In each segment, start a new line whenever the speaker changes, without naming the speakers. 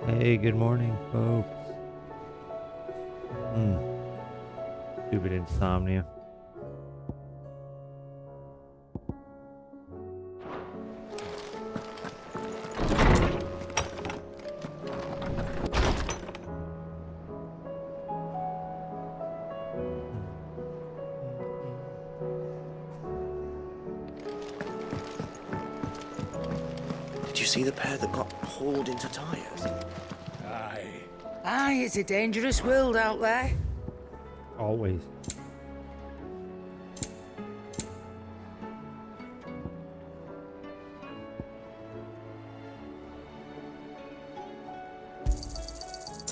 Hey, good morning, folks. Stupid insomnia.
Did you see the pair that got hauled into tyres?
Aye, it's a dangerous world out there.
Always.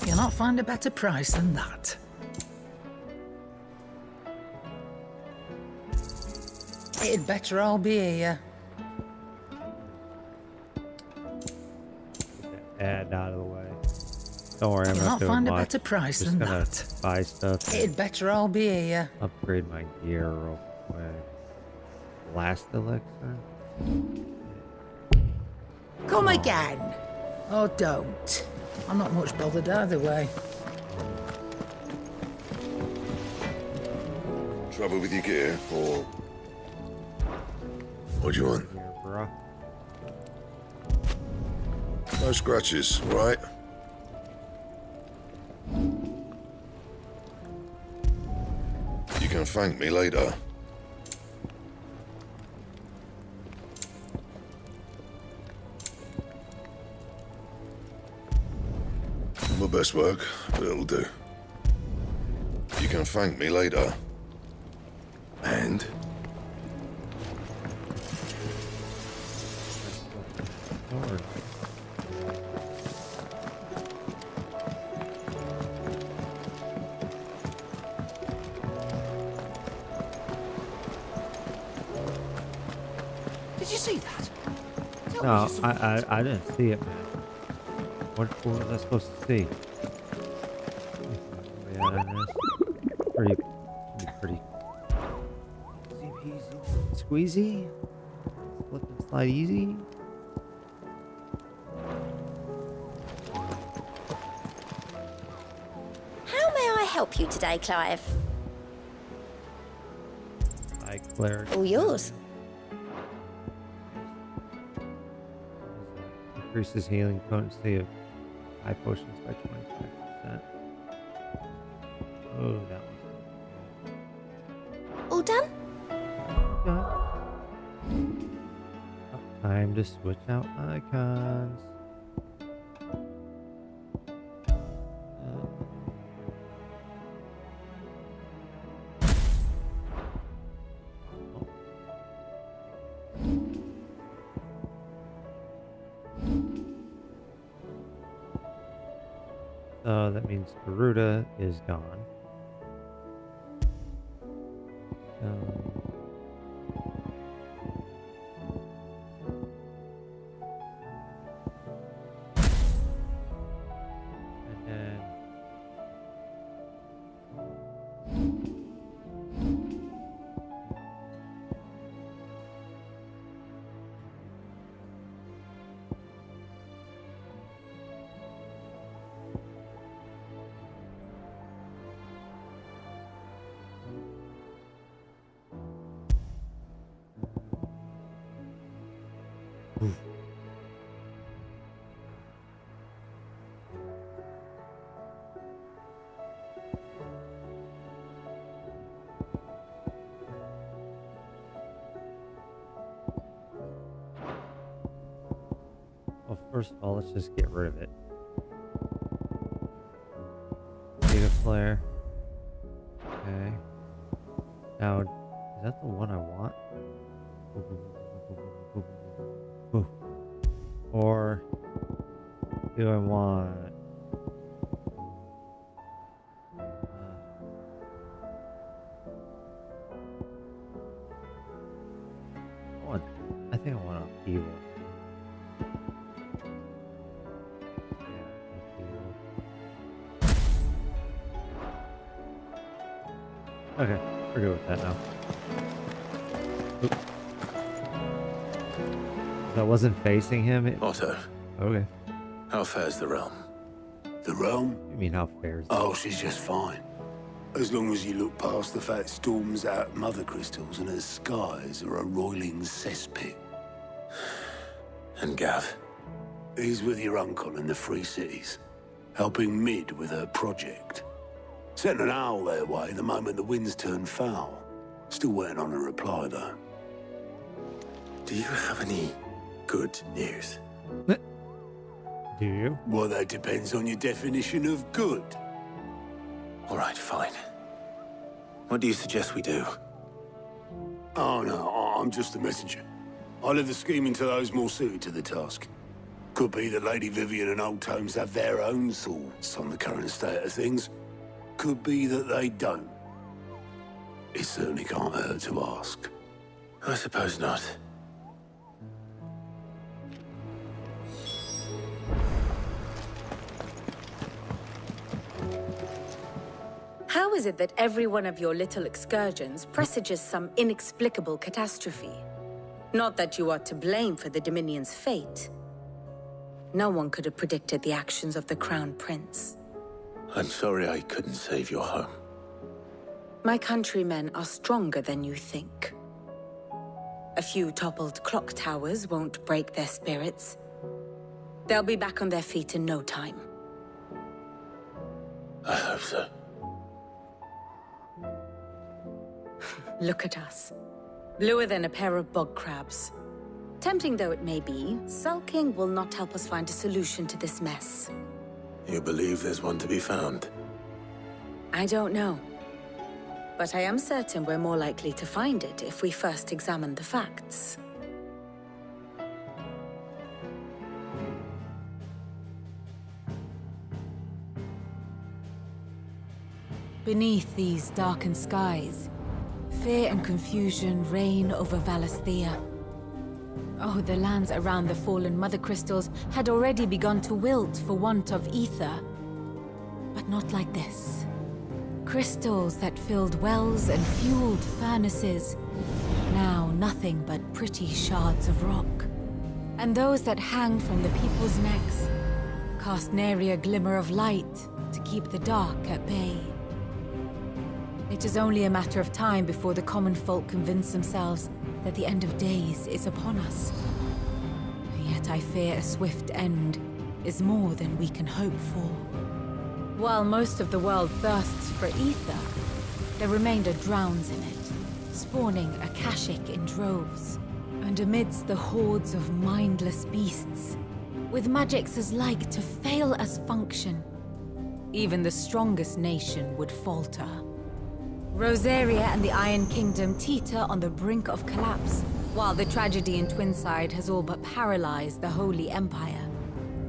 You'll not find a better price than that. It'd better all be here.
Get the ad out of the way. Don't worry, I'm
You'll
not
not
doing
find a
much.
better price
Just
than
gonna
that.
buy stuff.
It'd better all be here.
Upgrade my gear real quick. Last elixir.
Come again. Or don't. I'm not much bothered either way.
Trouble with your gear, or what do you want?
Here, bruh.
No scratches, right? You can thank me later. My best work, but it'll do. You can thank me later. And?
Lord.
Did you see that? Tell me
No,
you saw
I didn't see it, man. What was I supposed to see? Yeah, this pretty squeezy. Slip and slide easy.
How may I help you today, Clive?
High cleric.
All yours.
Increases healing potency of high potions by 25%. Oh, that
All done?
one's done. Time to switch out icons. So that means Garuda is gone. And then well, first of all, let's just get rid of it. Data flare. Okay. Now, is that the one I want? Or do I want? I think I want upheaval. Okay, we're good with that now. Oop. That wasn't facing him?
Otto,
Okay.
how fares the realm?
The realm?
You mean how fair is
Oh, she's just fine. As long as you look past the fat storms out mother crystals and her skies are a roiling cesspit.
And Gav?
He's with your uncle in the Free Cities, helping Mid with her project. Sent an owl their way the moment the winds turned foul. Still waiting on a reply, though.
Do you have any good news?
Do you?
Well, that depends on your definition of good.
All right, fine. What do you suggest we do?
Oh, no, I'm just the messenger. I leave the scheming to those more suited to the task. Could be that Lady Vivian and Old Tomes have their own thoughts on the current state of things. Could be that they don't. It certainly can't hurt to ask.
I suppose not.
How is it that every one of your little excursions presages some inexplicable catastrophe? Not that you are to blame for the Dominion's fate. No one could have predicted the actions of the Crown Prince.
I'm sorry I couldn't save your home.
My countrymen are stronger than you think. A few toppled clock towers won't break their spirits. They'll be back on their feet in no time.
I hope so.
Look at us. Bluer than a pair of bog crabs. Tempting though it may be, sulking will not help us find a solution to this mess.
You believe there's one to be found?
I don't know. But I am certain we're more likely to find it if we first examine the facts.
Beneath these darkened skies, fear and confusion reign over Valisthea. Oh, the lands around the fallen Mother Crystals had already begun to wilt for want of ether. But not like this. Crystals that filled wells and fueled furnaces, now nothing but pretty shards of rock. And those that hang from the people's necks cast nary a glimmer of light to keep the dark at bay. It is only a matter of time before the common folk convince themselves that the end of days is upon us. Yet I fear a swift end is more than we can hope for. While most of the world thirsts for ether, the remainder drowns in it, spawning Akashic in droves. And amidst the hordes of mindless beasts, with magics as like to fail as function, even the strongest nation would falter. Rosaria and the Iron Kingdom teeter on the brink of collapse, while the tragedy in Twinside has all but paralyzed the Holy Empire.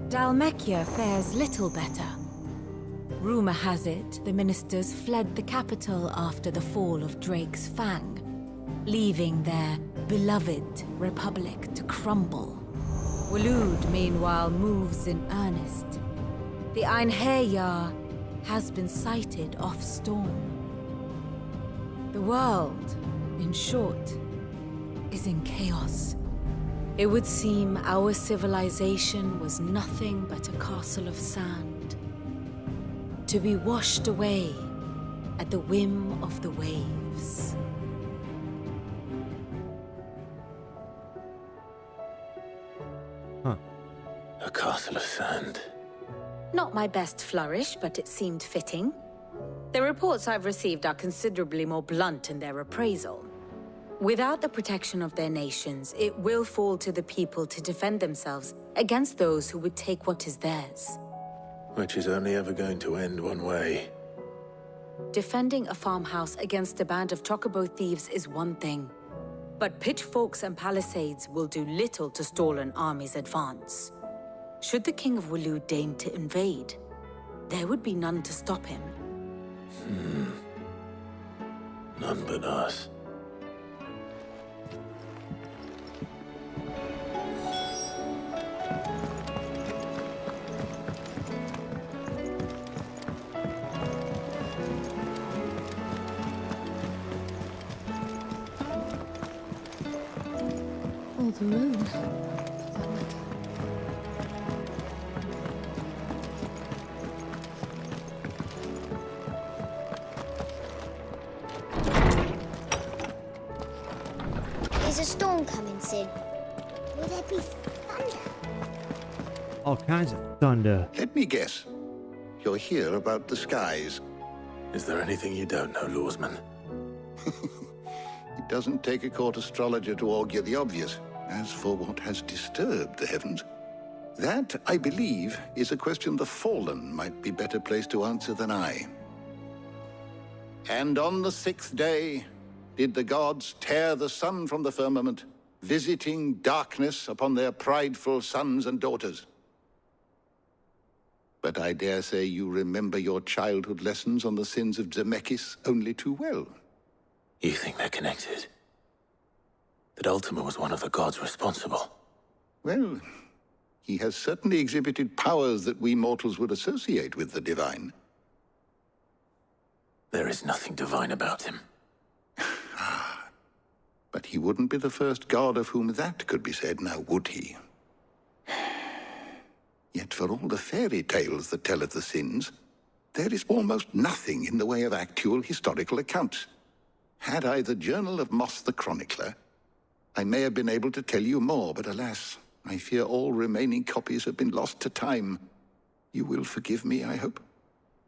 Dalmekia fares little better. Rumor has it the ministers fled the capital after the fall of Drake's Fang, leaving their beloved republic to crumble. Waloed, meanwhile, moves in earnest. The Einherjar has been sighted off-storm. The world, in short, is in chaos. It would seem our civilization was nothing but a castle of sand, to be washed away at the whim of the waves.
A castle of sand.
Not my best flourish, but it seemed fitting. The reports I've received are considerably more blunt in their appraisal. Without the protection of their nations, it will fall to the people to defend themselves against those who would take what is theirs.
Which is only ever going to end one way.
Defending a farmhouse against a band of chocobo thieves is one thing, but pitchforks and palisades will do little to stall an army's advance. Should the King of Waloed deign to invade, there would be none to stop him.
None but us.
Or the moon.
There's a storm coming soon. Will there be thunder?
All kinds of thunder.
Let me guess. You're here about the skies.
Is there anything you don't know, Lawsman?
It doesn't take a court astrologer to augur the obvious. As for what has disturbed the heavens, that, I believe, is a question the Fallen might be better placed to answer than I. And on the 6th day did the gods tear the sun from the firmament, visiting darkness upon their prideful sons and daughters. but I dare say you remember your childhood lessons on the sins of Zemeckis only too well.
You think they're connected? That Ultima was one of the gods responsible?
Well, he has certainly exhibited powers that we mortals would associate with the divine.
There is nothing divine about him.
But he wouldn't be the first god of whom that could be said, now would he? Yet for all the fairy tales that tell of the sins, there is almost nothing in the way of actual historical accounts. Had I the Journal of Moss the Chronicler, I may have been able to tell you more, but alas, I fear all remaining copies have been lost to time. You will forgive me, I hope?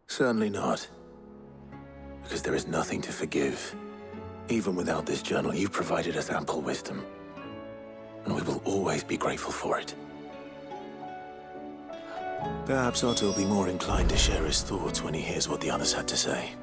Certainly not. Because there is nothing to forgive. Even without this journal, you've provided us ample wisdom. And we will always be grateful for it. Perhaps Otto will be more inclined to share his thoughts when he hears what the others had to say.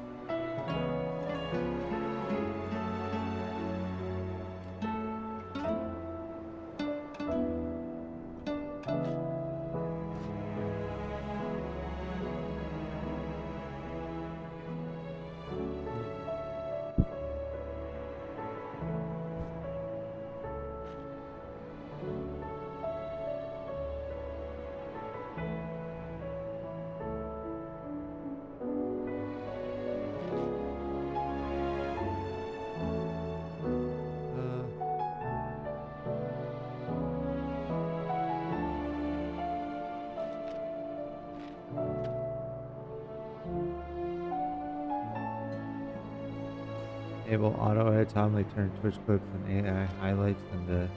Able auto automatically turn Twitch clips and AI highlights into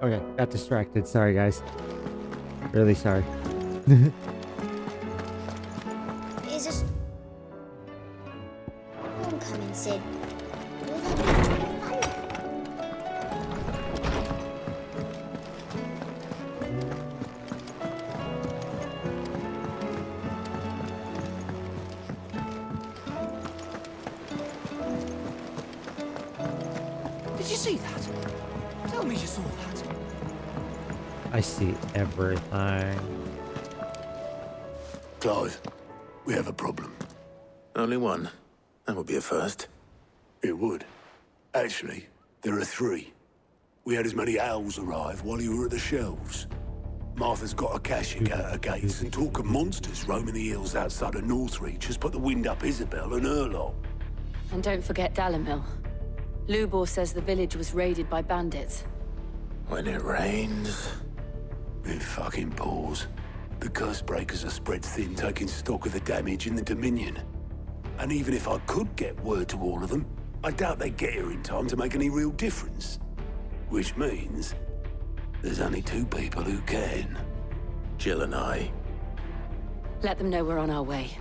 Okay, got distracted. Sorry, guys. Really sorry.
Is a storm coming, Sid? Will there be thunder?
Did you see that? Tell me you saw that.
I see everything.
Clive, we have a problem.
Only one. That would be a first.
It would. Actually, there are three. We had as many owls arrive while you were at the shelves. Martha's got a caching at her gates, and talk of monsters roaming the hills outside of Northreach has put the wind up Isabel and her lot.
And don't forget Dalimil. Lubor says the village was raided by bandits.
When it rains...
It fucking pours. The curse breakers are spread thin, taking stock of the damage in the Dominion. And even if I could get word to all of them, I doubt they'd get here in time to make any real difference. Which means there's only two people who can.
Jill and I.
Let them know we're on our way.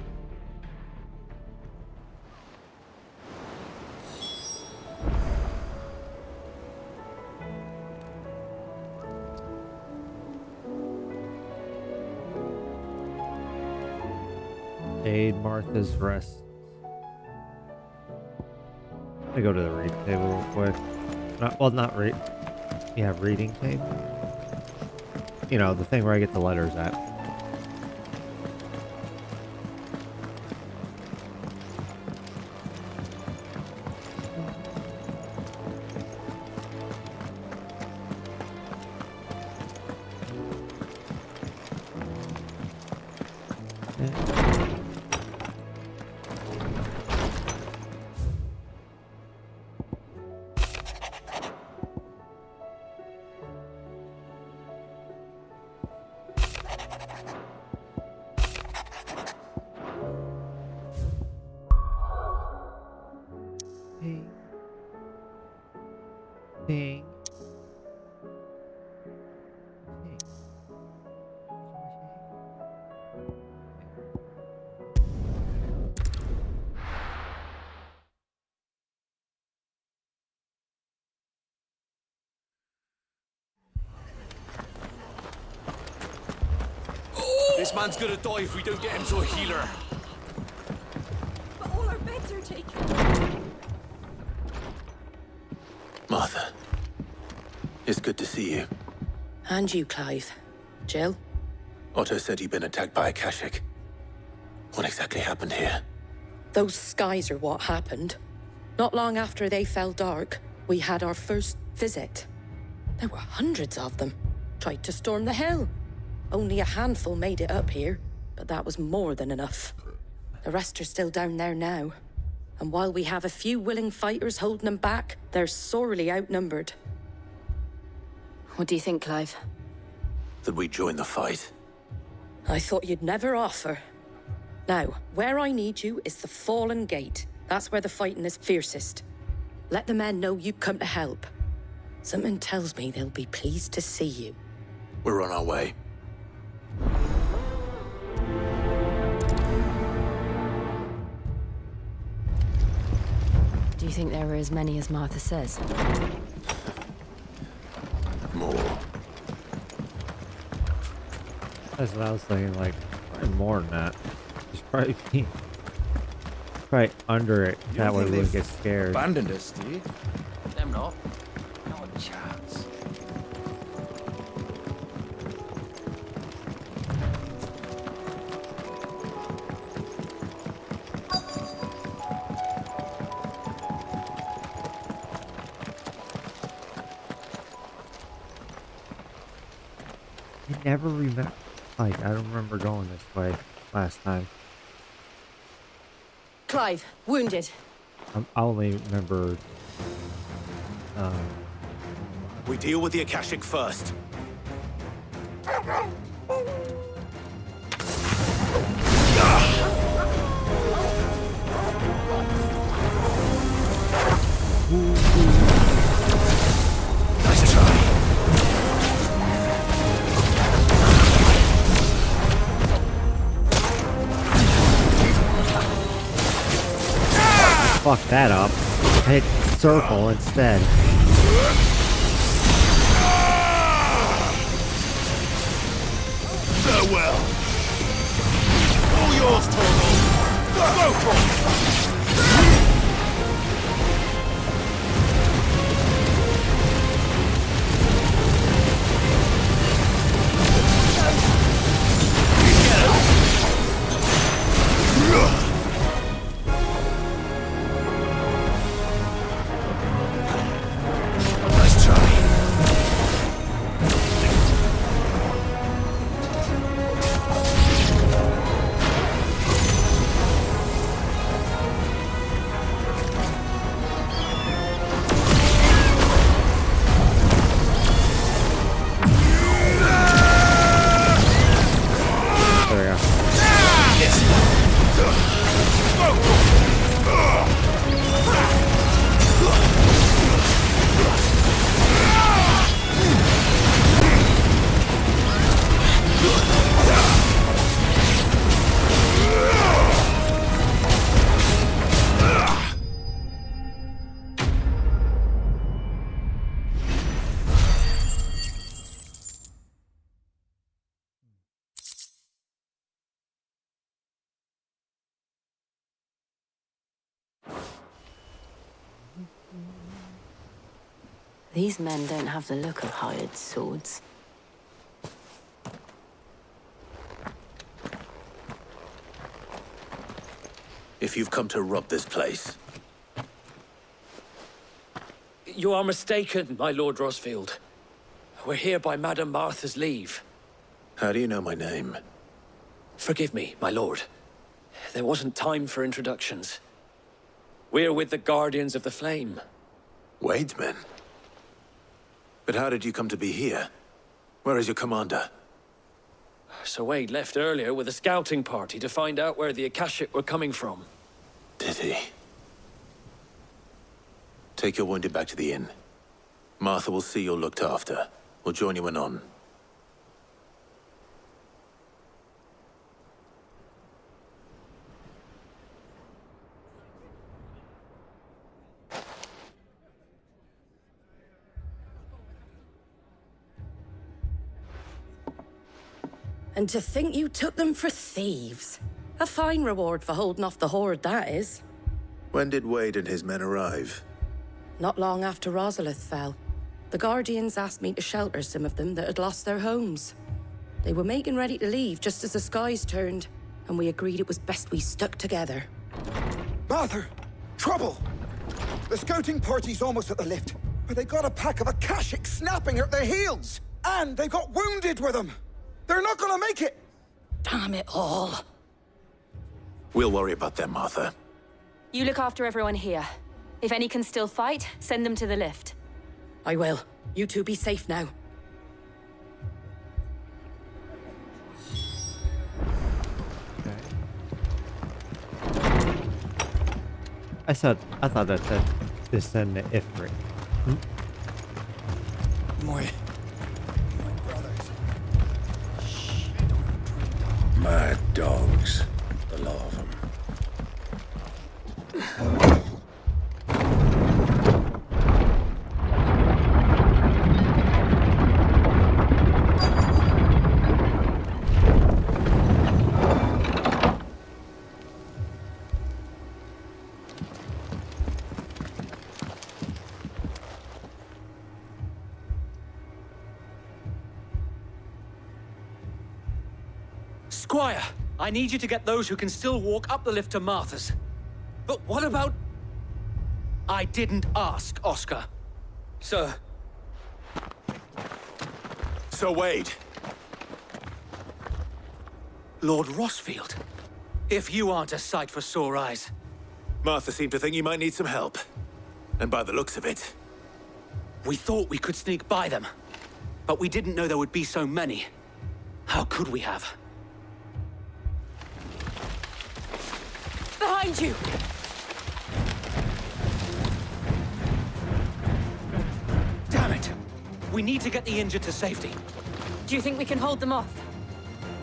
Aid Martha's rest. I go to the read table real quick. Not read. Yeah, reading table. You know, the thing where I get the letters at. Ping.
This man's gonna die if we don't get him to a healer.
But all our beds are taken.
Martha, it's good to see you.
And you, Clive. Jill?
Otto said you'd been attacked by a Akashic. What exactly happened here?
Those skies are what happened. Not long after they fell dark, we had our first visit. There were hundreds of them. Tried to storm the hill. Only a handful made it up here, but that was more than enough. The rest are still down there now. And while we have a few willing fighters holding them back, they're sorely outnumbered.
What do you think, Clive?
That we join the fight.
I thought you'd never offer. Now, where I need you is the Fallen Gate. That's where the fighting is fiercest. Let the men know you come to help. Something tells me they'll be pleased to see you.
We're on our way.
Do you think there were as many as Martha says?
More.
That's what I was thinking, like, probably more than that. Just probably be right under it. That way we wouldn't get scared.
Abandoned us, do you? Them not. Not a chance.
I never remember. Like, I don't remember going this way last time.
Clive, wounded.
I only remember.
We deal with the Akashic first. Nice try.
Fuck that up. I hit circle instead.
Farewell. All yours, Torgal. Go for it. Nice try.
These men don't have the look of hired swords.
If you've come to rob this place,
You are mistaken, my Lord Rosfield. We're here by Madame Martha's leave.
how do you know my name?
Forgive me, my lord. There wasn't time for introductions. We're with the Guardians of the Flame.
Wade's men? But how did you come to be here? Where is your commander?
Sir Wade left earlier with a scouting party to find out where the Akashic were coming from.
Did he? Take your wounded back to the inn. Martha will see you're looked after. We'll join you anon.
And to think you took them for thieves. A fine reward for holding off the horde, that is.
When did Wade and his men arrive?
Not long after Rosalith fell. The Guardians asked me to shelter some of them that had lost their homes. They were making ready to leave just as the skies turned, and we agreed it was best we stuck together.
Martha! Trouble! The scouting party's almost at the lift, but they got a pack of Akashics snapping at their heels! And they got wounded with them! They're not gonna make it!
Damn it all.
We'll worry about them, Martha.
You look after everyone here. If any can still fight, send them to the lift.
I will. You two be safe now.
I thought that said descend the Ifrit.
My brothers.
Mad dogs. A lot of them.
Squire, I need you to get those who can still walk up the lift to Martha's. But what about... I didn't ask, Oscar. Sir.
Sir Wade.
Lord Rossfield. If you aren't a sight for sore eyes.
Martha seemed to think you might need some help. And by the looks of it...
We thought we could sneak by them. But we didn't know there would be so many. How could we have?
Behind you!
Damn it! We need to get the injured to safety.
Do you think we can hold them off?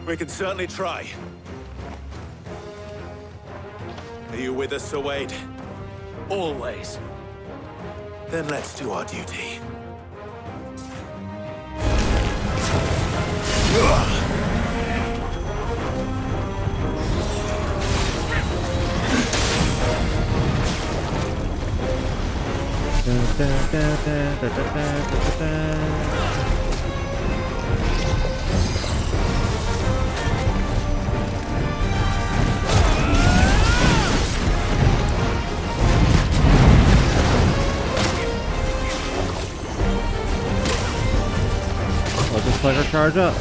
We can certainly try. Are you with us, Sir Wade?
Always.
Then let's do our duty.
I'll just let her charge up.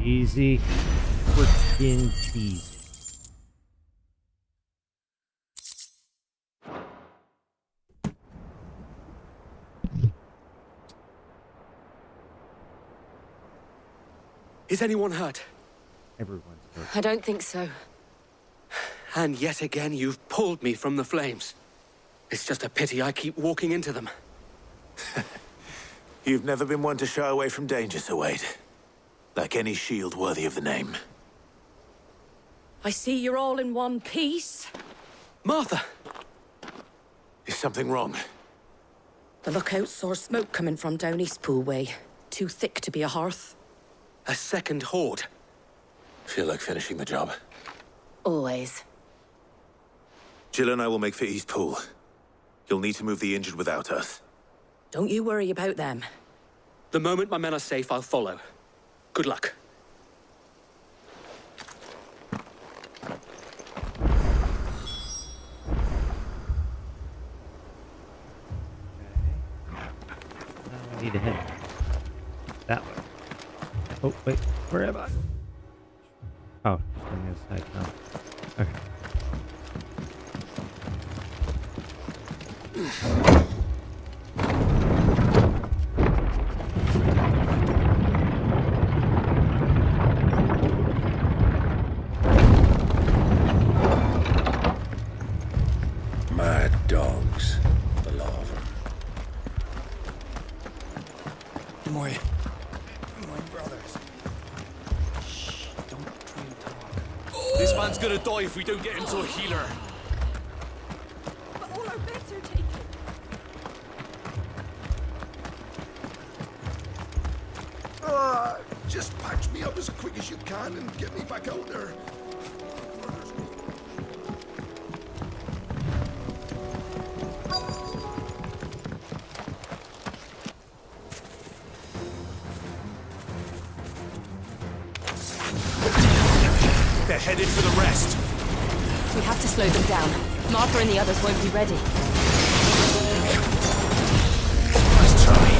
Easy. Freaking peasy.
Is anyone hurt?
Everyone's hurt.
I don't think so.
And yet again, you've pulled me from the flames. It's just a pity I keep walking into them.
You've never been one to shy away from danger, Sir Wade. Like any shield worthy of the name.
I see you're all in one piece.
Martha!
Is something wrong?
The lookout saw smoke coming from down East Pool way. Too thick to be a hearth.
A second horde.
Feel like finishing the job.
Always.
Jill and I will make for East Pool. You'll need to move the injured without us.
Don't you worry about them.
The moment my men are safe, I'll follow. Good luck.
Now I need to head that way. Oh, wait. Where am I? Oh, just on the other side now. Okay.
Mad dogs. A lot of them.
My brothers. Shh, don't try and talk.
This man's gonna die if we don't get him to a healer.
But all our beds are taken.
Just patch me up as quick as you can and get me back out there.
They're headed for the rest.
We have to slow them down. Martha and the others won't be ready.
Nice try.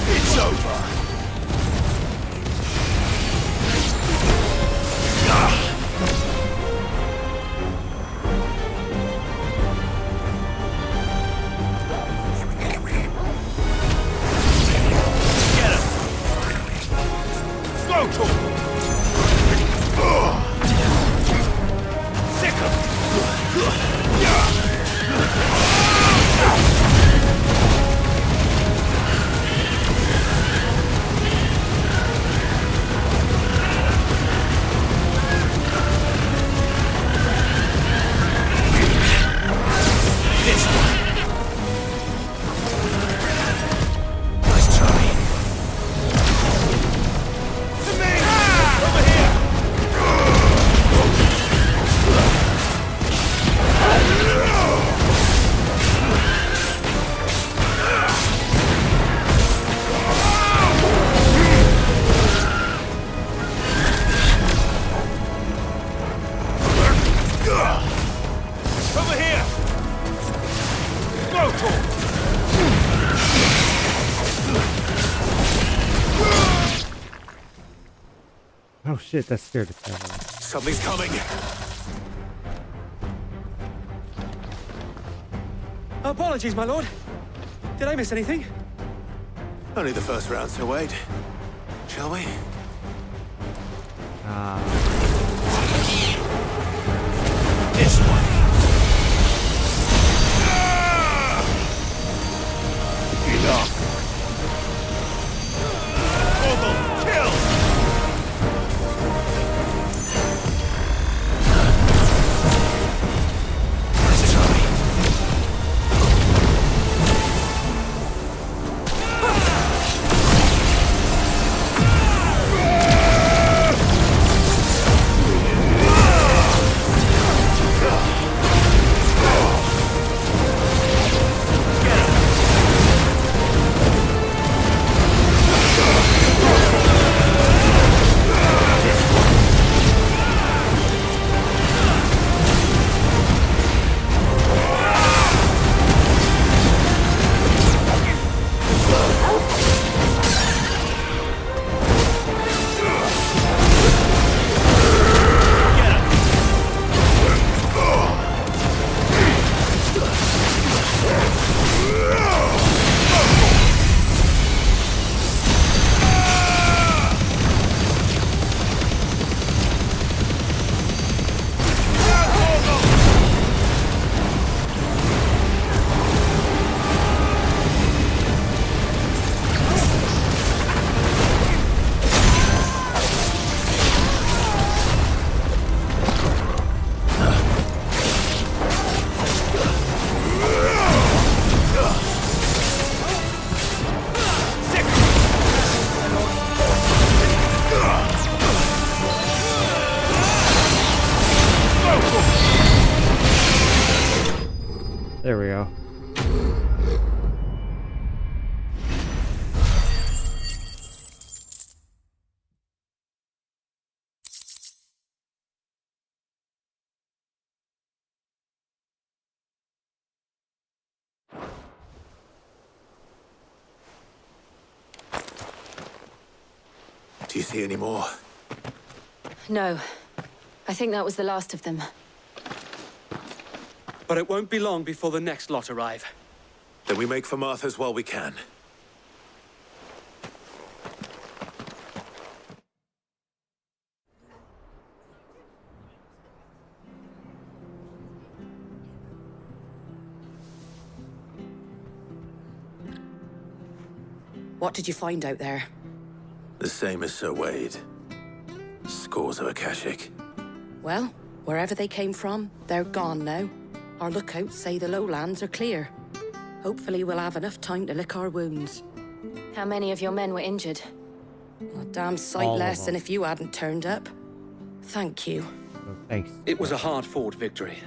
It's over.
Get him! Go, Tor! Sick him! This one.
Nice try.
Over here! Over here! Go, Tor!
Oh shit, that scared the crap out of me.
Something's coming.
Apologies, my lord. Did I miss anything?
Only the first round, Sir Wade. Shall we?
This one.
Enough.
Ogle, kill!
Nice try.
There we go.
Do you see any more?
No. I think that was the last of them.
But it won't be long before the next lot arrive.
Then we make for Martha's while we can.
What did you find out there?
The same as Sir Wade. Scores of Akashic.
Well, wherever they came from, they're gone now. Our lookouts say the lowlands are clear. Hopefully we'll have enough time to lick our wounds.
How many of your men were injured?
A damn sight less than if you hadn't turned up. Thank you.
Thanks.
It was a hard-fought victory.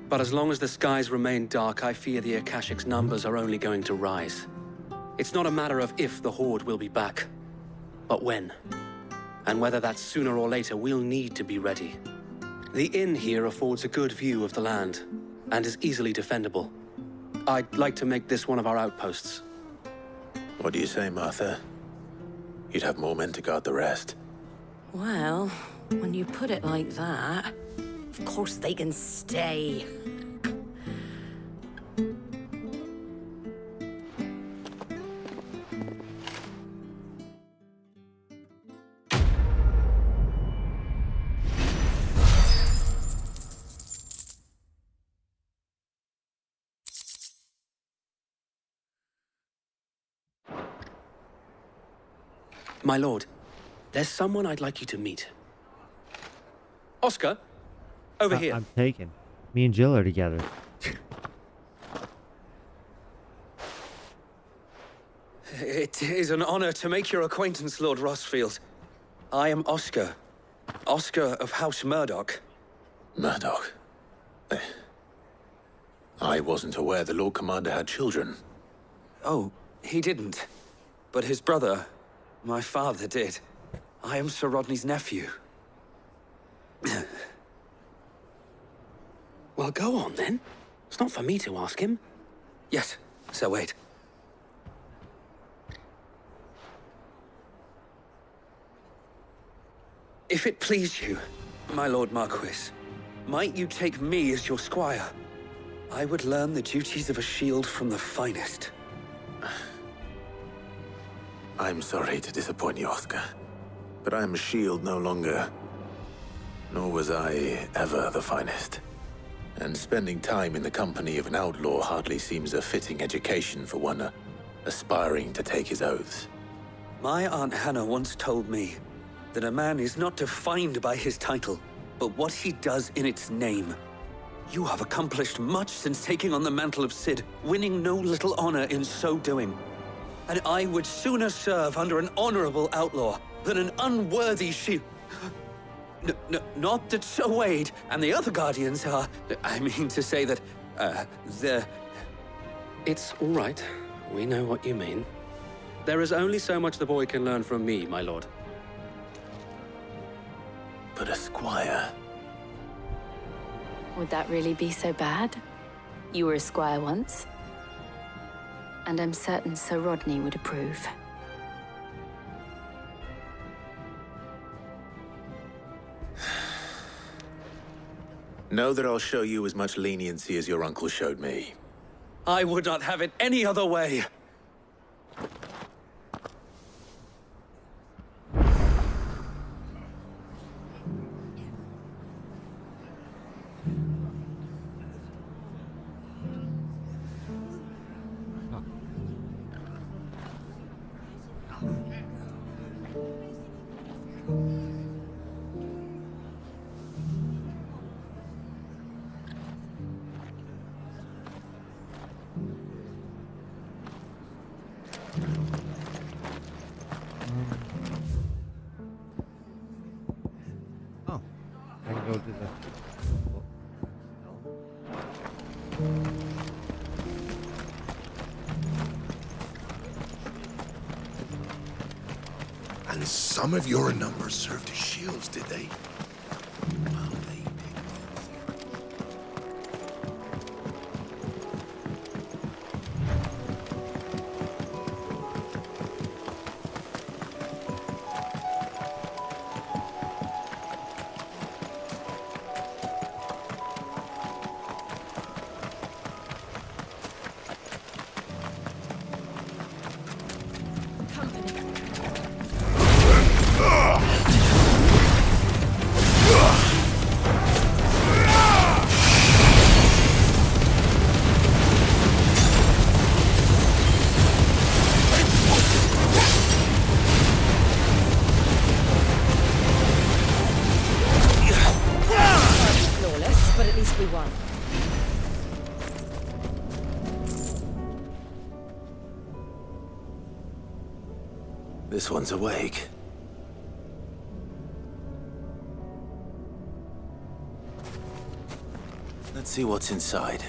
But as long as the skies remain dark, I fear the Akashic's numbers are only going to rise. It's not a matter of if the Horde will be back, but when. And whether that's sooner or later, we'll need to be ready. The inn here affords a good view of the land, and is easily defendable. I'd like to make this one of our outposts.
What do you say, Martha? You'd have more men to guard the rest.
Well, when you put it like that, of course they can stay.
My lord, there's someone I'd like you to meet. Oscar, over here.
I'm taken. Me and Jill are together.
It is an honor to make your acquaintance, Lord Rossfield. I am Oscar. Oscar of House Murdoch.
Murdoch? I wasn't aware the Lord Commander had children.
Oh, he didn't. But his brother, my father, did. I am Sir Rodney's nephew.
Well, go on, then. It's not for me to ask him.
Yes, Sir Wade. If it please you, my Lord Marquis, might you take me as your squire? I would learn the duties of a shield from the finest.
I'm sorry to disappoint you, Oscar, but I am a shield no longer. Nor was I ever the finest. And spending time in the company of an outlaw hardly seems a fitting education for one aspiring to take his oaths.
My Aunt Hannah once told me that a man is not defined by his title, but what he does in its name. You have accomplished much since taking on the mantle of Cid, winning no little honor in so doing. And I would sooner serve under an honorable outlaw than an unworthy shield. Not that Sir Wade and the other Guardians are... I mean to say that, they're...
It's all right. We know what you mean. There is only so much the boy can learn from me, my lord.
But a squire...
Would that really be so bad? You were a squire once. And I'm certain Sir Rodney would approve.
Know that I'll show you as much leniency as your uncle showed me.
I would not have it any other way.
Oh, I can go to the...
Some of your numbers served as shields, did they?
This one's awake. Let's see what's inside.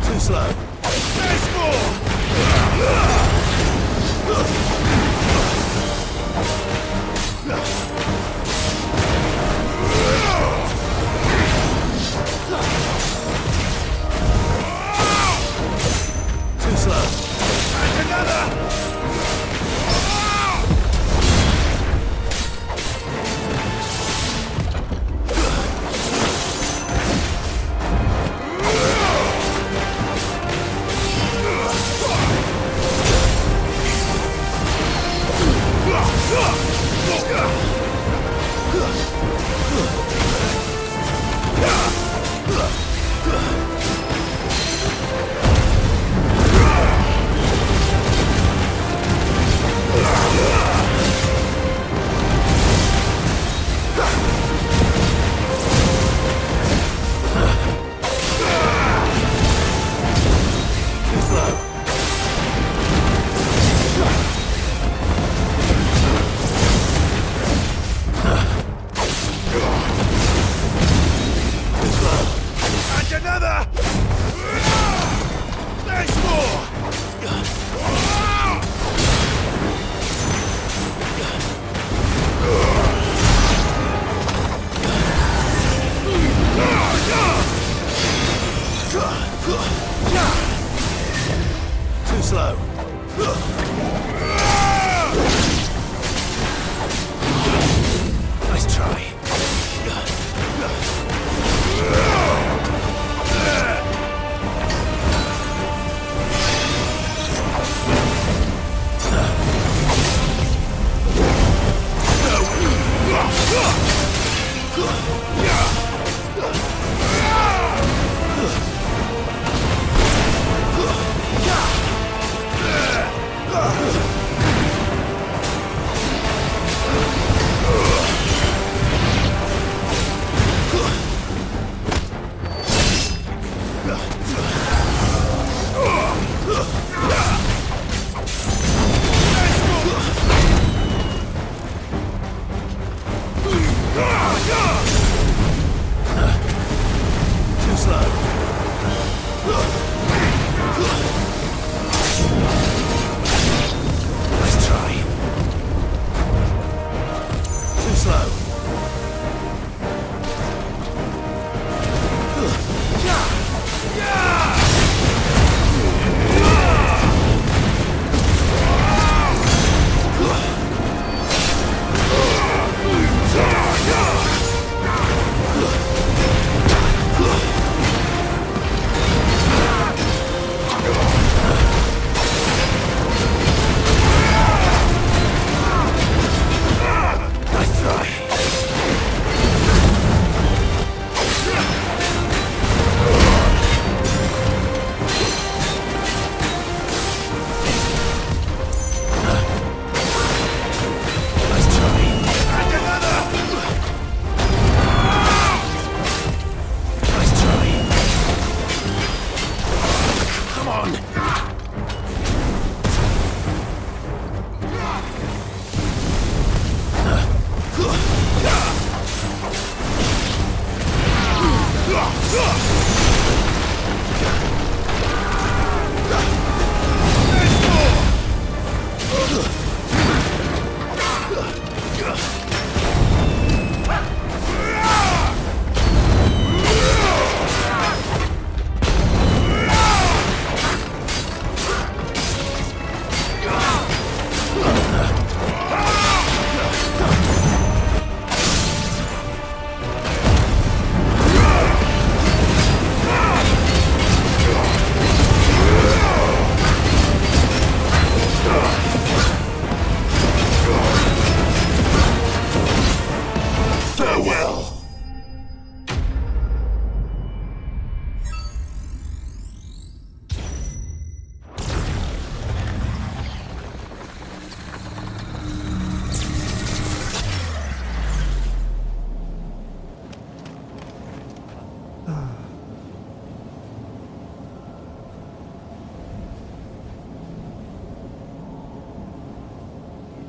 Too slow. There's more! Too slow. And another! Too slow. Nice try.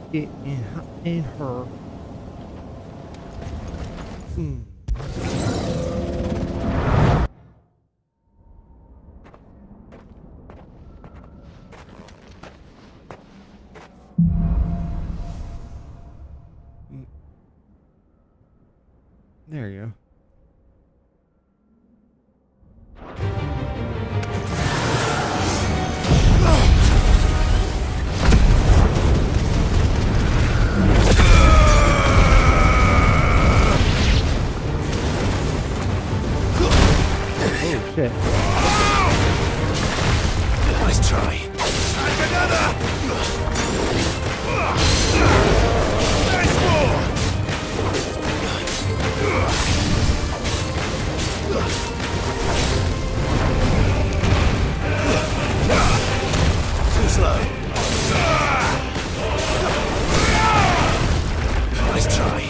Get in her. There you go. Oh shit.
Nice try. And another! Nice more! Too slow. Nice try.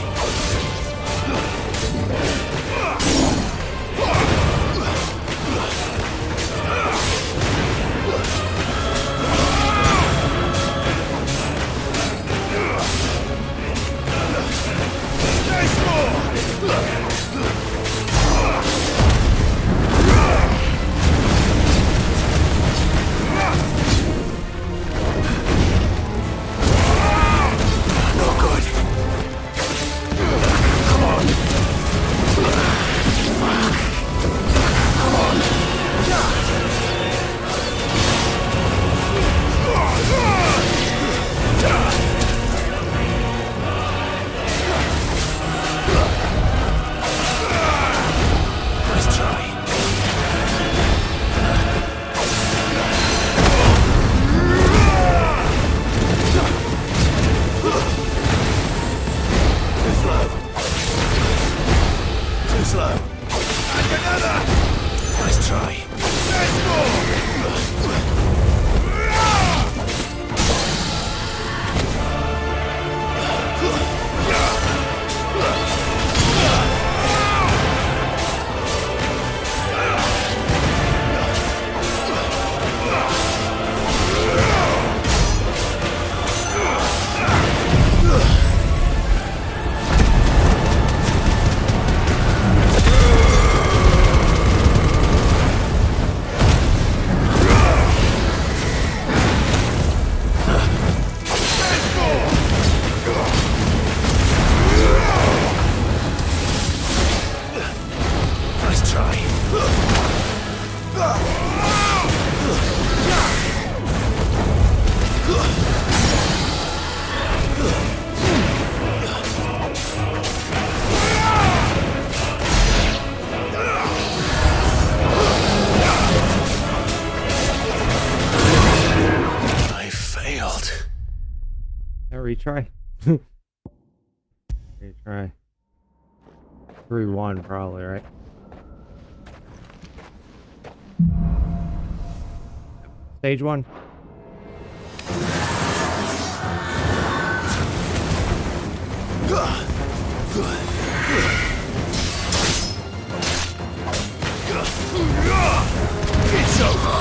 Retry. Retry. 3-1 probably, right? Stage 1.
It's over.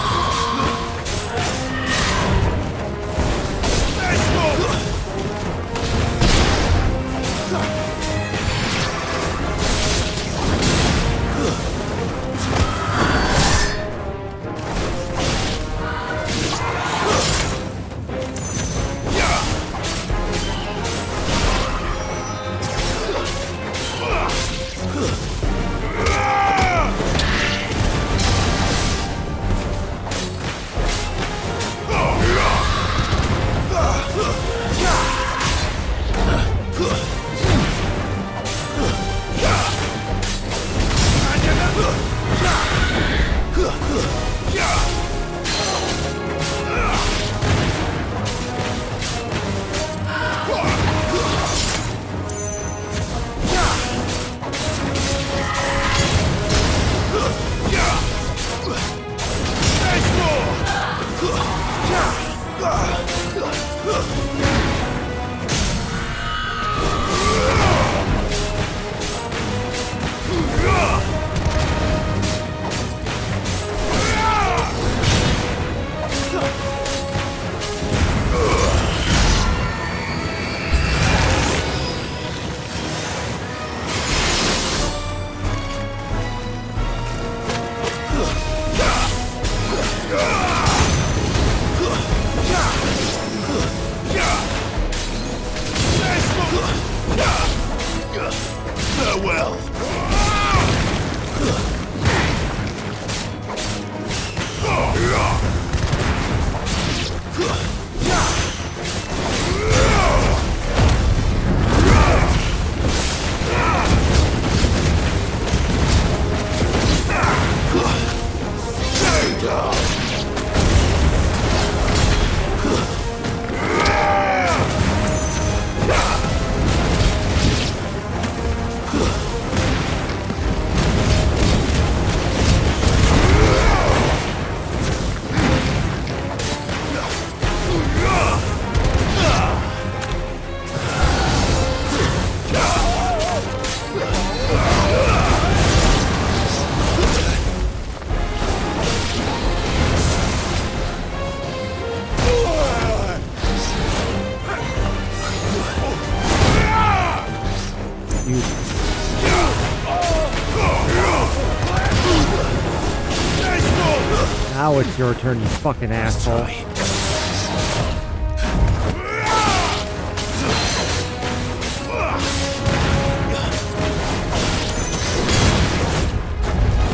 Now it's your turn, you fucking asshole.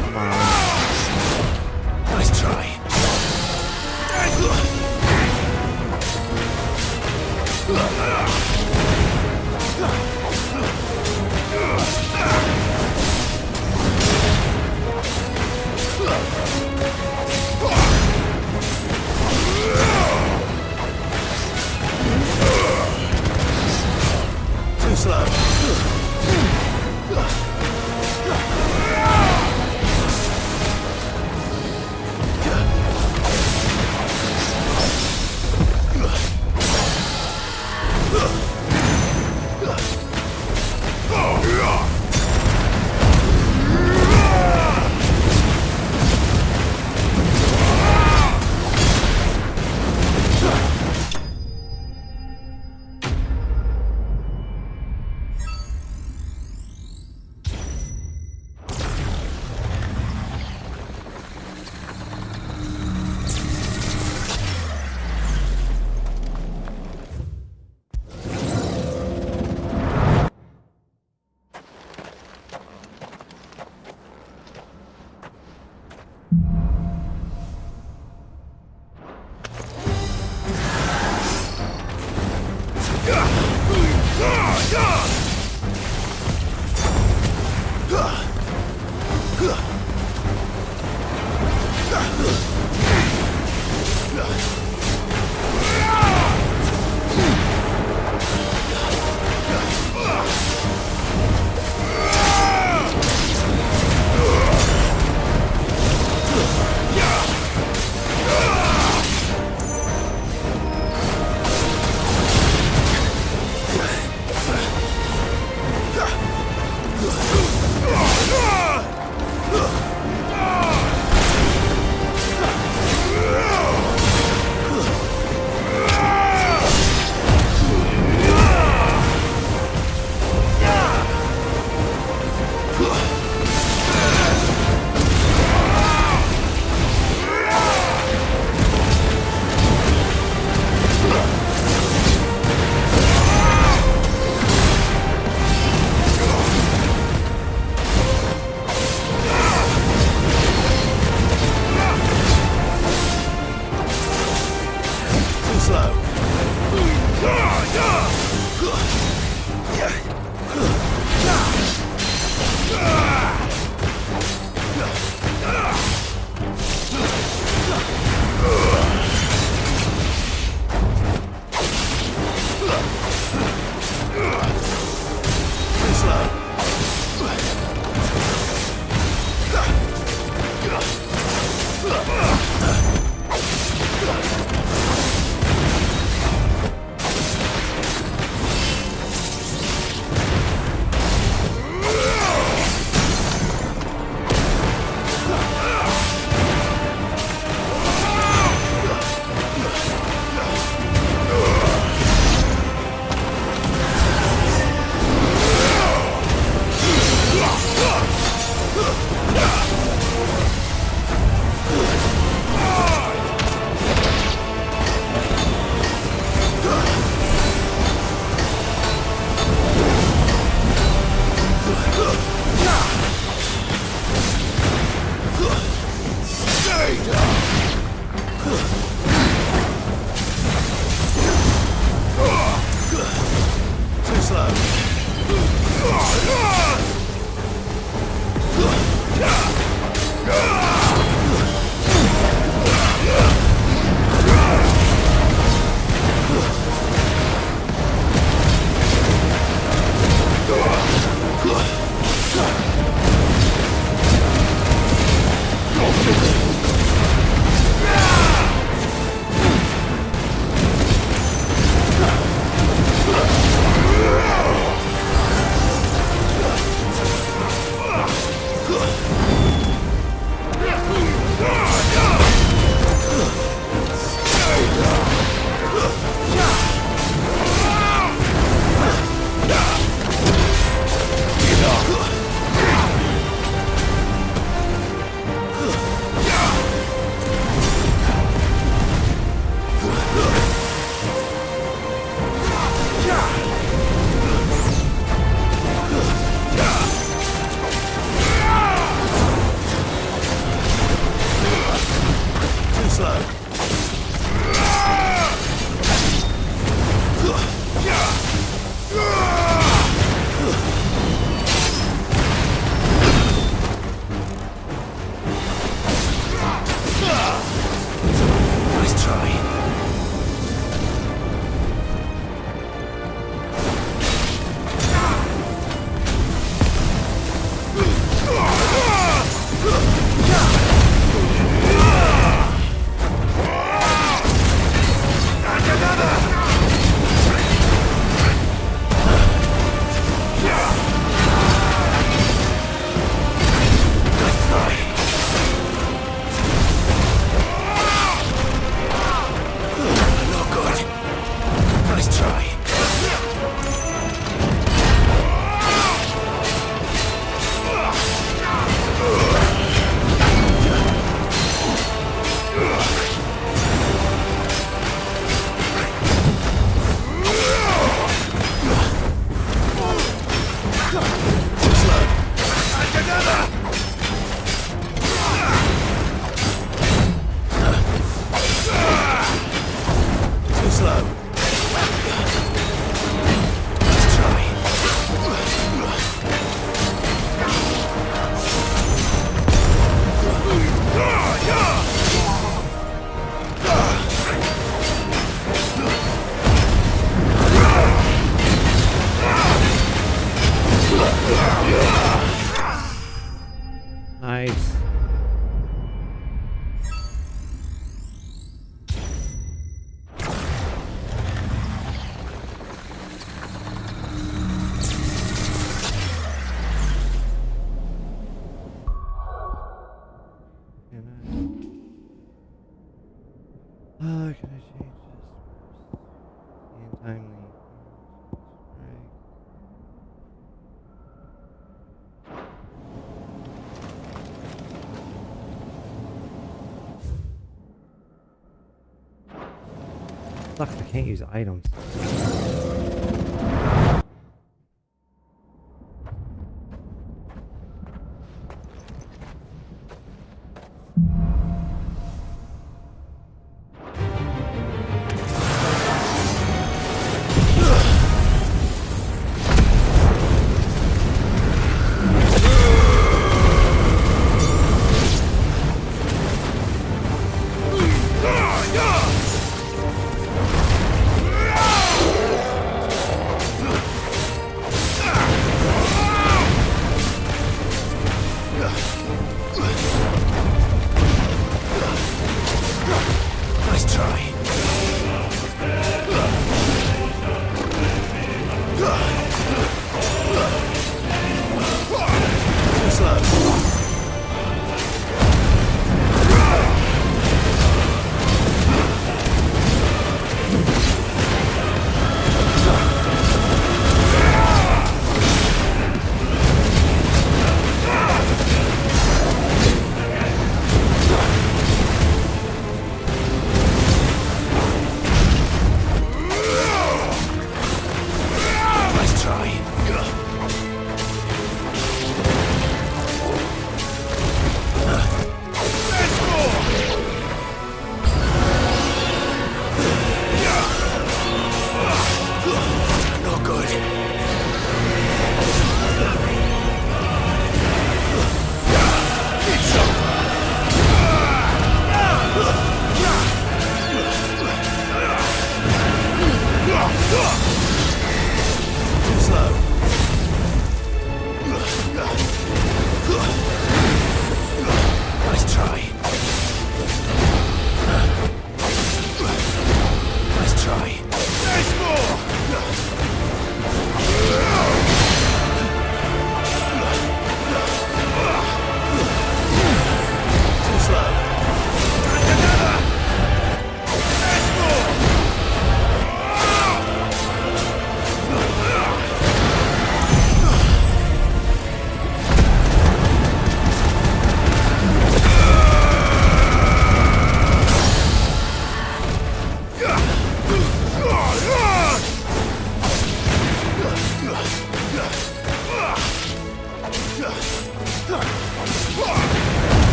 Come on.
Nice try.
Nice. Can I change this? Timely. Sucks, I can't use items.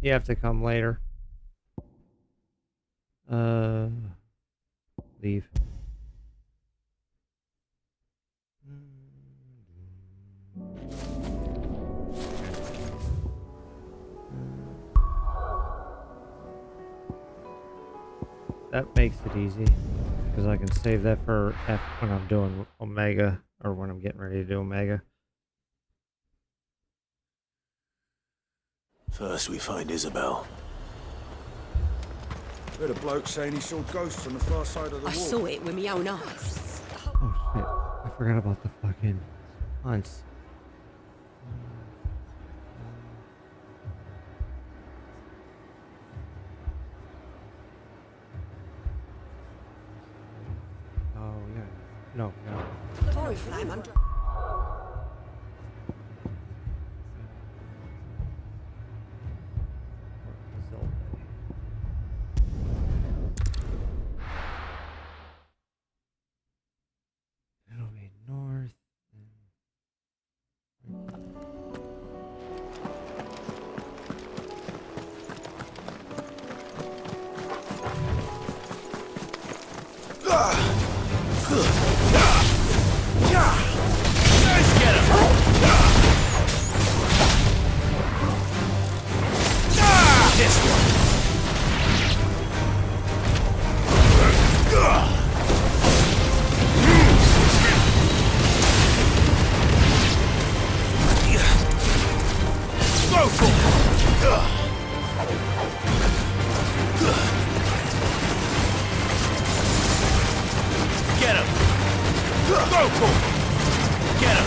You have to come later. Leave. That makes it easy, because I can save that for when I'm doing Omega, or when I'm getting ready to do Omega.
First we find Isabel.
We had a bloke saying he saw ghosts on the far side of the wall.
I saw it with my own eyes.
Oh shit, I forgot about the fucking hunts. Oh yeah, no.
Flame, I'm
It'll be north.
Let's get him! This one! Go for it! Get him! Go for it! Get him!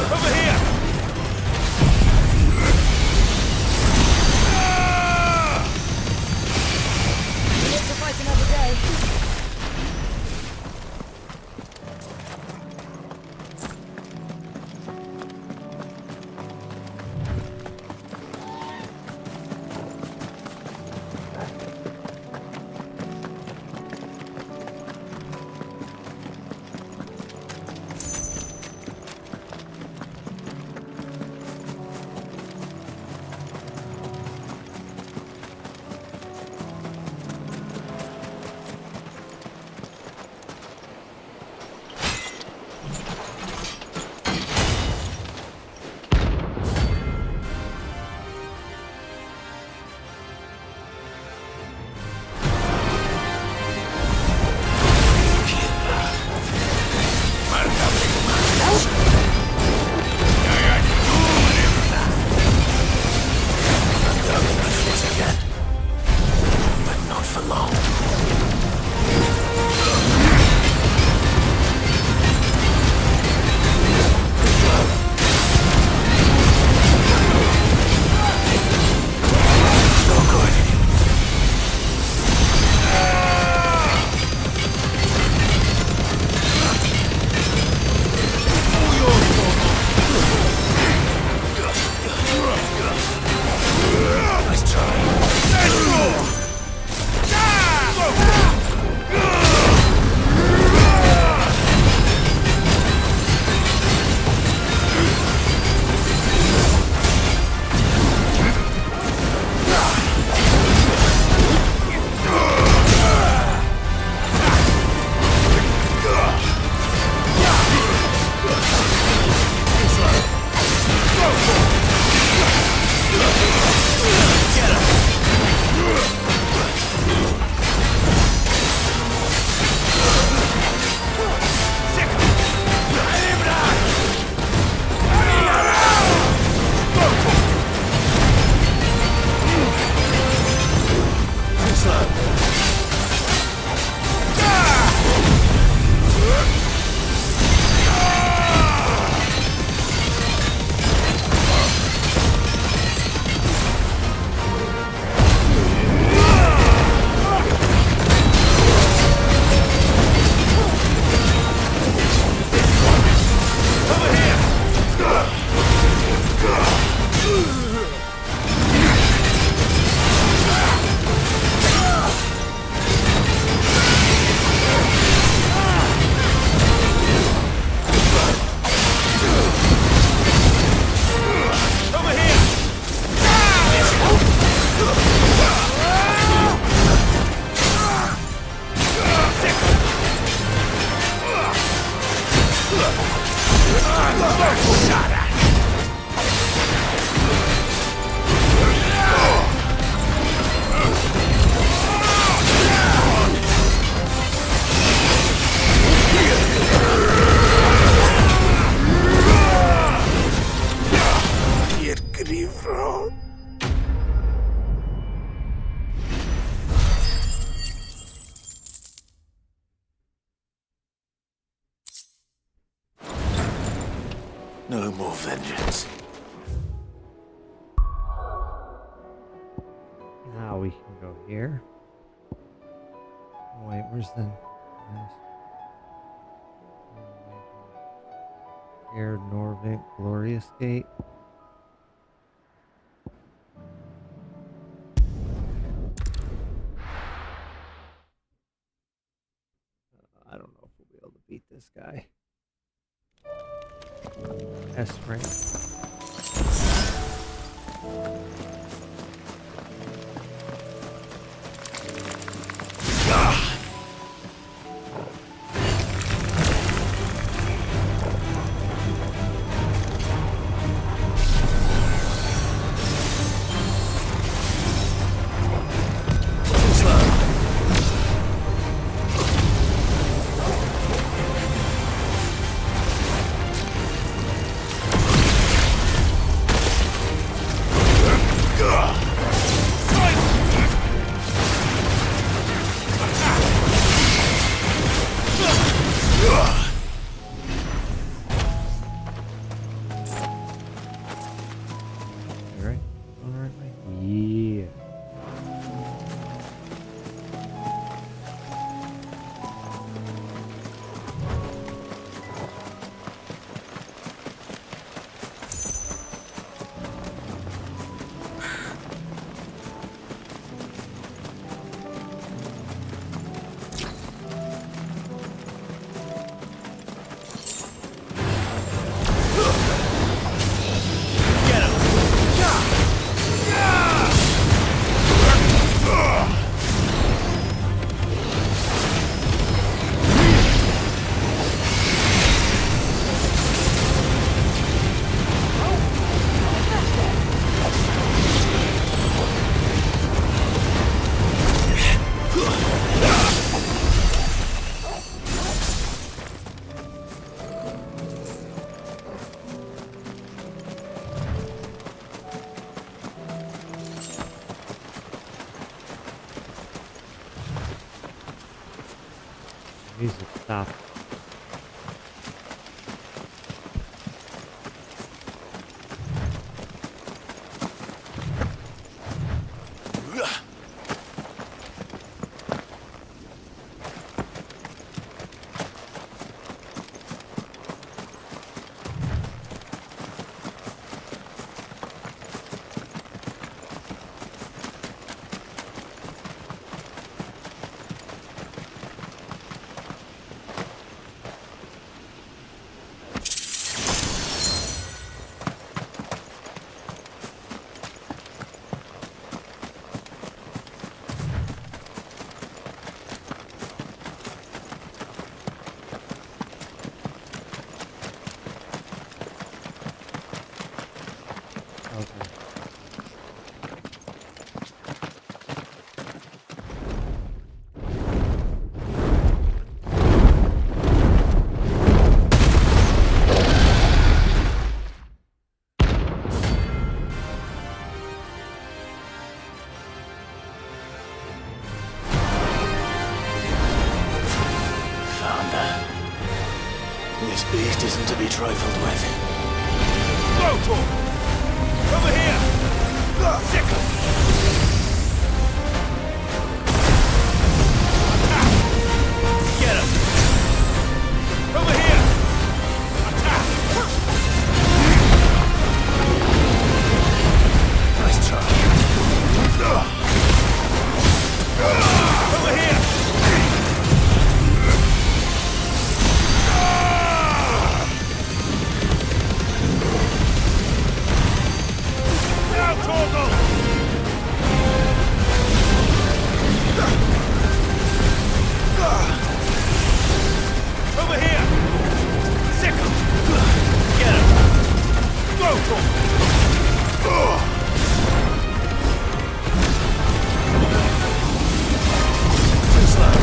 Over here!
Now we can go here. Oh, wait, where's the... Air Norvik Glorious Gate. I don't know if we'll be able to beat this guy. S rank. Music stop.
This beast isn't to be trifled with.
Encore! Over here! Sickle! Get him! Over here! Attack!
Nice try.
Over here! Over here! Sickle! Get him! Go for it! Too slow.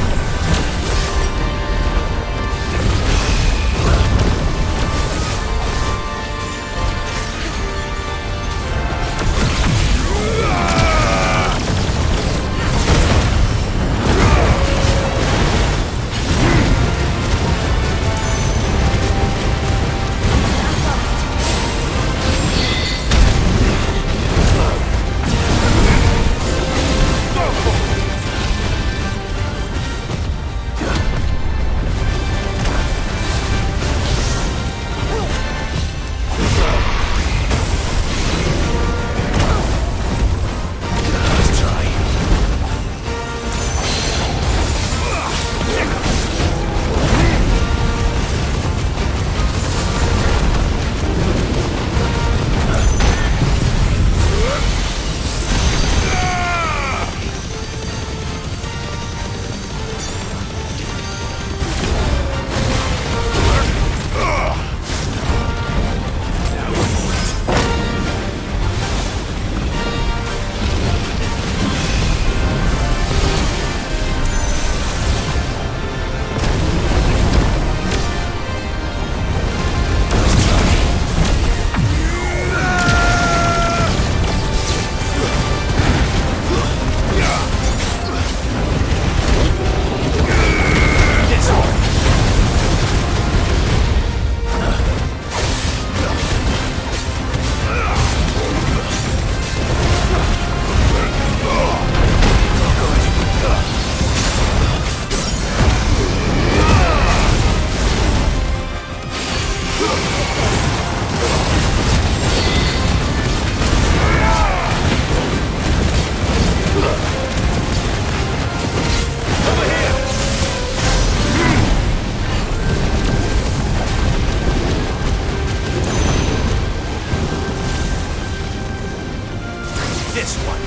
This one.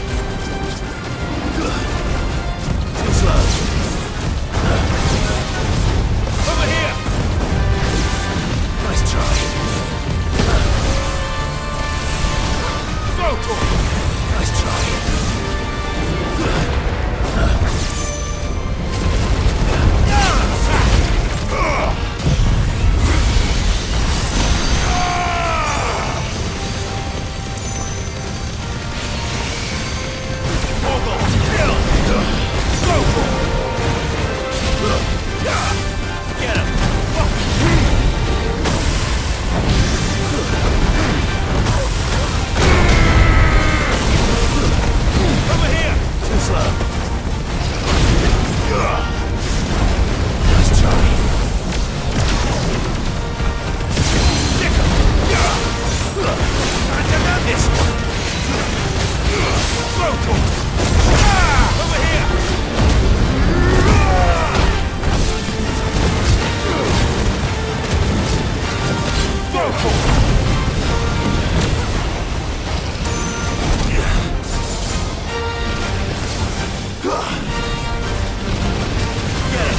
Too slow. Over here. Nice try. Go, nice try. Get him! Over here! Too slow. Nice try. Stick him! This one! Throw to him! Over here! Throw to him! Get it!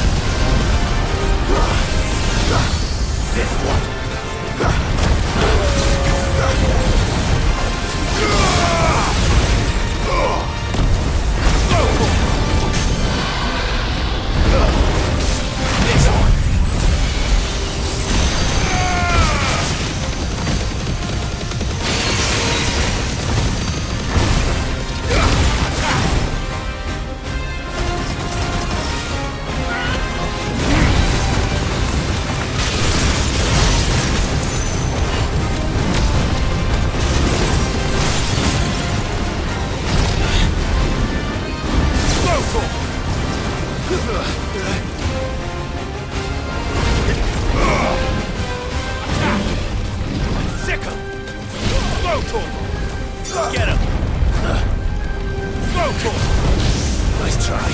This one! This one! Sick him! Throw to him! Get him! Throw to him! Nice try.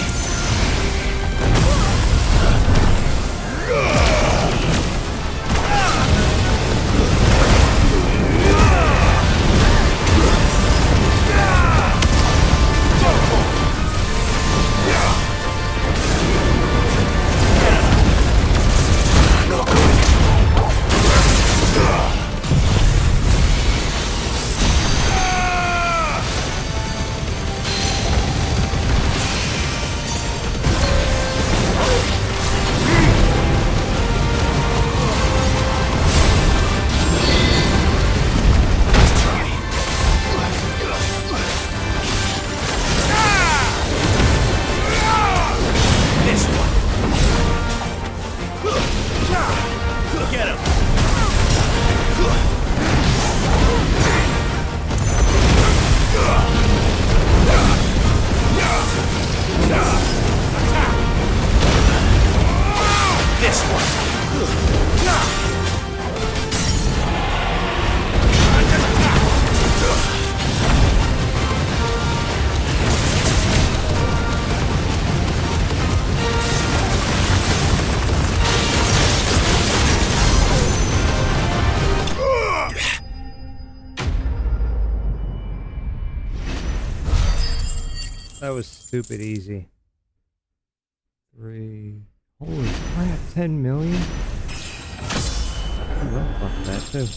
This one. Get him. This one.
That was stupid easy. 3. Holy crap, 10 million? Oh, well, fuck that too.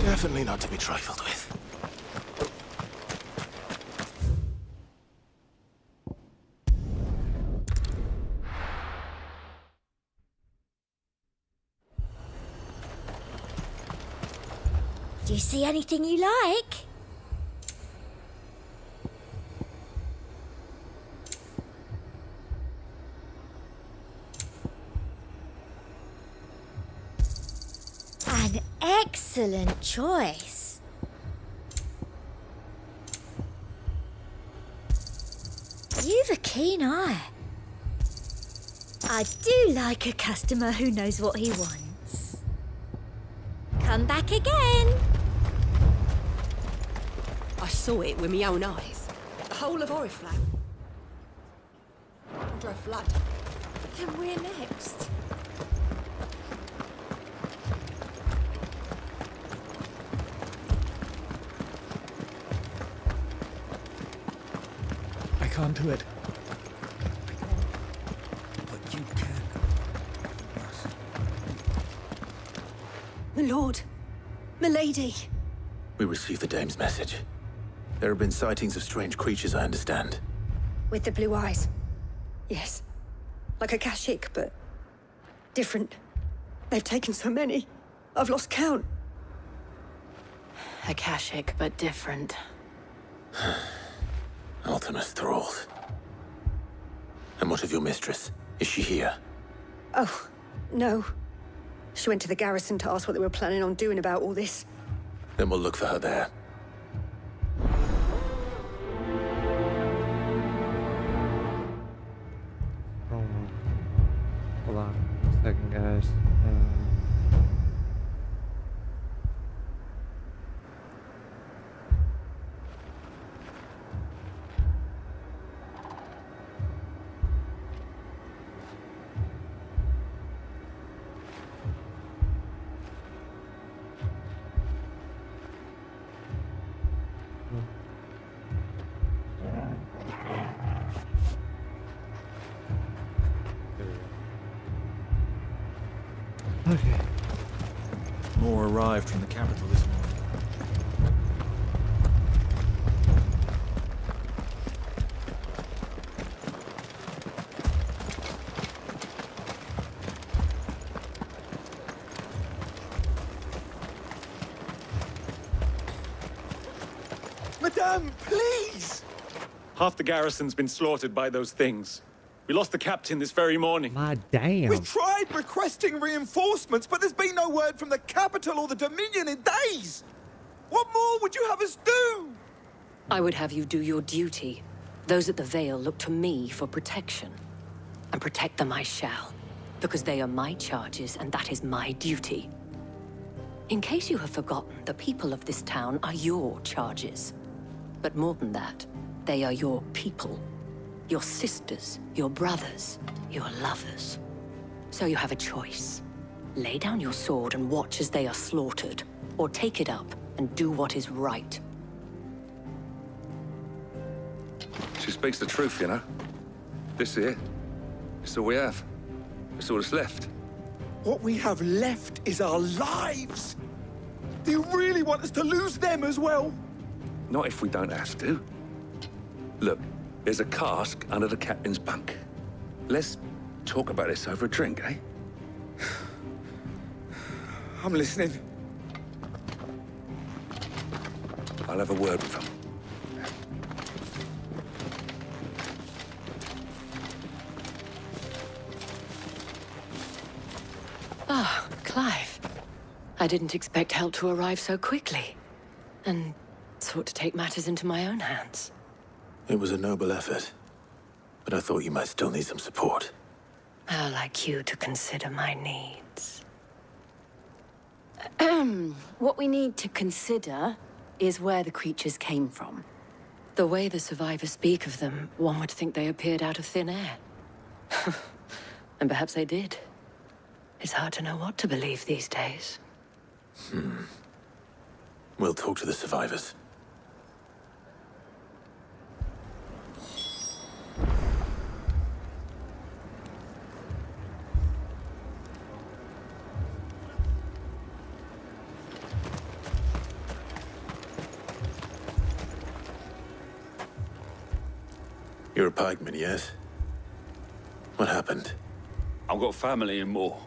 Definitely not to be trifled with.
Do you see anything you like? An excellent choice. You've a keen eye. I do like a customer who knows what he wants. Come back again.
I saw it with my own eyes. The whole of Oriflamme. Under a flood.
Then we're next.
can't do it.
But you can.
My lord. Milady.
We received the dame's message. There have been sightings of strange creatures, I understand.
With the blue eyes. Yes. Like a Kashik, but different. They've taken so many. I've lost count.
Akashic, but different.
Ultimus thralls. And what of your mistress? Is she here?
Oh, no. She went to the garrison to ask what they were planning on doing about all this.
Then we'll look for her there.
Hold on a second, guys. Okay.
More arrived from the capital this morning.
Madame, please!
Half the garrison's been slaughtered by those things. We lost the captain this very morning.
My damn.
We've tried requesting reinforcements, but there's been no word from the capital or the Dominion in days! What more would you have us do?
I would have you do your duty. Those at the Vale look to me for protection. And protect them I shall. Because they are my charges, and that is my duty. In case you have forgotten, the people of this town are your charges. But more than that, they are your people. Your sisters, your brothers, your lovers. So you have a choice. Lay down your sword and watch as they are slaughtered, or take it up and do what is right.
She speaks the truth, you know. This here, it's all we have. It's all that's left.
What we have left is our lives! Do you really want us to lose them as well?
Not if we don't have to. Look, there's a cask under the captain's bunk. Let's talk about this over a drink, eh?
I'm listening.
I'll have a word with him.
Ah, Clive. I didn't expect help to arrive so quickly. And sought to take matters into my own hands.
It was a noble effort, but I thought you might still need some support.
How like you to consider my needs.
What we need to consider is where the creatures came from.
The way the survivors speak of them, one would think they appeared out of thin air. And perhaps they did. It's hard to know what to believe these days.
We'll talk to the survivors. You're a pikeman, yes? What happened?
I've got family in Moor.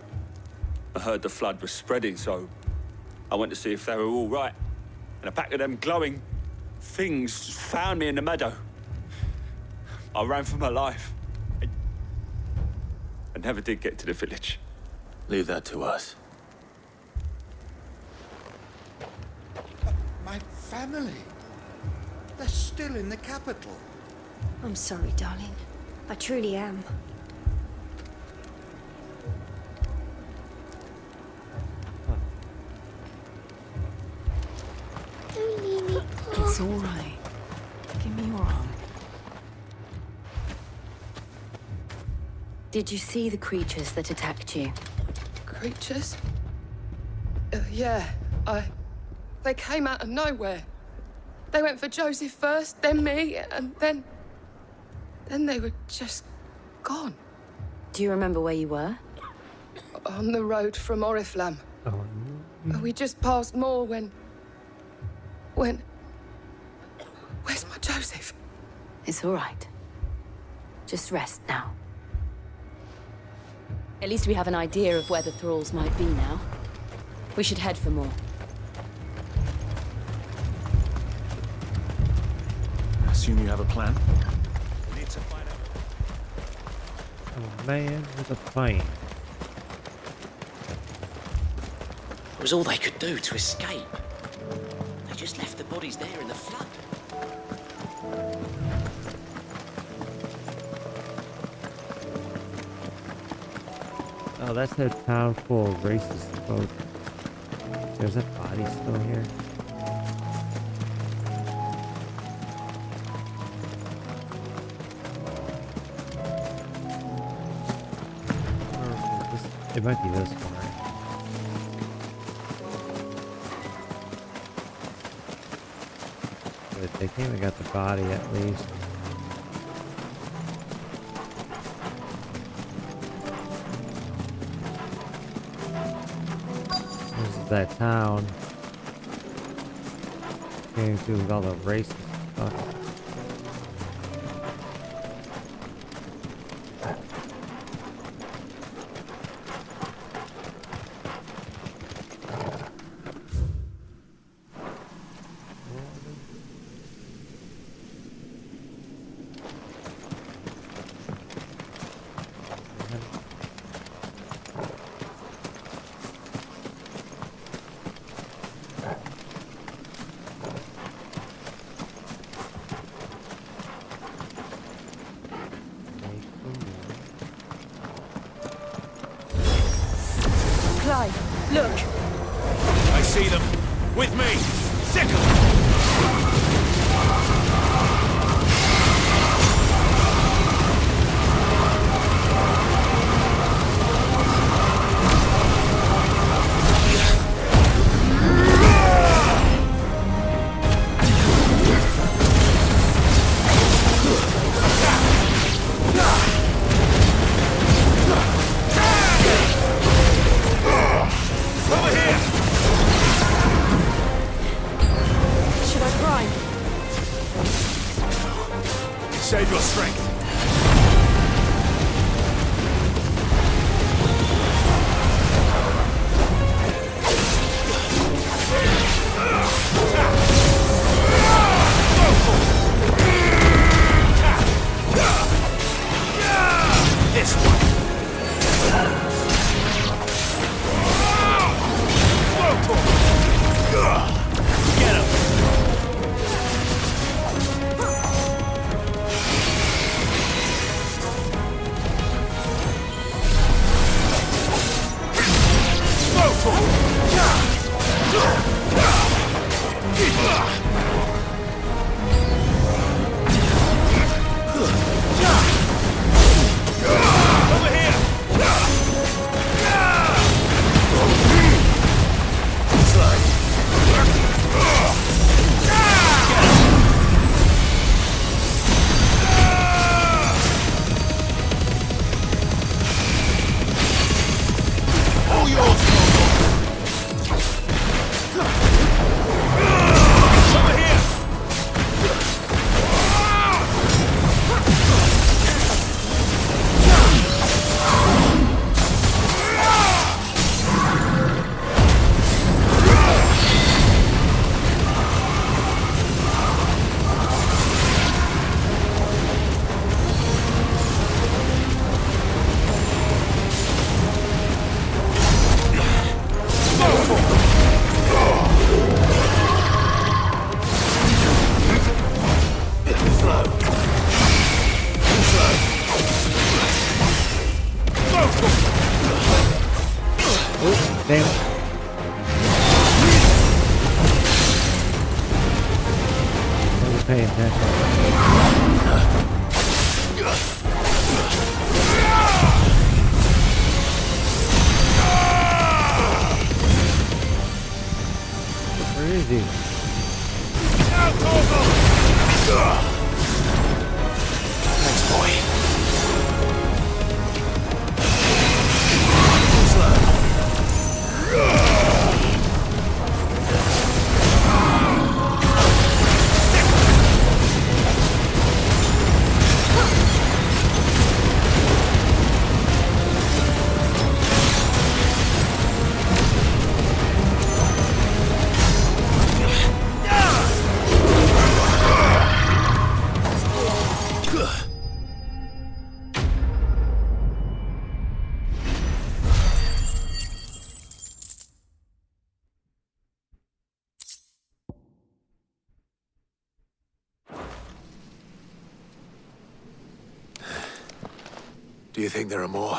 I heard the flood was spreading, so I went to see if they were all right. And a pack of them glowing things found me in the meadow. I ran for my life. I never did get to the village.
Leave that to us.
My family? They're still in the capital.
I'm sorry, darling. I truly am. Don't leave me.
It's all right. Give me your arm.
Did you see the creatures that attacked you?
Creatures? Yeah, They came out of nowhere. They went for Joseph first, then me, and then... Then they were just gone.
Do you remember where you were?
On the road from Oriflamme.
Oh.
We just passed more when... Where's my Joseph?
It's all right. Just rest now. At least we have an idea of where the thralls might be now. We should head for more.
I assume you have a plan?
We need to find out.
A man with a plane.
It was all they could do to escape. They just left the bodies there in the flood.
Oh, that's a town full of racist folk. There's a body still here. It might be this one, right? But they came and got the body at least. This is that town. Came through with all the racist stuff.
Look!
I see them. With me! Sickle! Save your strength. This one. Get him.
Damn. Wasn't paying attention. Where is he?
Thanks, boy.
Do you think there are more?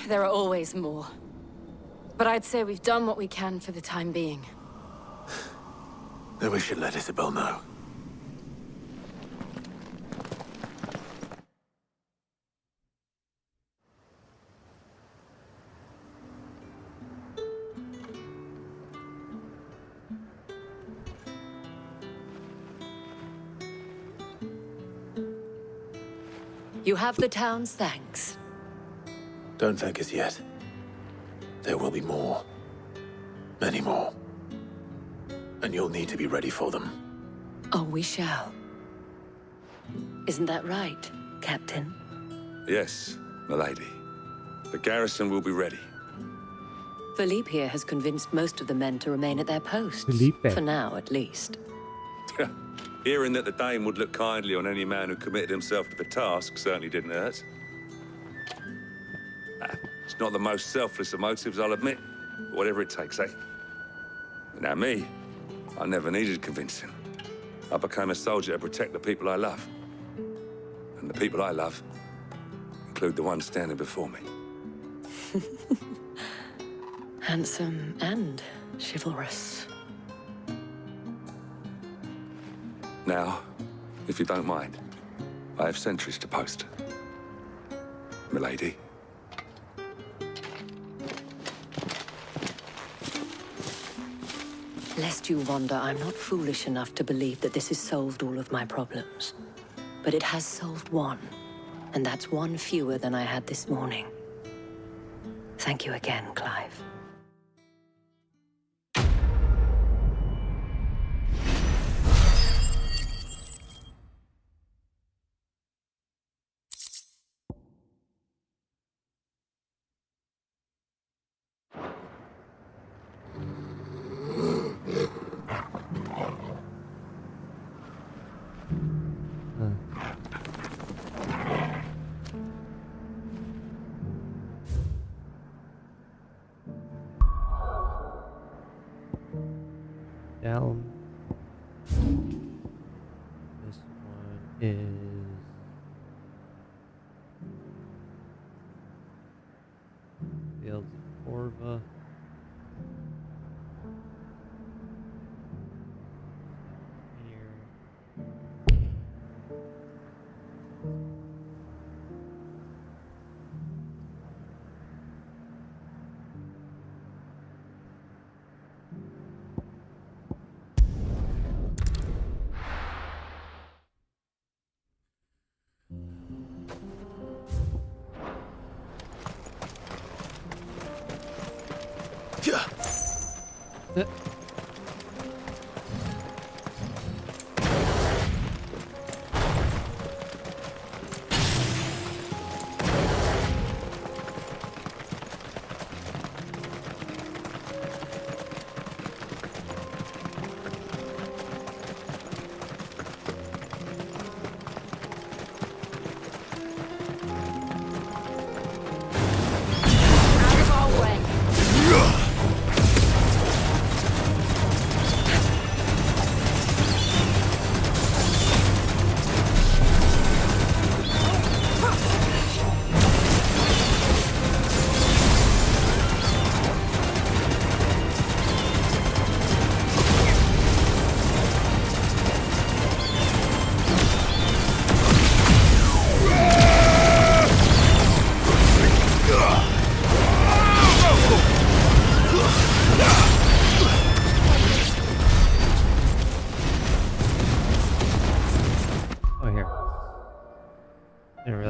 There are always more. But I'd say we've done what we can for the time being.
Then we should let Isabel know.
You have the town's thanks.
Don't thank us yet. There will be more. Many more. And you'll need to be ready for them.
Oh, we shall. Isn't that right, Captain?
Yes, milady. The garrison will be ready.
Philippe here has convinced most of the men to remain at their posts.
Felipe.
For now, at least.
Hearing that the Dane would look kindly on any man who committed himself to the task certainly didn't hurt. It's not the most selfless of motives, I'll admit. But whatever it takes, eh? Now me, I never needed convincing. I became a soldier to protect the people I love. And the people I love include the ones standing before me.
Handsome and chivalrous.
Now, if you don't mind, I have sentries to post. Milady.
Lest you wonder, I'm not foolish enough to believe that this has solved all of my problems. But it has solved one, and that's one fewer than I had this morning. Thank you again, Clive.
Down. This one is Fields of Corva.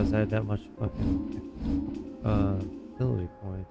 I had that much fucking ability points.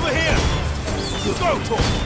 Over here! Go, Tor!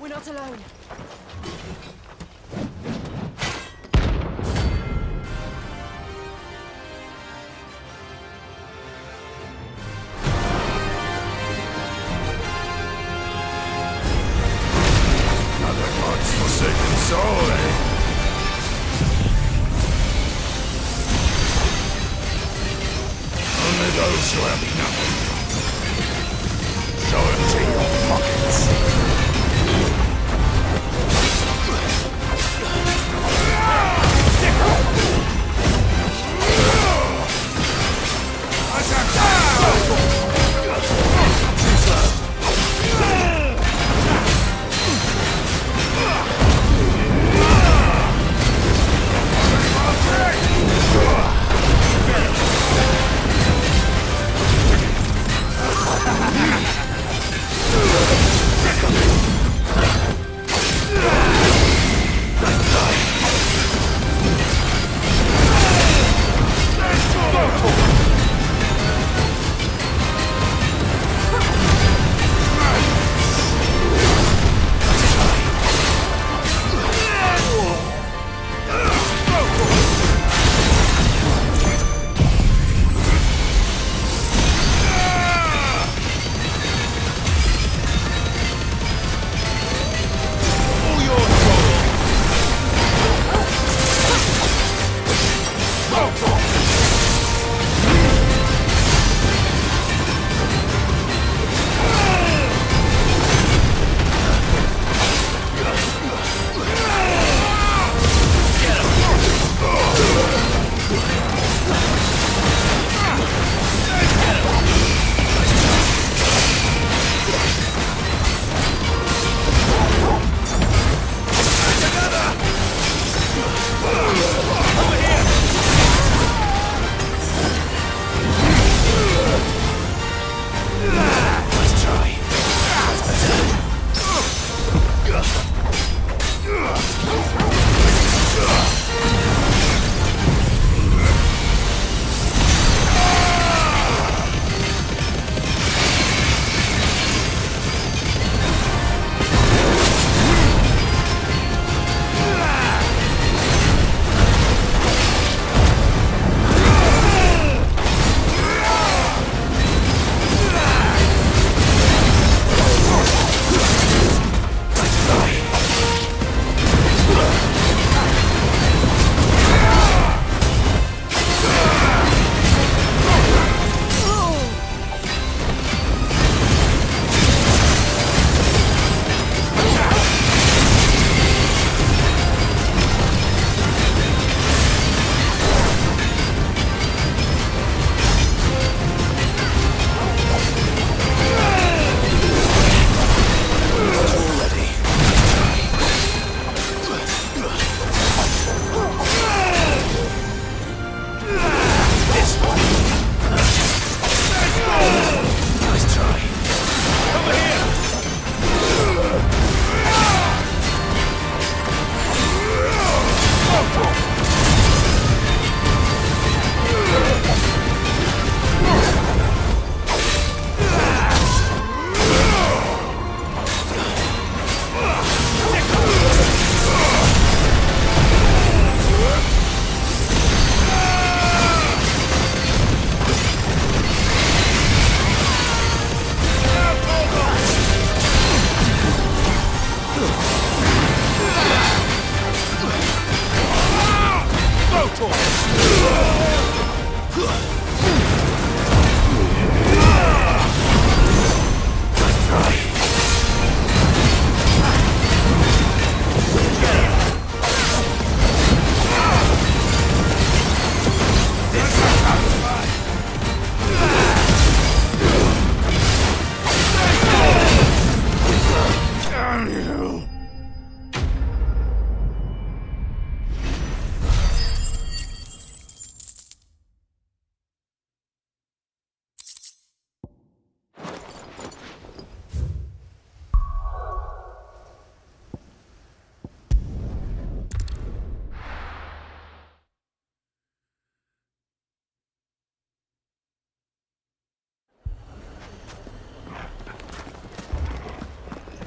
We're not alone.
Another god's forsaken soul, eh? Only those who have nothing. Show empty your pockets.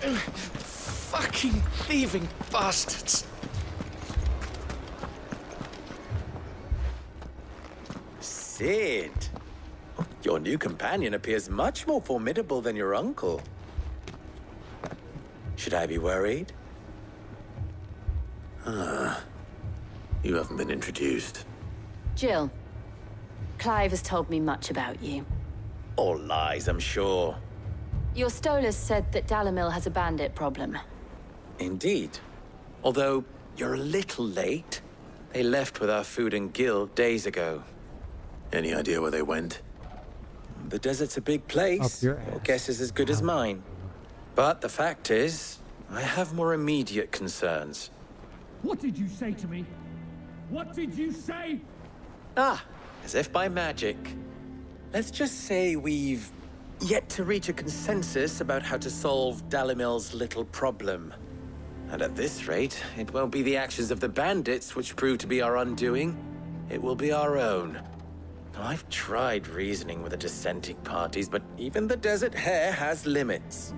Fucking thieving bastards!
Sid! Your new companion appears much more formidable than your uncle. Should I be worried?
You haven't been introduced.
Jill, Clive has told me much about you.
All lies, I'm sure.
Your Stolas said that Dalamil has a bandit problem.
Indeed. Although, you're a little late. They left with our food and guild days ago.
Any idea where they went?
The desert's a big place.
Up your
Your
ass.
guess is as good as mine. But the fact is, I have more immediate concerns.
What did you say to me? What did you say?
Ah, as if by magic. Let's just say we've yet to reach a consensus about how to solve Dalimil's little problem. And at this rate, it won't be the actions of the bandits which prove to be our undoing. It will be our own. Now, I've tried reasoning with the dissenting parties, but even the Desert Hare has limits.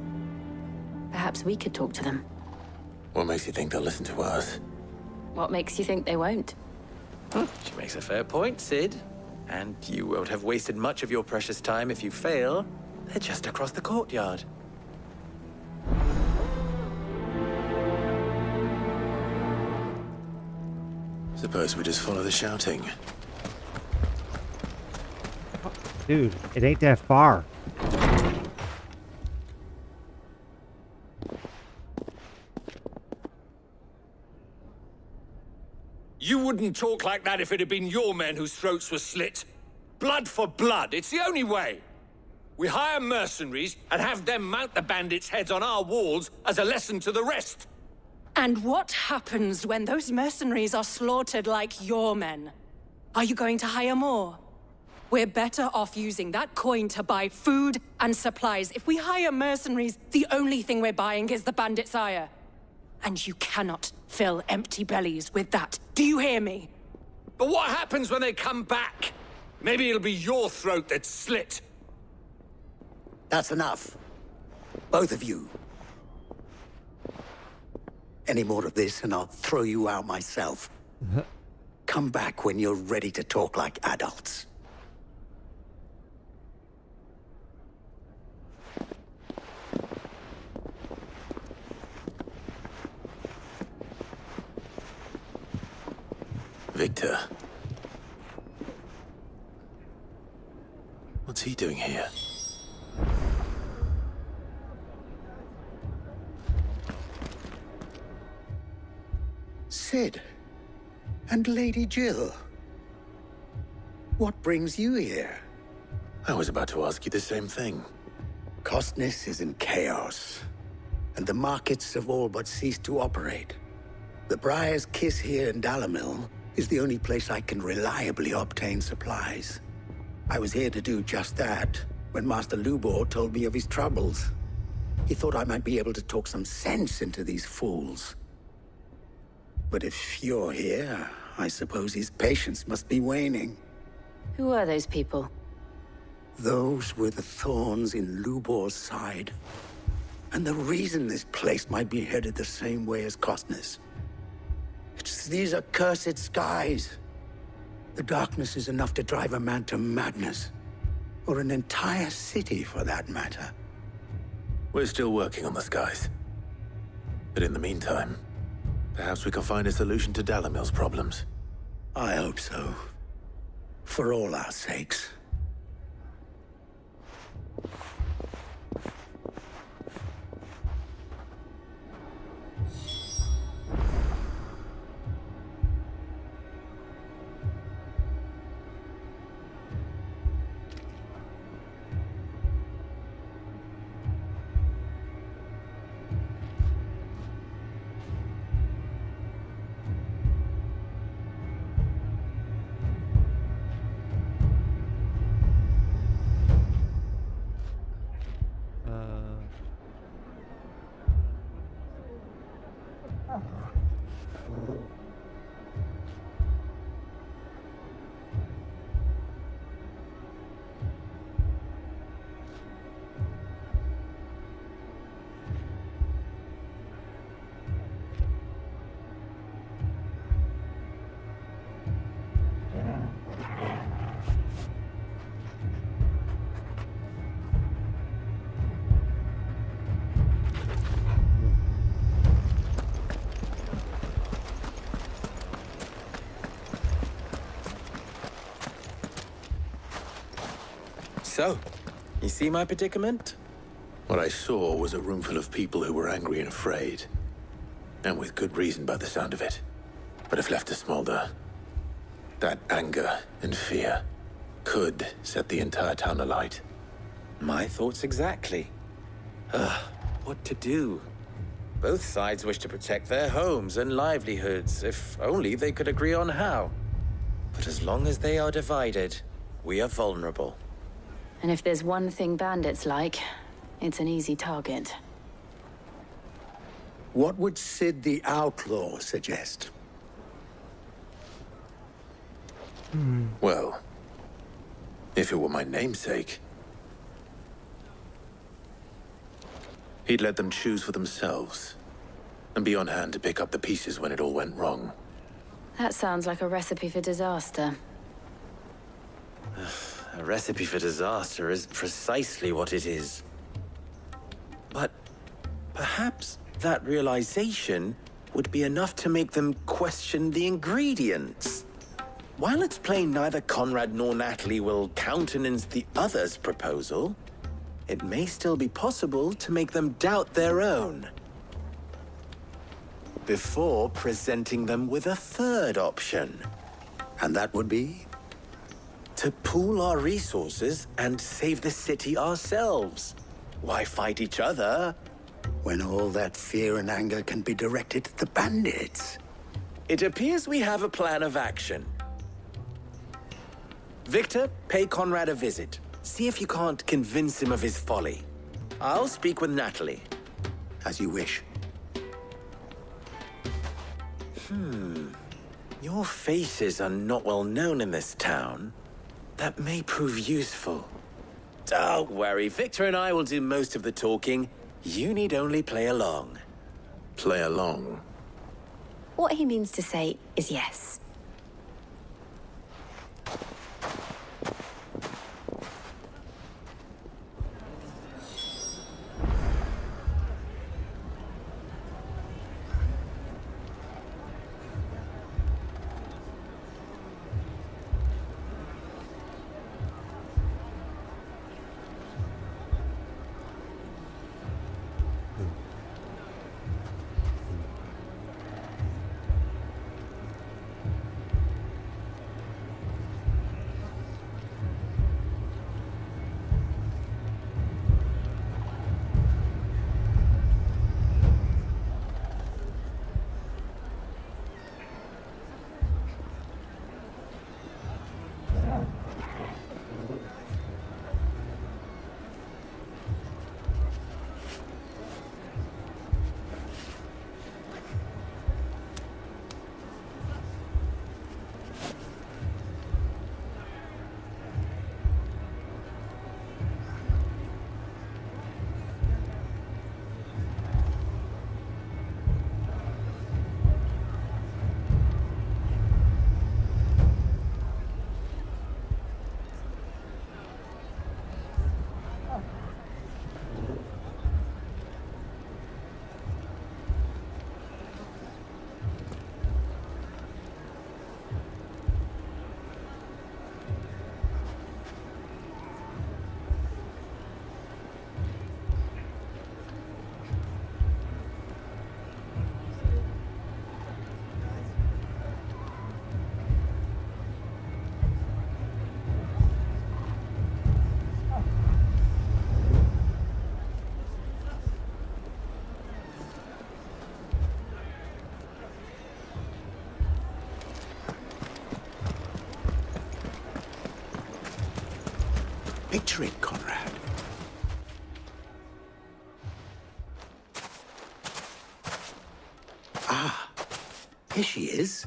Perhaps we could talk to them.
What makes you think they'll listen to us?
What makes you think they won't?
She makes a fair point, Sid. And you won't have wasted much of your precious time if you fail. They're just across the courtyard.
Suppose we just follow the shouting.
Dude, it ain't that far.
You wouldn't talk like that if it had been your men whose throats were slit. Blood for blood, it's the only way. We hire mercenaries and have them mount the bandits' heads on our walls as a lesson to the rest.
And what happens when those mercenaries are slaughtered like your men? Are you going to hire more? We're better off using that coin to buy food and supplies. If we hire mercenaries, the only thing we're buying is the bandits' ire. And you cannot fill empty bellies with that. Do you hear me?
But what happens when they come back? Maybe it'll be your throat that's slit.
That's enough. Both of you. Any more of this and I'll throw you out myself. Come back when you're ready to talk like adults.
Victor. What's he doing here?
Sid. And Lady Jill. What brings you here?
I was about to ask you the same thing.
Costness is in chaos, and the markets have all but ceased to operate. The Briar's Kiss here in Dalamil is the only place I can reliably obtain supplies. I was here to do just that when Master Lubor told me of his troubles. He thought I might be able to talk some sense into these fools. But if you're here, I suppose his patience must be waning.
Who are those people?
Those were the thorns in Lubor's side. And the reason this place might be headed the same way as Costness. It's these accursed skies. The darkness is enough to drive a man to madness. Or an entire city, for that matter.
We're still working on the skies. But in the meantime, perhaps we can find a solution to Dalamil's problems.
I hope so. For all our sakes.
So, you see my predicament?
What I saw was a room full of people who were angry and afraid. And with good reason by the sound of it. But if left to smolder, that anger and fear could set the entire town alight.
My thoughts exactly. What to do? Both sides wish to protect their homes and livelihoods, if only they could agree on how. But as long as they are divided, we are vulnerable.
And if there's one thing bandits like, it's an easy target.
What would Sid the Outlaw suggest?
Well, if it were my namesake, he'd let them choose for themselves and be on hand to pick up the pieces when it all went wrong.
That sounds like a recipe for disaster.
A recipe for disaster is precisely what it is. But perhaps that realization would be enough to make them question the ingredients. While it's plain neither Conrad nor Natalie will countenance the other's proposal, it may still be possible to make them doubt their own. Before presenting them with a third option.
And that would be?
To pool our resources and save the city ourselves. Why fight each other?
When all that fear and anger can be directed at the bandits.
It appears we have a plan of action. Victor, pay Conrad a visit. See if you can't convince him of his folly. I'll speak with Natalie.
As you wish.
Your faces are not well known in this town. That may prove useful. Don't worry, Victor and I will do most of the talking. You need only play along.
Play along?
What he means to say is yes.
Picture it, Conrad. Ah, here she is.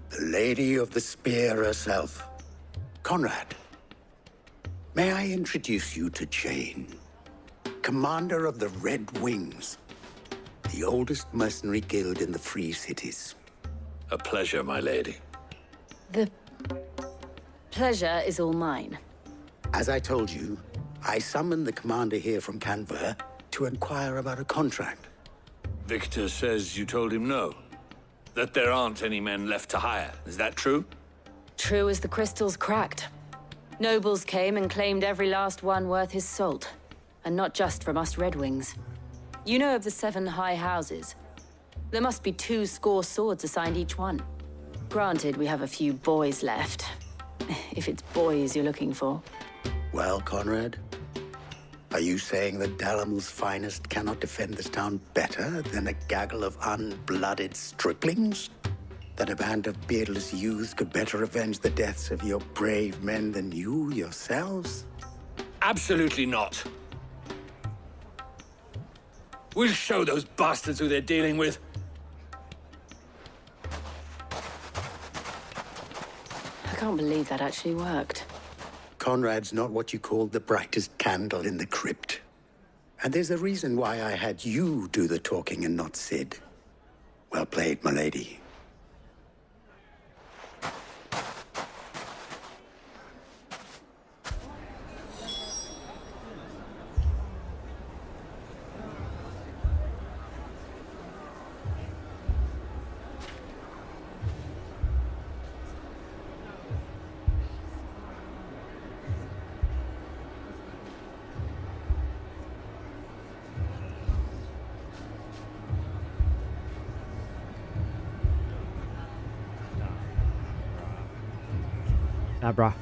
The Lady of the Spear herself. Conrad, may I introduce you to Jane, commander of the Red Wings, the oldest mercenary guild in the Free Cities.
A pleasure, my lady.
The pleasure is all mine.
As I told you, I summoned the commander here from Canver to inquire about a contract.
Victor says you told him no. That there aren't any men left to hire. Is that true?
True as the crystal's cracked. Nobles came and claimed every last one worth his salt. And not just from us Red Wings. You know of the 7 high houses. There must be 2 swords assigned each one. Granted, we have a few boys left. If it's boys you're looking for.
Well, Conrad, are you saying that Dalimil's finest cannot defend this town better than a gaggle of unblooded striplings? That a band of beardless youths could better avenge the deaths of your brave men than you yourselves?
Absolutely not. We'll show those bastards who they're dealing with.
I can't believe that actually worked.
Conrad's not what you call the brightest candle in the crypt. And there's a reason why I had you do the talking and not Sid. Well played, my lady.
Nah, brah.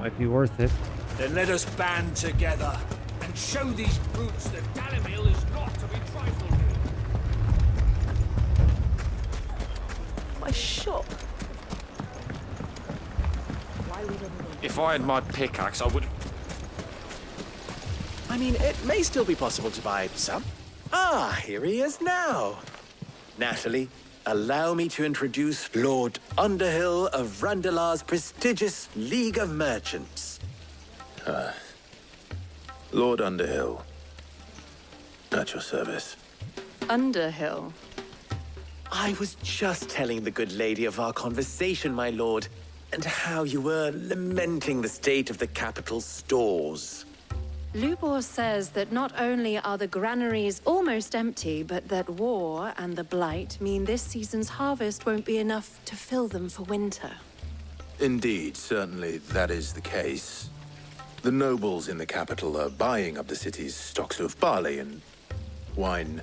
Might be worth it.
Then let us band together and show these brutes that Dalimil is not to be trifled with.
My shop.
If I had my pickaxe, I would...
I mean, it may still be possible to buy some. Ah, here he is now. Natalie, allow me to introduce Lord Underhill of Randalar's prestigious League of Merchants.
Lord Underhill. At your service.
Underhill?
I was just telling the good lady of our conversation, my lord, and how you were lamenting the state of the capital's stores.
Lubor says that not only are the granaries almost empty, but that war and the blight mean this season's harvest won't be enough to fill them for winter.
Indeed, certainly that is the case. The nobles in the capital are buying up the city's stocks of barley and wine,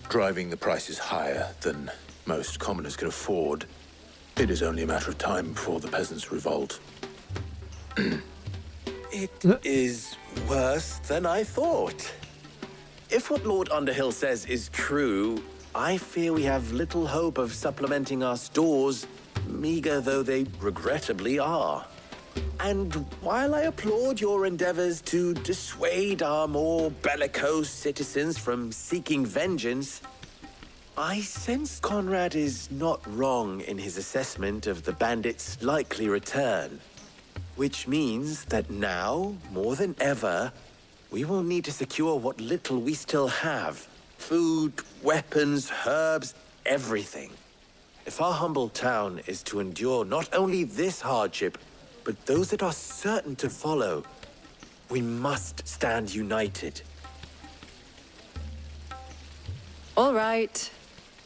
driving the prices higher than most commoners can afford. It is only a matter of time before the peasants revolt.
It is worse than I thought. If what Lord Underhill says is true, I fear we have little hope of supplementing our stores, meager though they regrettably are. And while I applaud your endeavors to dissuade our more bellicose citizens from seeking vengeance, I sense Conrad is not wrong in his assessment of the bandits' likely return. Which means that now, more than ever, we will need to secure what little we still have. Food, weapons, herbs, everything. If our humble town is to endure not only this hardship, but those that are certain to follow, we must stand united.
All right.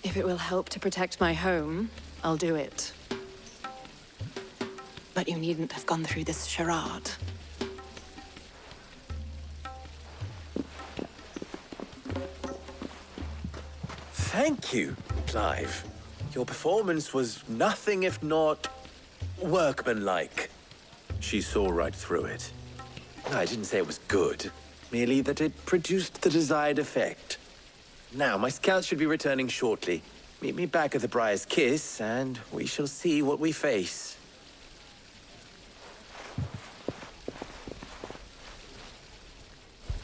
If it will help to protect my home, I'll do it. But you needn't have gone through this charade.
Thank you, Clive. Your performance was nothing if not workmanlike. She saw right through it. I didn't say it was good, merely that it produced the desired effect. Now, my scouts should be returning shortly. Meet me back at the Briar's Kiss, and we shall see what we face.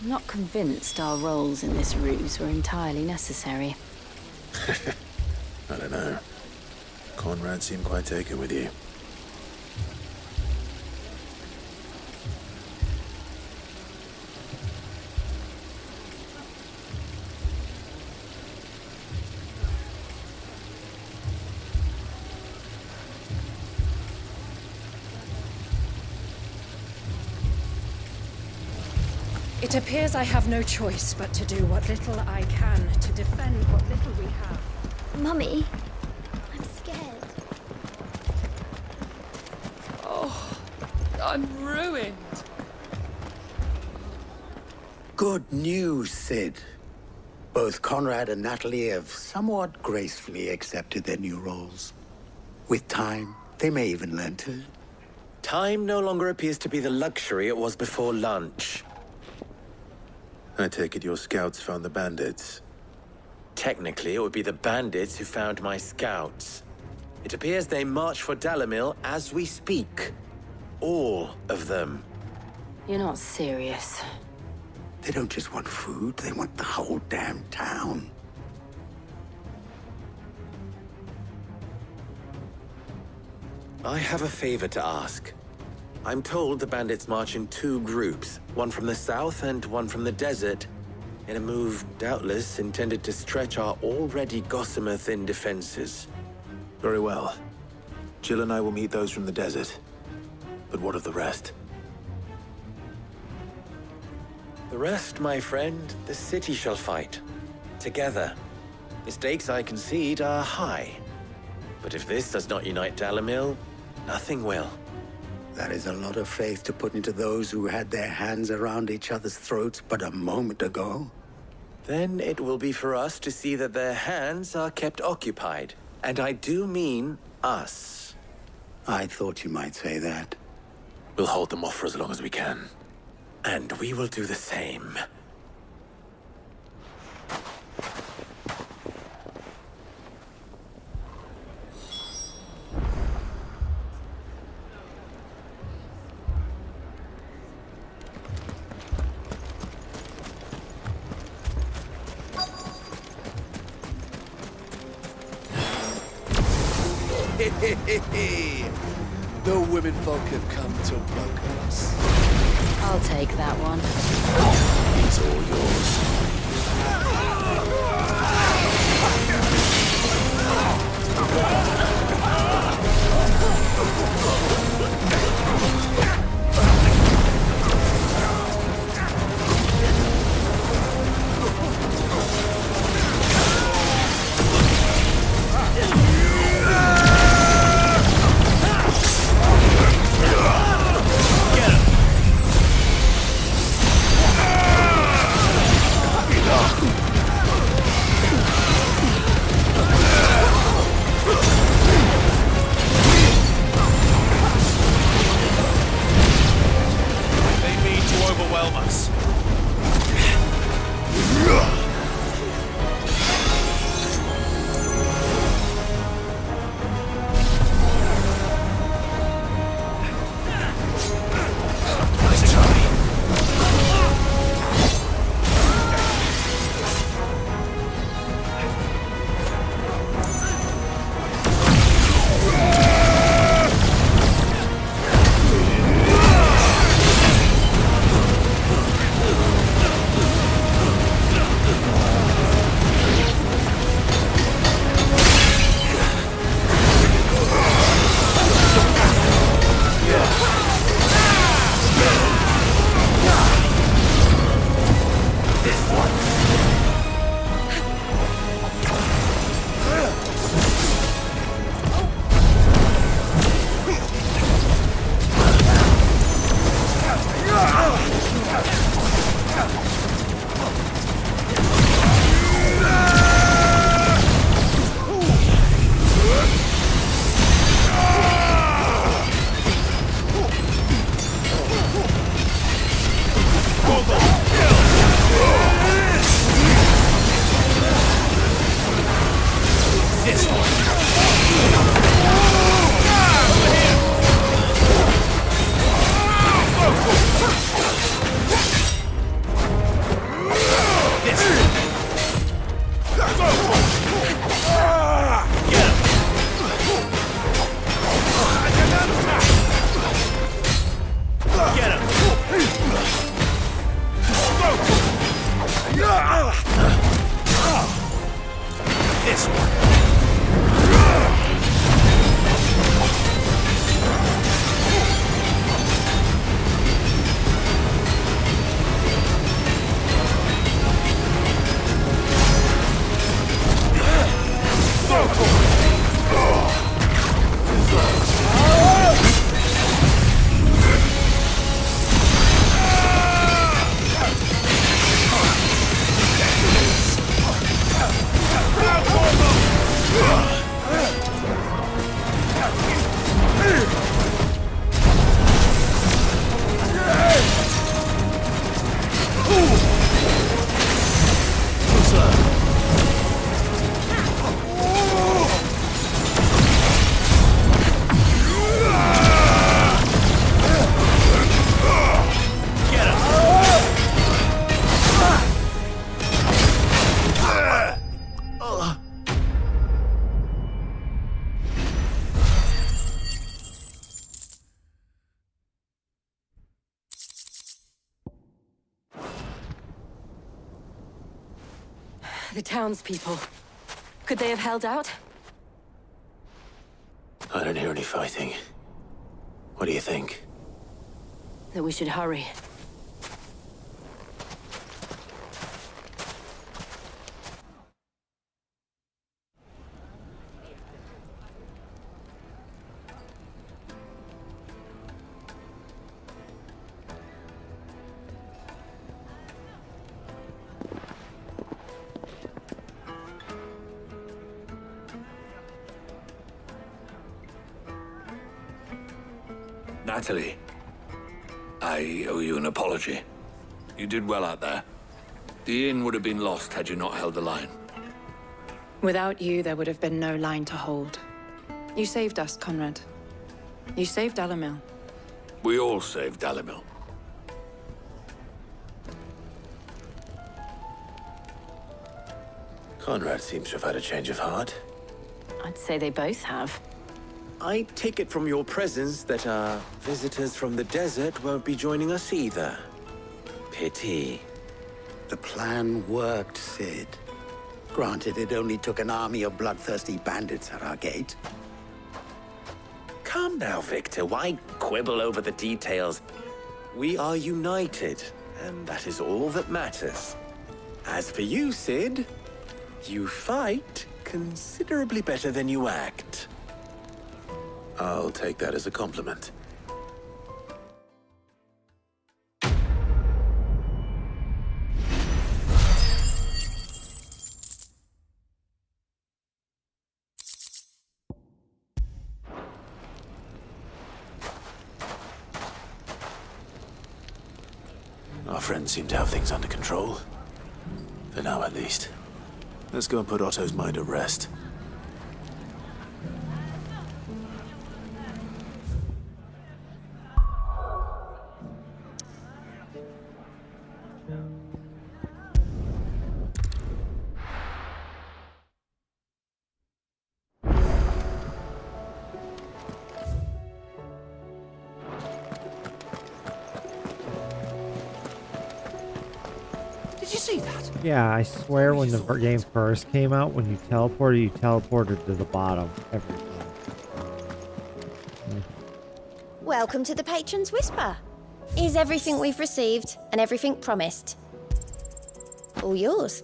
I'm not convinced our roles in this ruse were entirely necessary.
I don't know. Conrad seemed quite taken with you.
It appears I have no choice but to do what little I can to defend what little we have.
Mummy, I'm scared.
Oh, I'm ruined.
Good news, Sid. Both Conrad and Natalie have somewhat gracefully accepted their new roles. With time, they may even learn to.
Time no longer appears to be the luxury it was before lunch.
I take it your scouts found the bandits.
Technically, it would be the bandits who found my scouts. It appears they march for Dalimil as we speak. All of them.
You're not serious.
They don't just want food, they want the whole damn town.
I have a favor to ask. I'm told the bandits march in two groups, one from the south and one from the desert, in a move doubtless intended to stretch our already gossamer-thin defenses.
Very well. Jill and I will meet those from the desert. But what of the rest?
The rest, my friend, the city shall fight. Together. The stakes, I concede, are high. But if this does not unite Dalimil, nothing will.
That is a lot of faith to put into those who had their hands around each other's throats but a moment ago.
Then it will be for us to see that their hands are kept occupied. And I do mean us.
I thought you might say that.
We'll hold them off for as long as we can.
And we will do the same.
The womenfolk have come to welcome us.
I'll take that one.
It's all yours.
The townspeople. Could they have held out?
I don't hear any fighting. What do you think?
That we should hurry.
Natalie, I owe you an apology. You did well out there. The inn would have been lost had you not held the line.
Without you, there would have been no line to hold. You saved us, Conrad. You saved Dalimil.
We all saved Dalimil.
Conrad seems to have had a change of heart.
I'd say they both have.
I take it from your presence that our visitors from the desert won't be joining us either. Pity.
The plan worked, Sid. Granted, it only took an army of bloodthirsty bandits at our gate.
Calm now, Victor. Why quibble over the details? We are united, and that is all that matters. As for you, Sid, you fight considerably better than you act.
I'll take that as a compliment. Our friends seem to have things under control. For now, at least. Let's go and put Otto's mind at rest.
Did you see that?
Yeah, I swear when the game first came out, when you teleported to the bottom every time.
Welcome to the Patron's Whisper. Here's everything we've received and everything promised. All yours.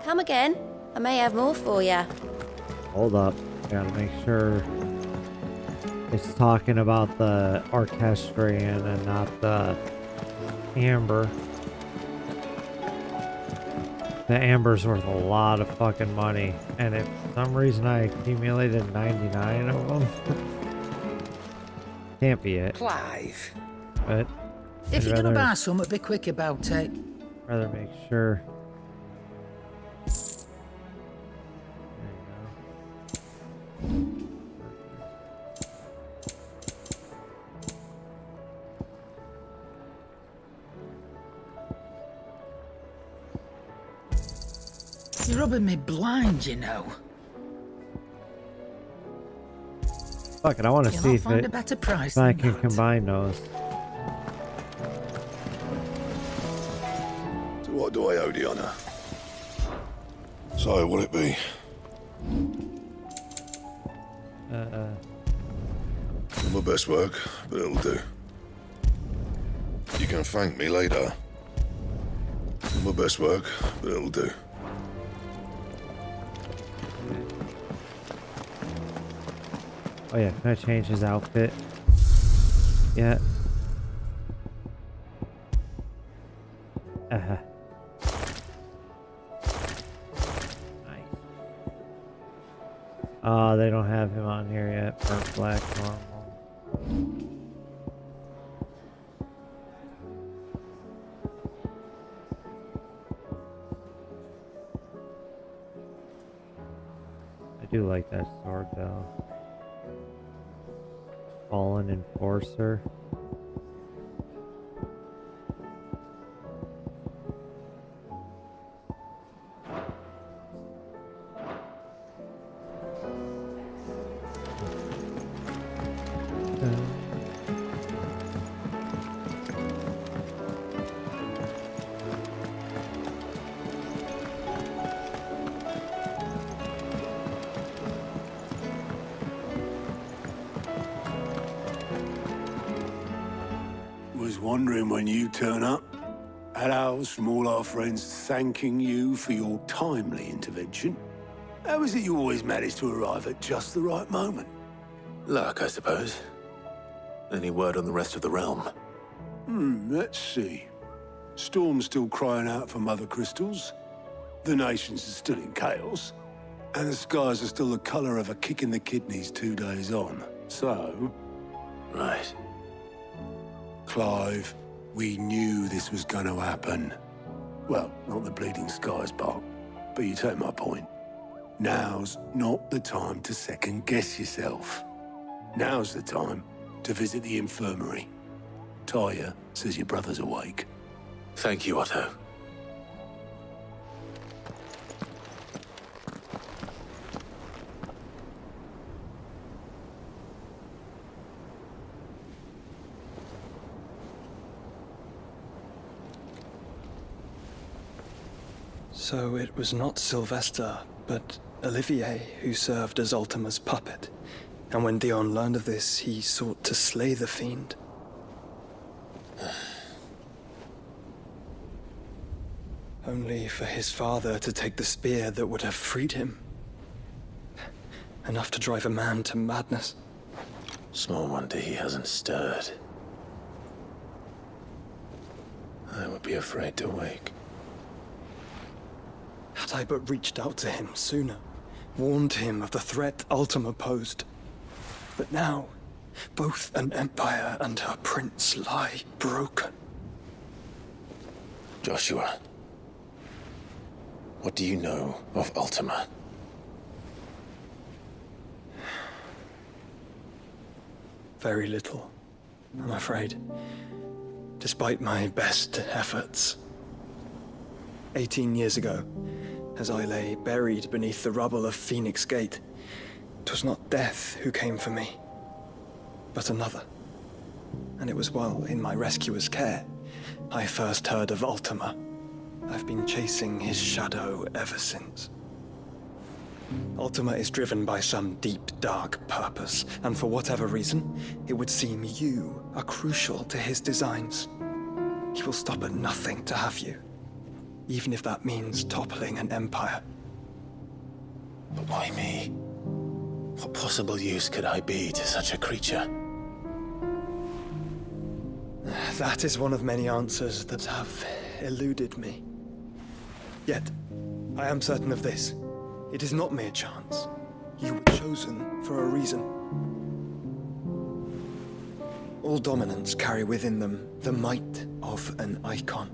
Come again. I may have more for you.
Hold up. Gotta make sure it's talking about the orchestrion and not the amber. The amber's worth a lot of fucking money, and if for some reason I accumulated 99 of them, can't be it.
Clive.
But
If you're gonna buy some, be quick about it.
Rather make sure.
You're rubbing me blind, you know.
Fuck it, I want to
You'll
see
not
if,
find a better price
I
than
can
that.
combine those.
So what do I owe the honour? So, will it be? My best work, but it'll do. You can thank me later. My best work, but it'll do.
Oh yeah, can I change his outfit? Yeah. Nice. Oh, they don't have him on here yet for black normal. I do like that sword though. Fallen Enforcer.
Was wondering when you turn up. Had ours from all our friends thanking you for your timely intervention. How is it you always manage to arrive at just the right moment?
Luck, I suppose. Any word on the rest of the realm?
Let's see. Storm's still crying out for mother crystals. The nations are still in chaos. And the skies are still the colour of a kick in the kidneys 2 days on. So...
Right.
Clive, we knew this was going to happen. Well, not the bleeding skies part, but you take my point. Now's not the time to second-guess yourself. Now's the time to visit the infirmary. Tyre says your brother's awake.
Thank you, Otto.
So it was not Sylvester, but Olivier who served as Ultima's puppet. And when Dion learned of this, he sought to slay the fiend. Only for his father to take the spear that would have freed him. Enough to drive a man to madness.
Small wonder he hasn't stirred. I would be afraid to wake.
Had I but reached out to him sooner, warned him of the threat Ultima posed. But now, both an empire and her prince lie broken.
Joshua, what do you know of Ultima?
Very little, I'm afraid. Despite my best efforts. 18 years ago, as I lay buried beneath the rubble of Phoenix Gate, 'twas not death who came for me, but another. And it was while in my rescuer's care, I first heard of Ultima. I've been chasing his shadow ever since. Ultima is driven by some deep, dark purpose, and for whatever reason, it would seem you are crucial to his designs. He will stop at nothing to have you, even if that means toppling an empire.
But why me? What possible use could I be to such a creature?
That is one of many answers that have eluded me. Yet, I am certain of this. It is not mere chance. You were chosen for a reason. All dominants carry within them the might of an icon.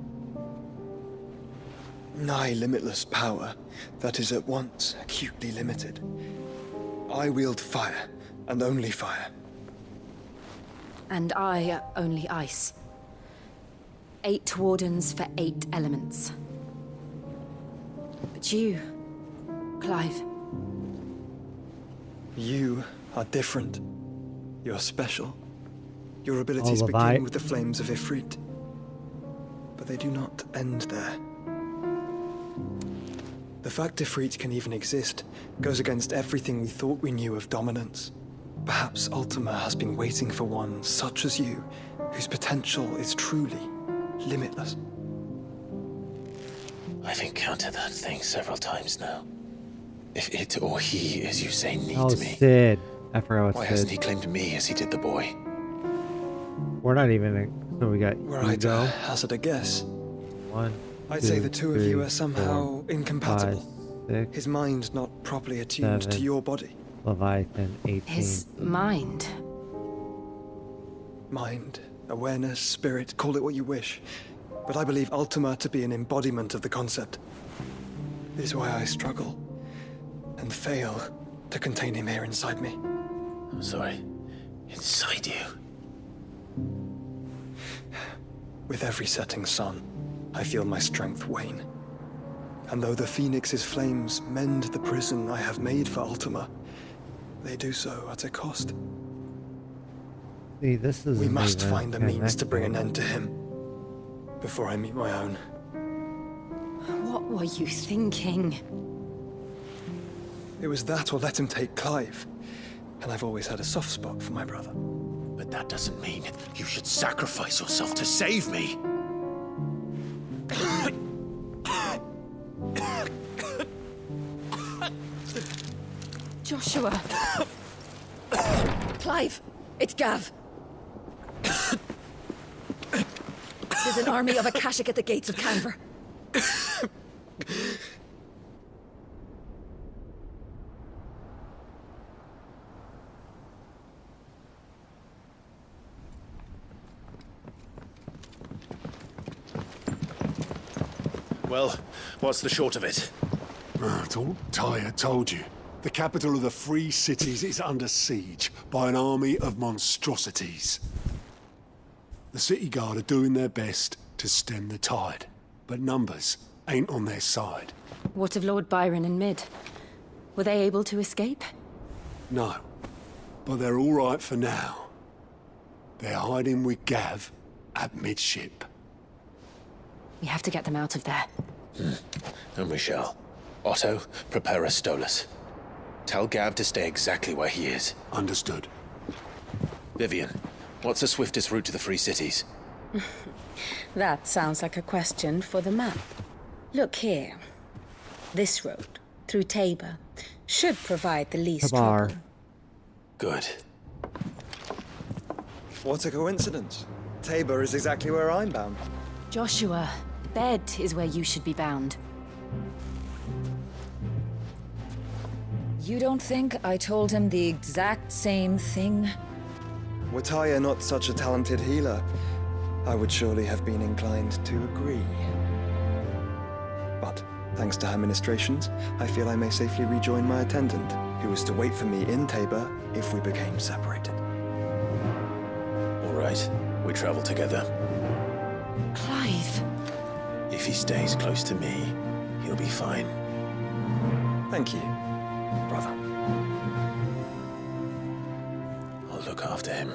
Nigh limitless power that is at once acutely limited. I wield fire, and only fire.
And I only ice. 8 wardens for 8 elements. But you, Clive.
You are different. You're special. Your abilities begin with the flames of Ifrit. But they do not end there. The fact Ifrit can even exist goes against everything we thought we knew of dominance. Perhaps Ultima has been waiting for one such as you, whose potential is truly limitless.
I've encountered that thing several times now. If it or he, as you say, needs
Oh,
me.
Sid. I forgot what
Why
Sid.
hasn't he claimed me as he did the boy?
We're not even. So we got.
Were I to hazard a guess,
1,
I'd
2,
say the two of you
3,
are somehow
4,
incompatible.
5, 6,
His mind not properly attuned to
7,
your body.
Leviathan 18.
His mind.
Mind, awareness, spirit, call it what you wish. But I believe Ultima to be an embodiment of the concept. This is why I struggle and fail to contain him here inside me.
I'm sorry. Inside you?
With every setting sun, I feel my strength wane. And though the Phoenix's flames mend the prison I have made for Ultima, they do so at a cost.
See, this is.
We must find a means to bring an end to him before I meet my own.
What were you thinking?
It was that or let him take Clive. And I've always had a soft spot for my brother.
But that doesn't mean you should sacrifice yourself to save me.
Joshua. Clive, it's Gav. There's an army of Akashic at the gates of Canver.
Well, what's the short of it?
I thought Tyre told you. The capital of the Free Cities is under siege by an army of monstrosities. The city guard are doing their best to stem the tide, but numbers ain't on their side.
What of Lord Byron and Mid? Were they able to escape?
No, but they're all right for now. They're hiding with Gav at midship.
We have to get them out of there.
And we shall. Otto, prepare a Stolas. Tell Gav to stay exactly where he is.
Understood.
Vivian, what's the swiftest route to the Free Cities?
That sounds like a question for the map. Look here. This road, through Tabor, should provide the least trouble.
Good.
What a coincidence. Tabor is exactly where I'm bound.
Joshua, bed is where you should be bound.
You don't think I told him the exact same thing?
Were Tyre not such a talented healer, I would surely have been inclined to agree. But, thanks to her ministrations, I feel I may safely rejoin my attendant, who was to wait for me in Tabor if we became separated.
All right, we travel together.
Clive.
If he stays close to me, he'll be fine.
Thank you, brother.
I'll look after him.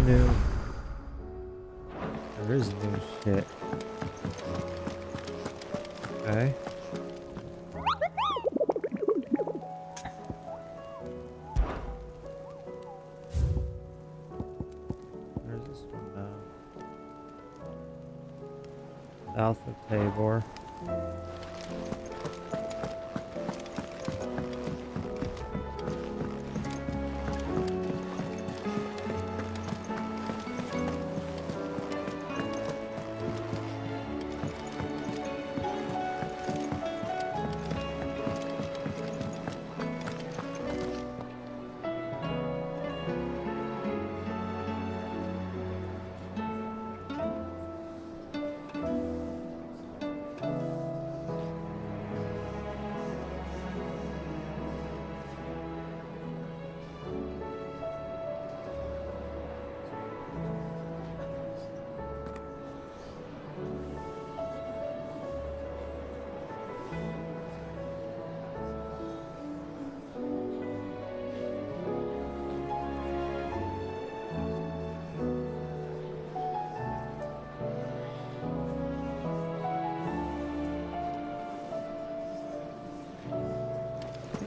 New. There is new shit. Okay. Where's this one now? South of Tabor.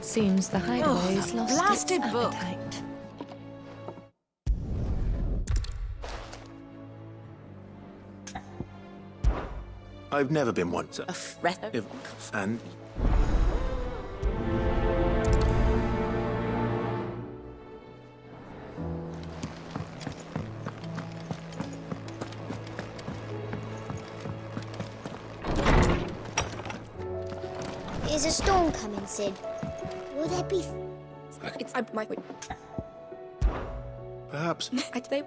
It seems the hideaway's
that
lost
blasted
its
book.
appetite.
I've never been one to... And...
Is a storm coming, Sid? Will there be...
It's my...
Perhaps.
They...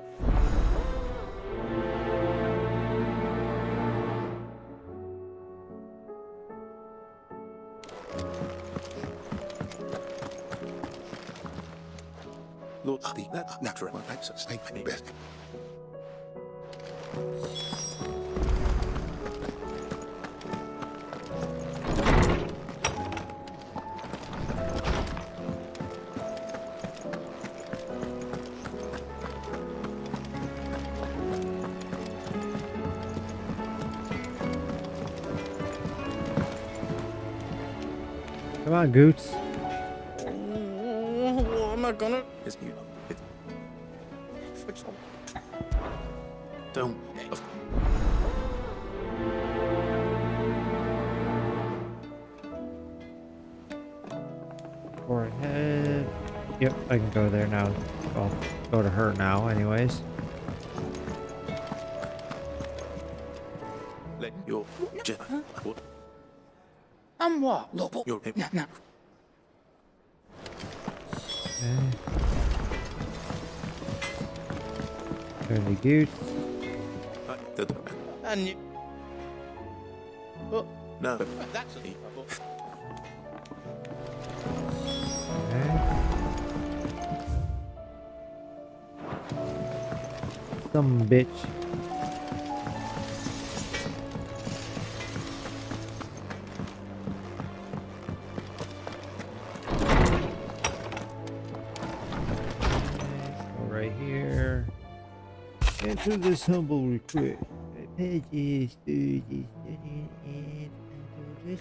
Lord, that natural access snake me best.
Come on, Goots.
What am I gonna?
It's you. Don't.
Forehead. Yep, I can go there now. Well, go to her now, anyways.
Let your...
And what?
Your...
No.
Turn the Goots.
And you... But
No.
that's a...
Some bitch. Go right here. Answer this humble request. Pages to this and this.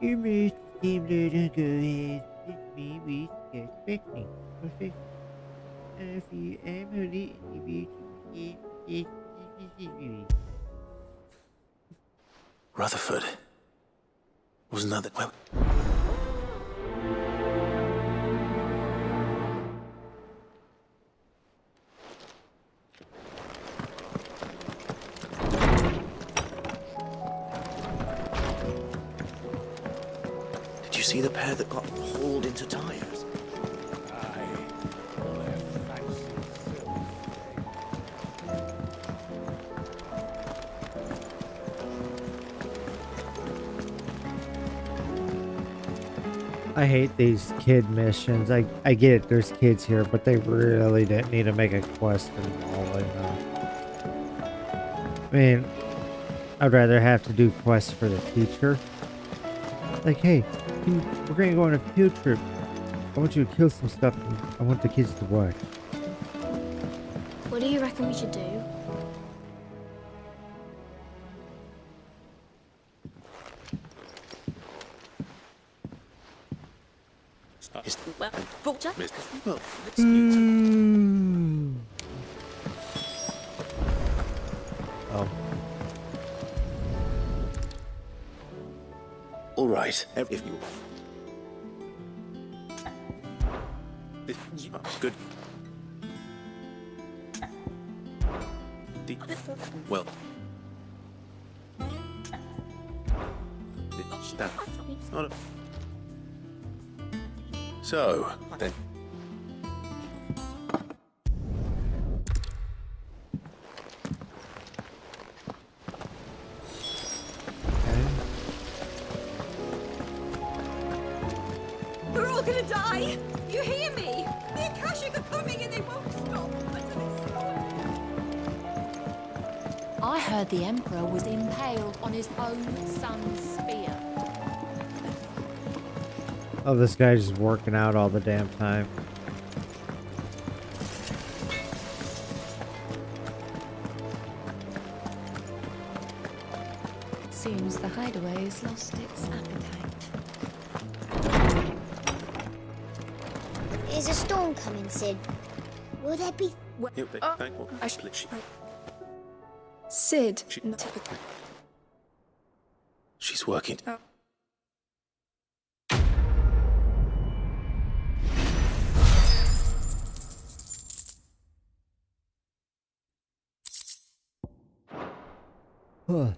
You may seem little good. It's me with expecting. If you am really
Rutherford. Wasn't that... Well... Did you see the pair that got hauled into tires?
I hate these kid missions. I get it, there's kids here, but they really didn't need to make a quest involving them. I mean, I'd rather have to do quests for the teacher. Like, hey, dude, we're gonna go on a field trip. I want you to kill some stuff. And I want the kids to watch.
What do you reckon we should do?
Well, Vulture?
Well,
Oh.
all right. If you... Good. Well... That's not a... So, then...
We're all gonna die! You hear me? The Akashic are coming and they won't stop until it's stopped.
I heard the Emperor was impaled on his own son's spear.
Oh, this guy's just working out all the damn time.
I'm coming, Sid. Will there be...
Ashley. Sid.
She's working.
Huh.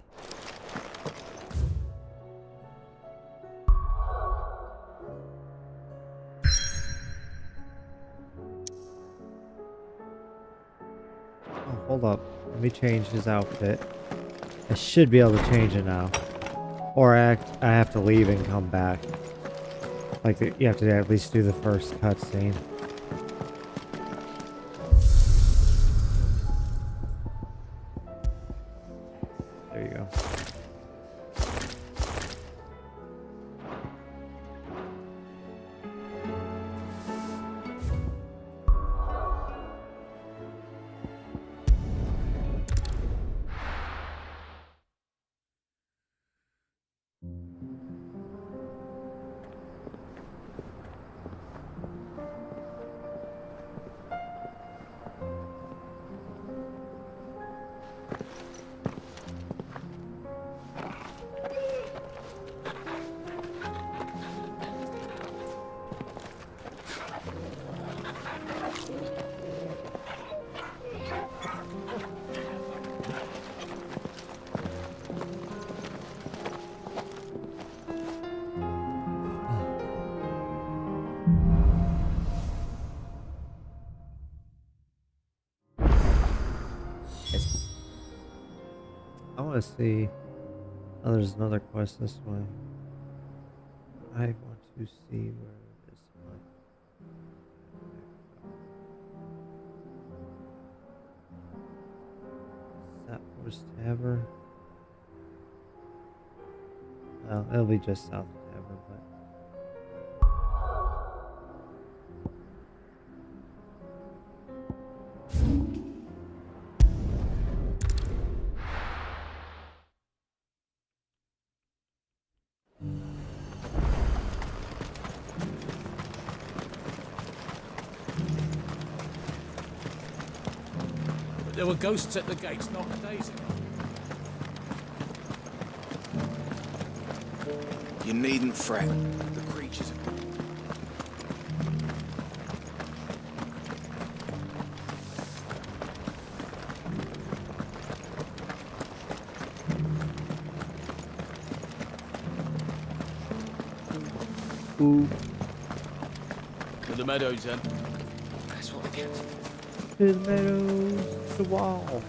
Oh, hold up. Let me change his outfit. I should be able to change it now. Or I have to leave and come back. Like, you have to at least do the first cutscene. There you go. I want to see. Oh, there's another quest this way. I want to see where this one. Southwest Tavern. Well, it'll be just south of Tavern, but.
There were ghosts at the gates not days ago.
You needn't fret. The creatures are...
Ooh.
To the meadows, then.
That's what I get.
To the meadows, the wall.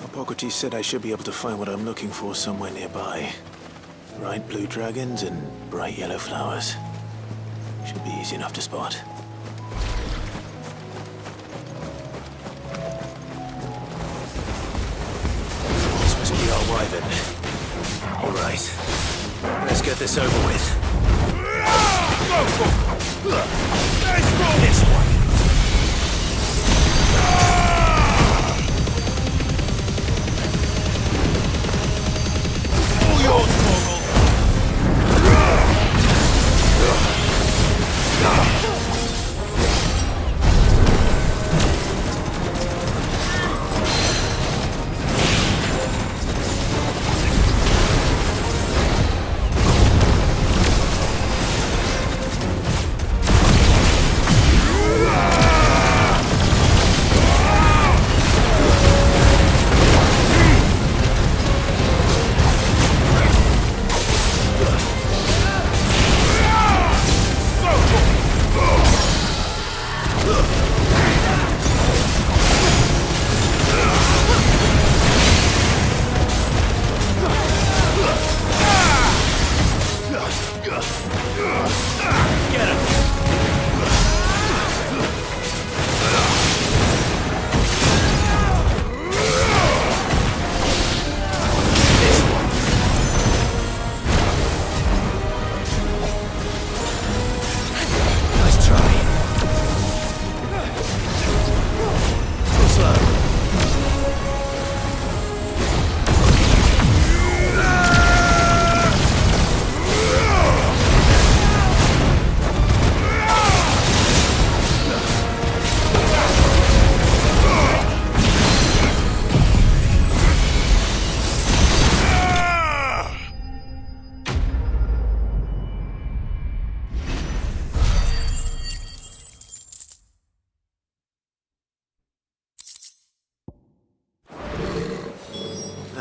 Hippocrates said I should be able to find what I'm looking for somewhere nearby. Bright blue dragons and bright yellow flowers. Should be easy enough to spot. This must be our wyvern. All right, let's get this over with. This one.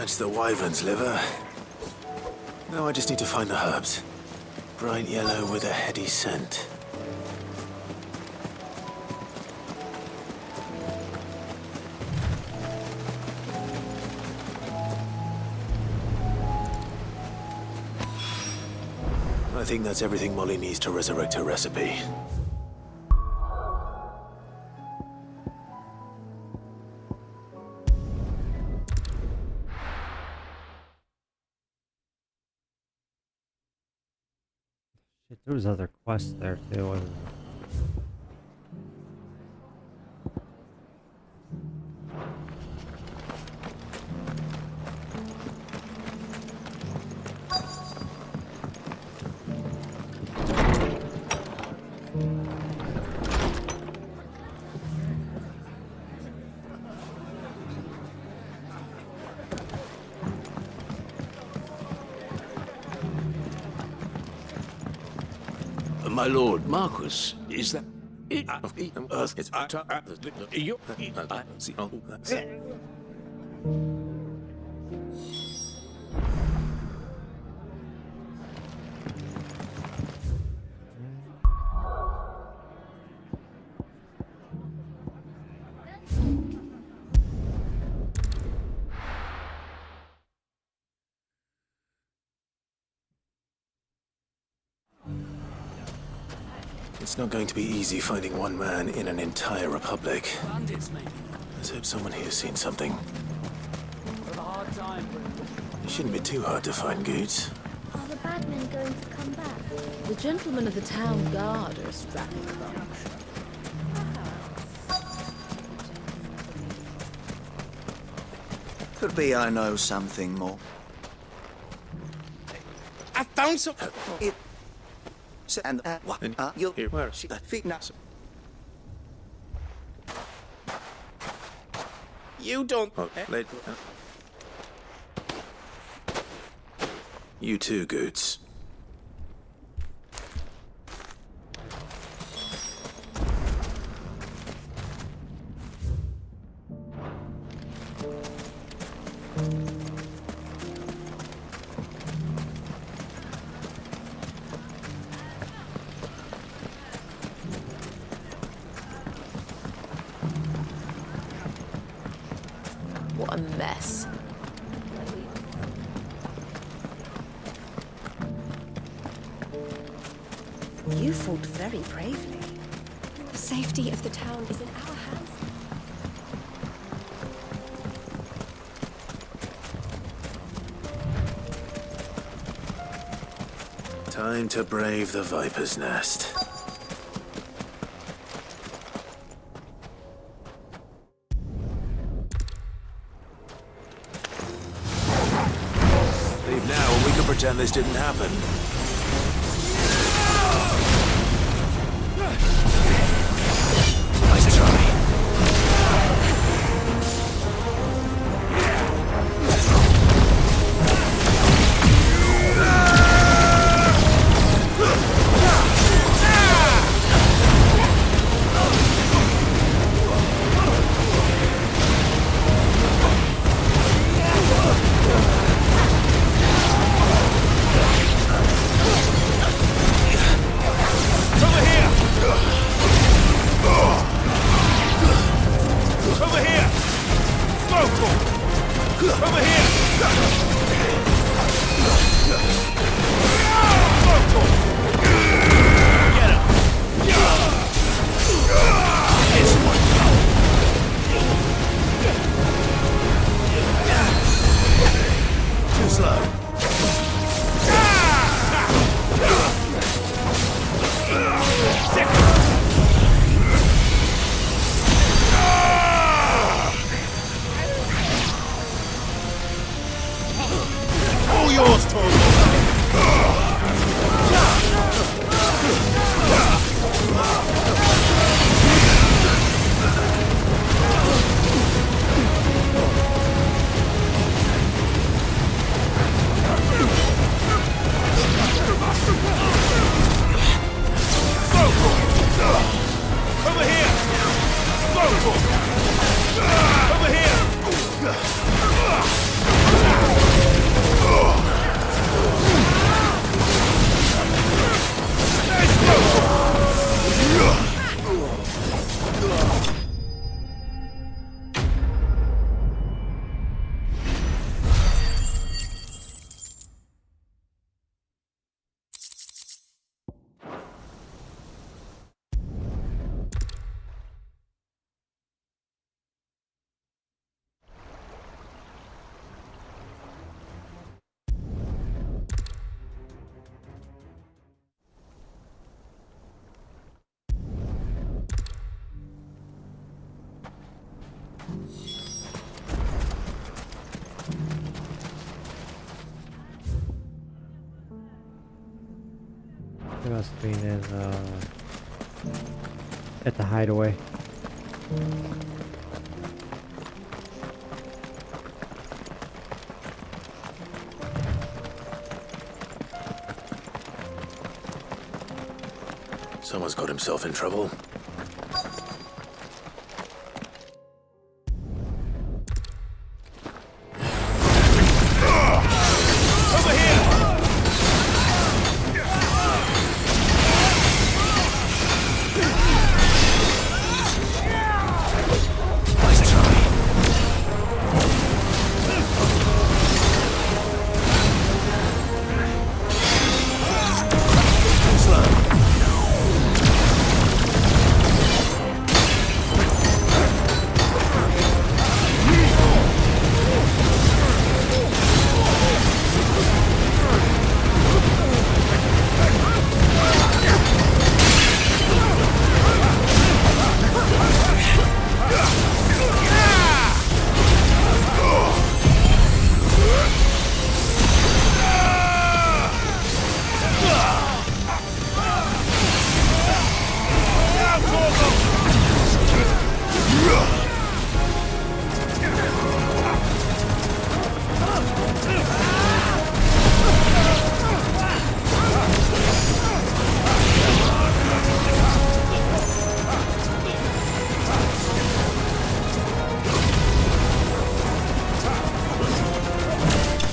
That's the wyvern's liver. Now I just need to find the herbs. Bright yellow with a heady scent. I think that's everything Molly needs to resurrect her recipe.
Shit, there was other quests there too, wasn't there?
My lord Marquis, is that...
It's not going to be easy finding one man in an entire republic. Let's hope someone here's seen something. It shouldn't be too hard to find goods.
Are the bad men going to come back?
The gentlemen of the town guard are a strapping bunch.
Could be I know something more. I found some... And what? You'll see the feet now. You don't.
You too, Goods.
What a mess.
You fought very bravely. The safety of the town is in our hands.
Time to brave the Viper's Nest. Leave now, and we can pretend this didn't happen. Nice try.
Must be in at the hideaway.
Someone's got himself in trouble.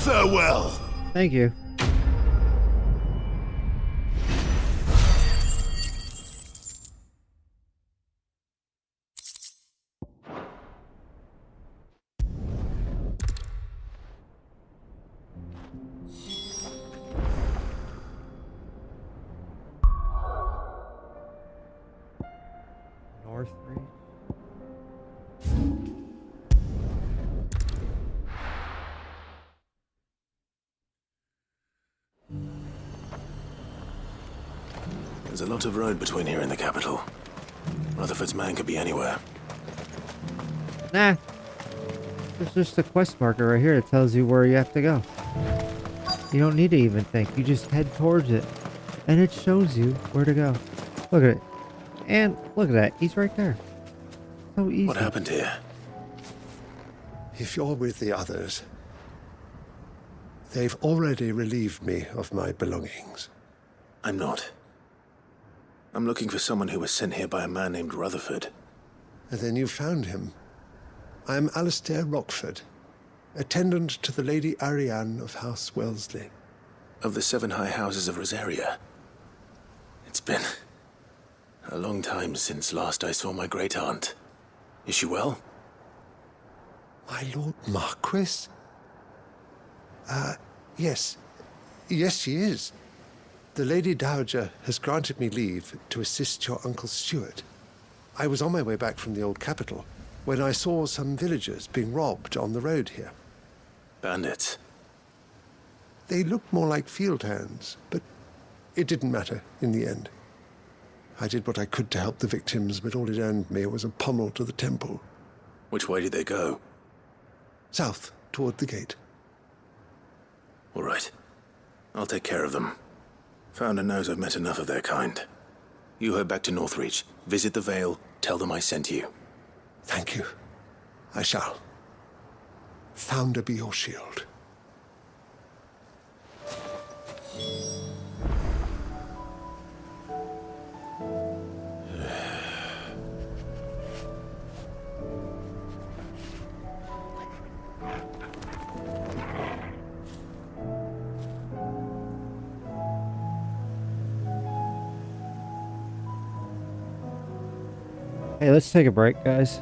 Farewell.
Thank you. North Reach.
There's a lot of road between here and the capital. Rutherford's man could be anywhere.
Nah. There's just a quest marker right here that tells you where you have to go. You don't need to even think. You just head towards it. And it shows you where to go. Look at it. And look at that. He's right there. So easy.
What happened here?
If you're with the others, they've already relieved me of my belongings.
I'm not. I'm looking for someone who was sent here by a man named Rutherford.
And then you found him. I'm Alistair Rockford, attendant to the Lady Ariane of House Wellesley.
Of the 7 high houses of Rosaria. It's been a long time since last I saw my great-aunt. Is she well?
My Lord Marquis? Yes. Yes, she is. The Lady Dowager has granted me leave to assist your Uncle Stuart. I was on my way back from the old capital when I saw some villagers being robbed on the road here.
Bandits?
They looked more like field hands, but it didn't matter in the end. I did what I could to help the victims, but all it earned me was a pommel to the temple.
Which way did they go?
South, toward the gate.
All right. I'll take care of them. Founder knows I've met enough of their kind. You head back to Northreach, visit the Vale, tell them I sent you.
Thank you. I shall. Founder be your shield.
Hey, let's take a break, guys.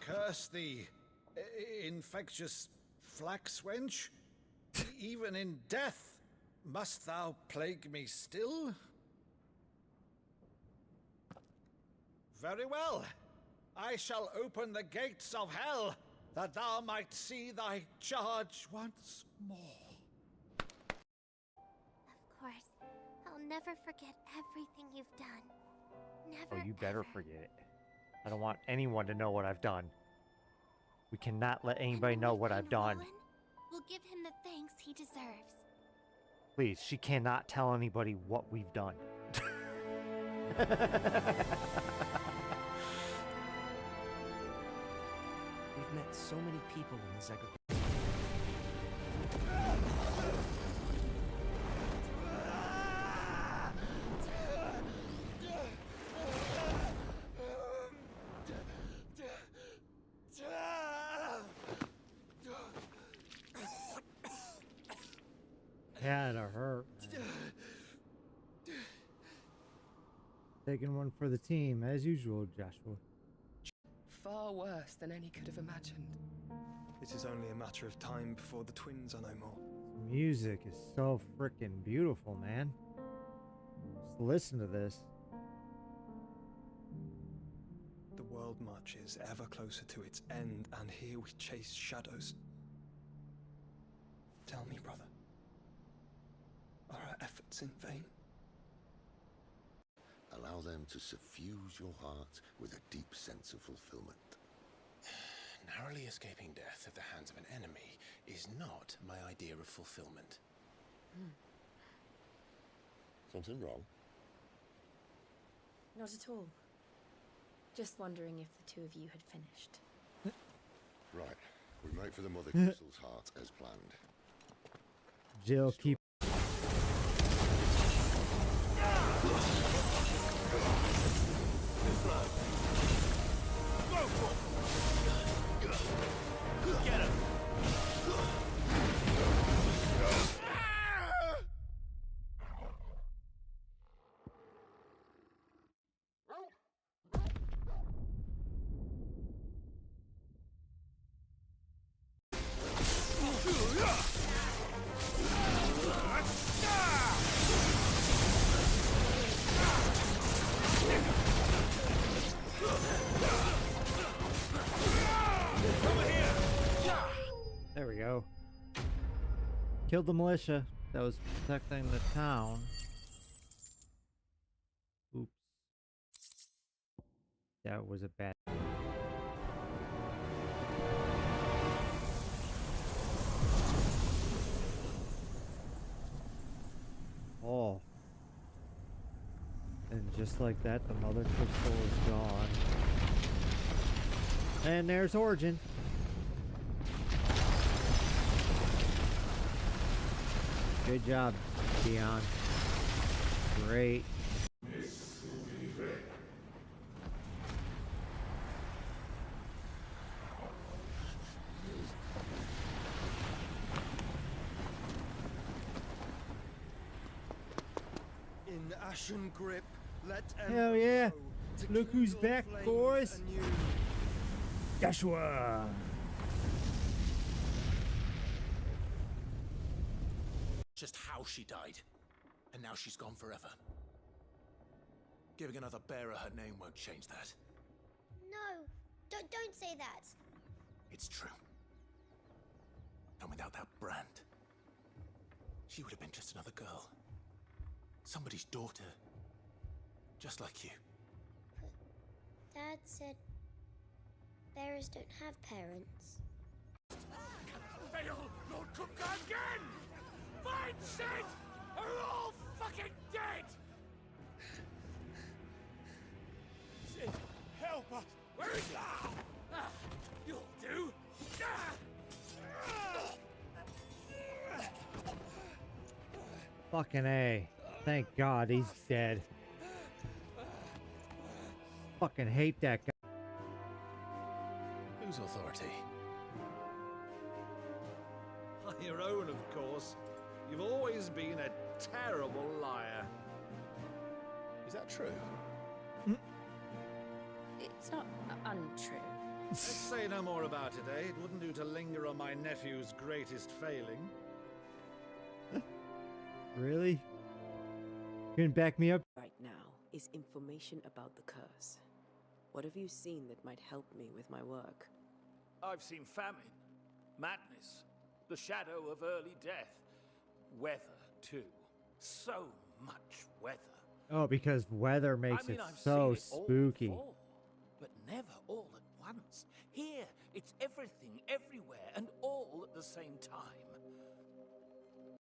Curse thee, infectious flax wench. Even in death, must thou plague me still? Very well. I shall open the gates of hell, that thou might see thy charge once more.
Of course, I'll never forget everything you've done. Never.
Oh, you better forget it. I don't want anyone to know what I've done. We cannot let anybody know what I've done.
We'll give him the thanks he deserves.
Please, she cannot tell anybody what we've done.
We've met so many people in the Zegger.
Had to hurt. Taking one for the team, as usual, Joshua.
Far worse than any could have imagined.
It is only a matter of time before the twins are no more.
Music is so freaking beautiful, man. Just listen to this.
The world marches ever closer to its end, and here we chase shadows. Tell me, brother, are our efforts in vain?
Allow them to suffuse your heart with a deep sense of fulfillment.
Narrowly escaping death at the hands of an enemy is not my idea of fulfillment.
Something wrong?
Not at all. Just wondering if the two of you had finished.
Right. We make for the Mother Crystal's heart as planned.
Jill, keep.
Get him!
There we go. Killed the militia that was protecting the town. Oops. That was a bad. Oh. And just like that, the Mother Crystal is gone. And there's Origin. Good job, Dion. Great.
In ashen grip, let
Hell yeah. Look who's back, boys. Joshua.
Just how she died. And now she's gone forever. Giving another bearer her name won't change that.
No, don't say that.
It's true. And without that brand, she would have been just another girl. Somebody's daughter. Just like you.
But Dad said bearers don't have parents.
Fail, Lord Cookgar again! Find Sid! Are all fucking dead! Sid, help us! Where is he? You'll do!
Fucking A. Thank God he's dead. Fucking hate that guy.
Whose authority?
Your own, of course. You've always been a terrible liar.
Is that true?
It's not untrue.
Let's say no more about it, eh? It wouldn't do to linger on my nephew's greatest failing.
Really? Couldn't back me up?
Right now is information about the curse. What have you seen that might help me with my work?
I've seen famine, madness, the shadow of early death. Weather, too. So much weather.
Oh, because weather makes
I mean,
it
I've
so
seen it all
spooky.
before, but never all at once. Here It's everything, everywhere, and all at the same time.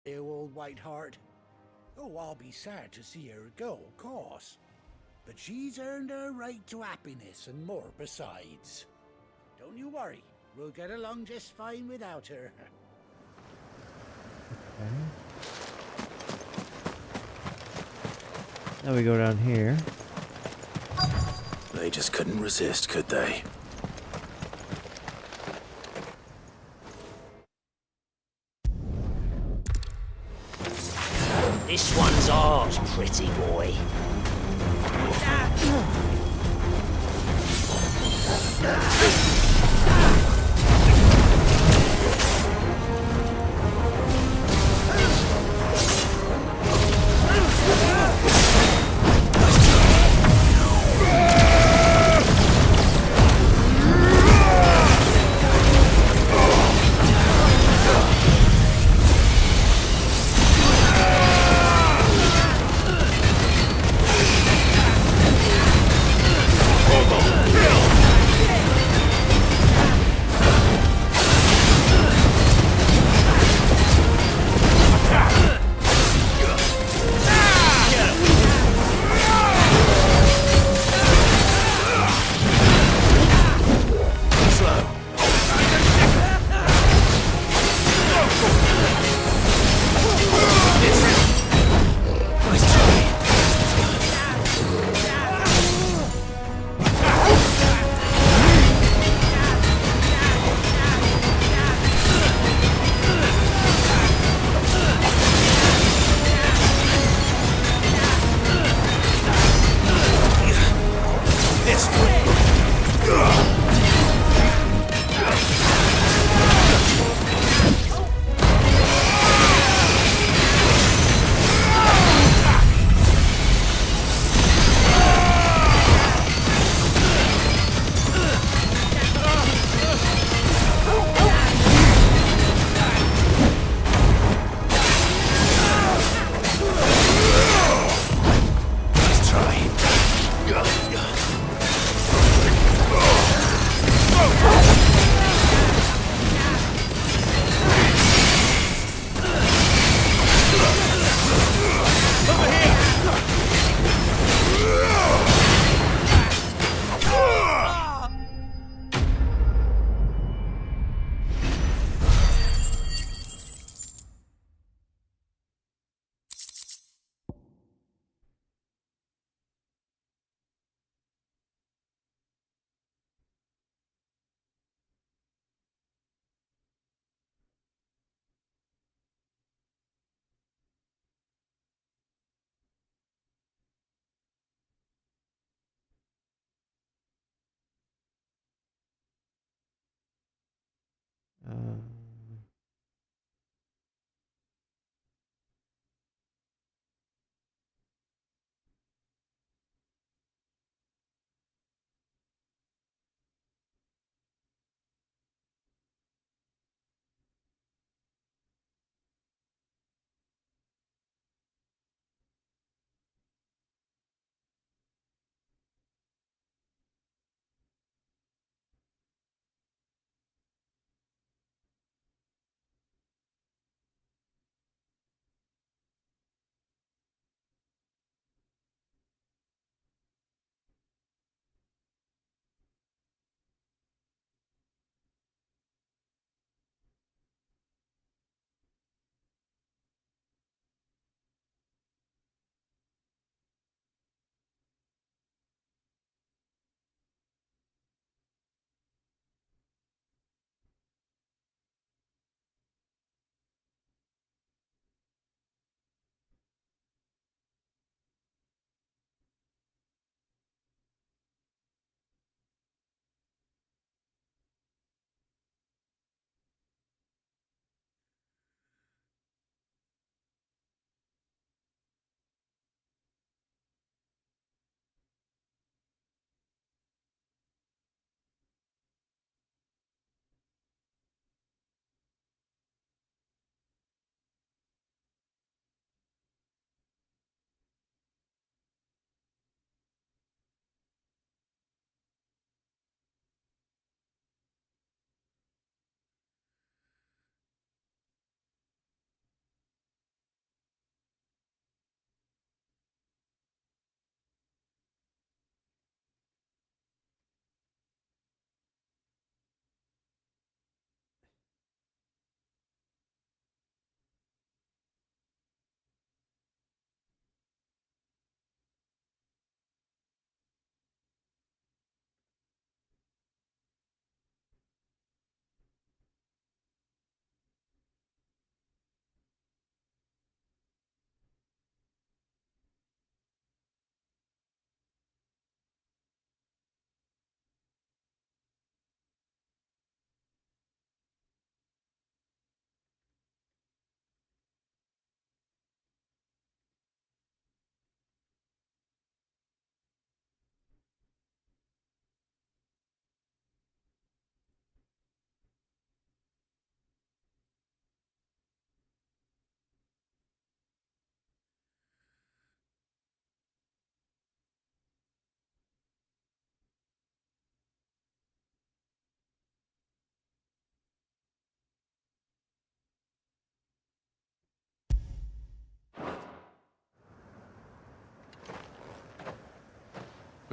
You old Whiteheart. Oh, I'll be sad to see her go, of course. But she's earned her right to happiness and more besides. Don't you worry. We'll get along just fine without her.
Okay. Now we go down here.
They just couldn't resist, could they?
This one's ours, pretty boy.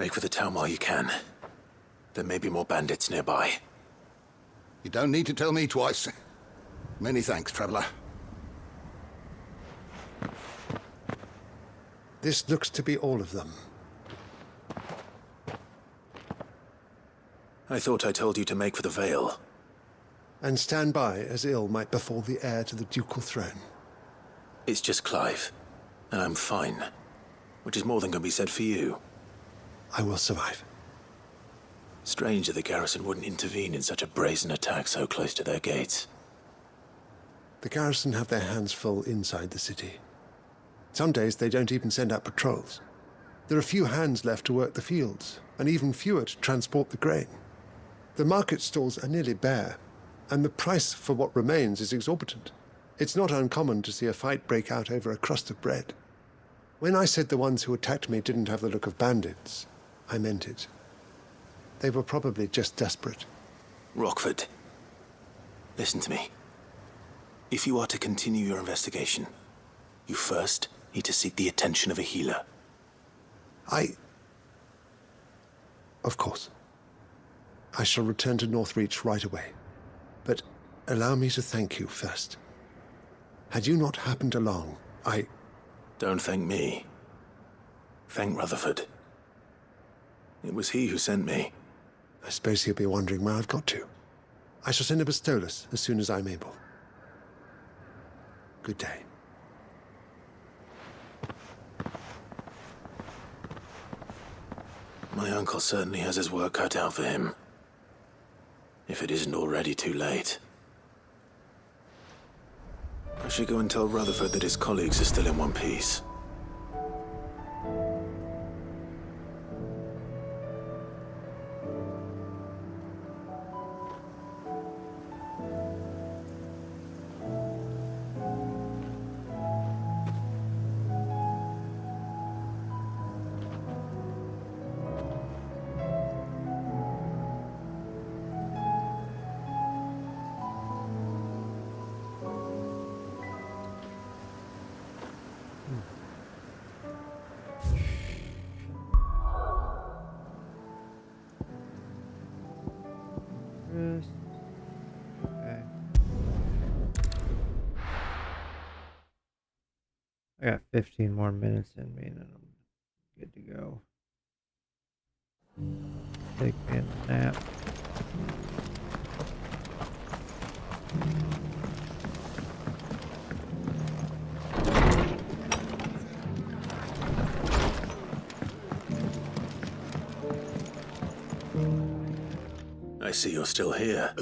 Make for the town while you can. There may be more bandits nearby.
You don't need to tell me twice. Many thanks, traveler.
This looks to be all of them.
I thought I told you to make for the Vale.
And stand by as ill might befall the heir to the ducal throne.
It's just Clive, and I'm fine. Which is more than can be said for you.
I will survive.
Strange that the garrison wouldn't intervene in such a brazen attack so close to their gates.
The garrison have their hands full inside the city. Some days they don't even send out patrols. There are few hands left to work the fields, and even fewer to transport the grain. The market stalls are nearly bare, and the price for what remains is exorbitant. It's not uncommon to see a fight break out over a crust of bread. When I said the ones who attacked me didn't have the look of bandits, I meant it. They were probably just desperate.
Rockford, listen to me. If you are to continue your investigation, you first need to seek the attention of a healer.
Of course. I shall return to Northreach right away. But allow me to thank you first. Had you not happened along,
Don't thank me. Thank Rutherford. It was he who sent me.
I suppose he'll be wondering where I've got to. I shall send a Bistolus as soon as I'm able. Good day.
My uncle certainly has his work cut out for him. If it isn't already too late. I should go and tell Rutherford that his colleagues are still in one piece.
Okay. I got 15 more minutes in me and then I'm good to go. Take me a nap.
I see you're still here.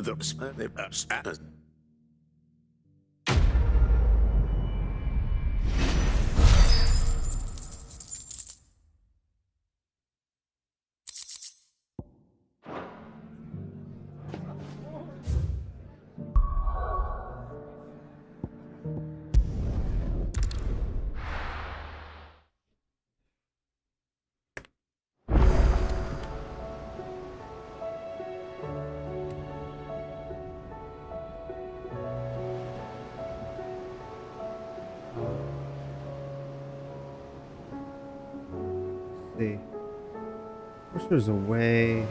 See. Wish there was a way.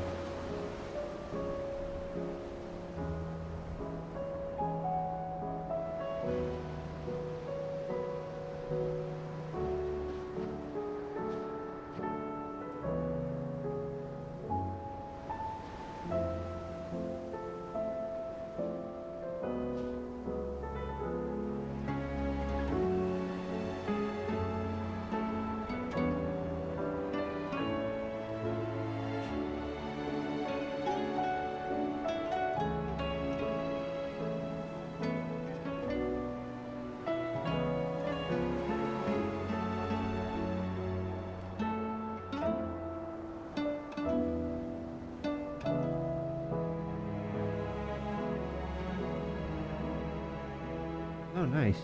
Oh, nice.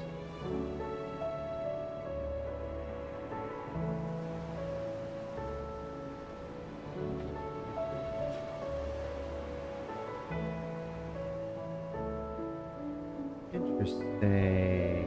Interesting.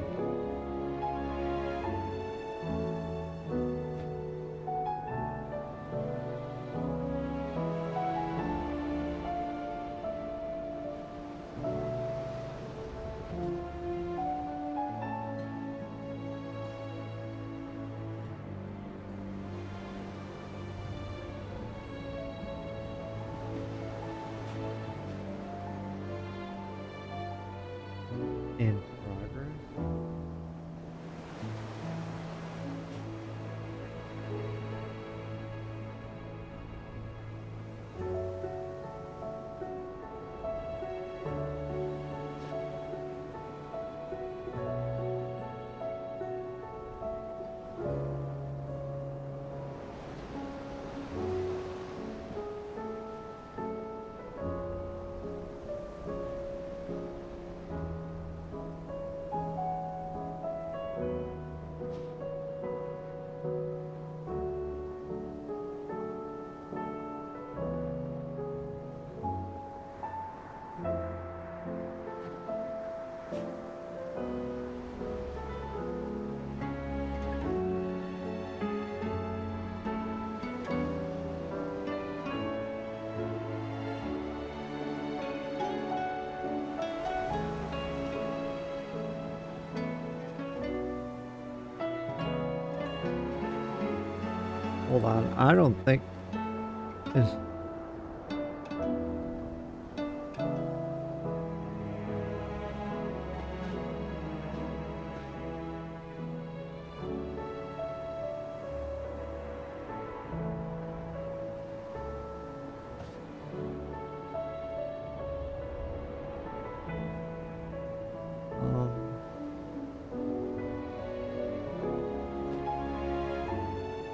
In progress. Hold on, I don't think it's...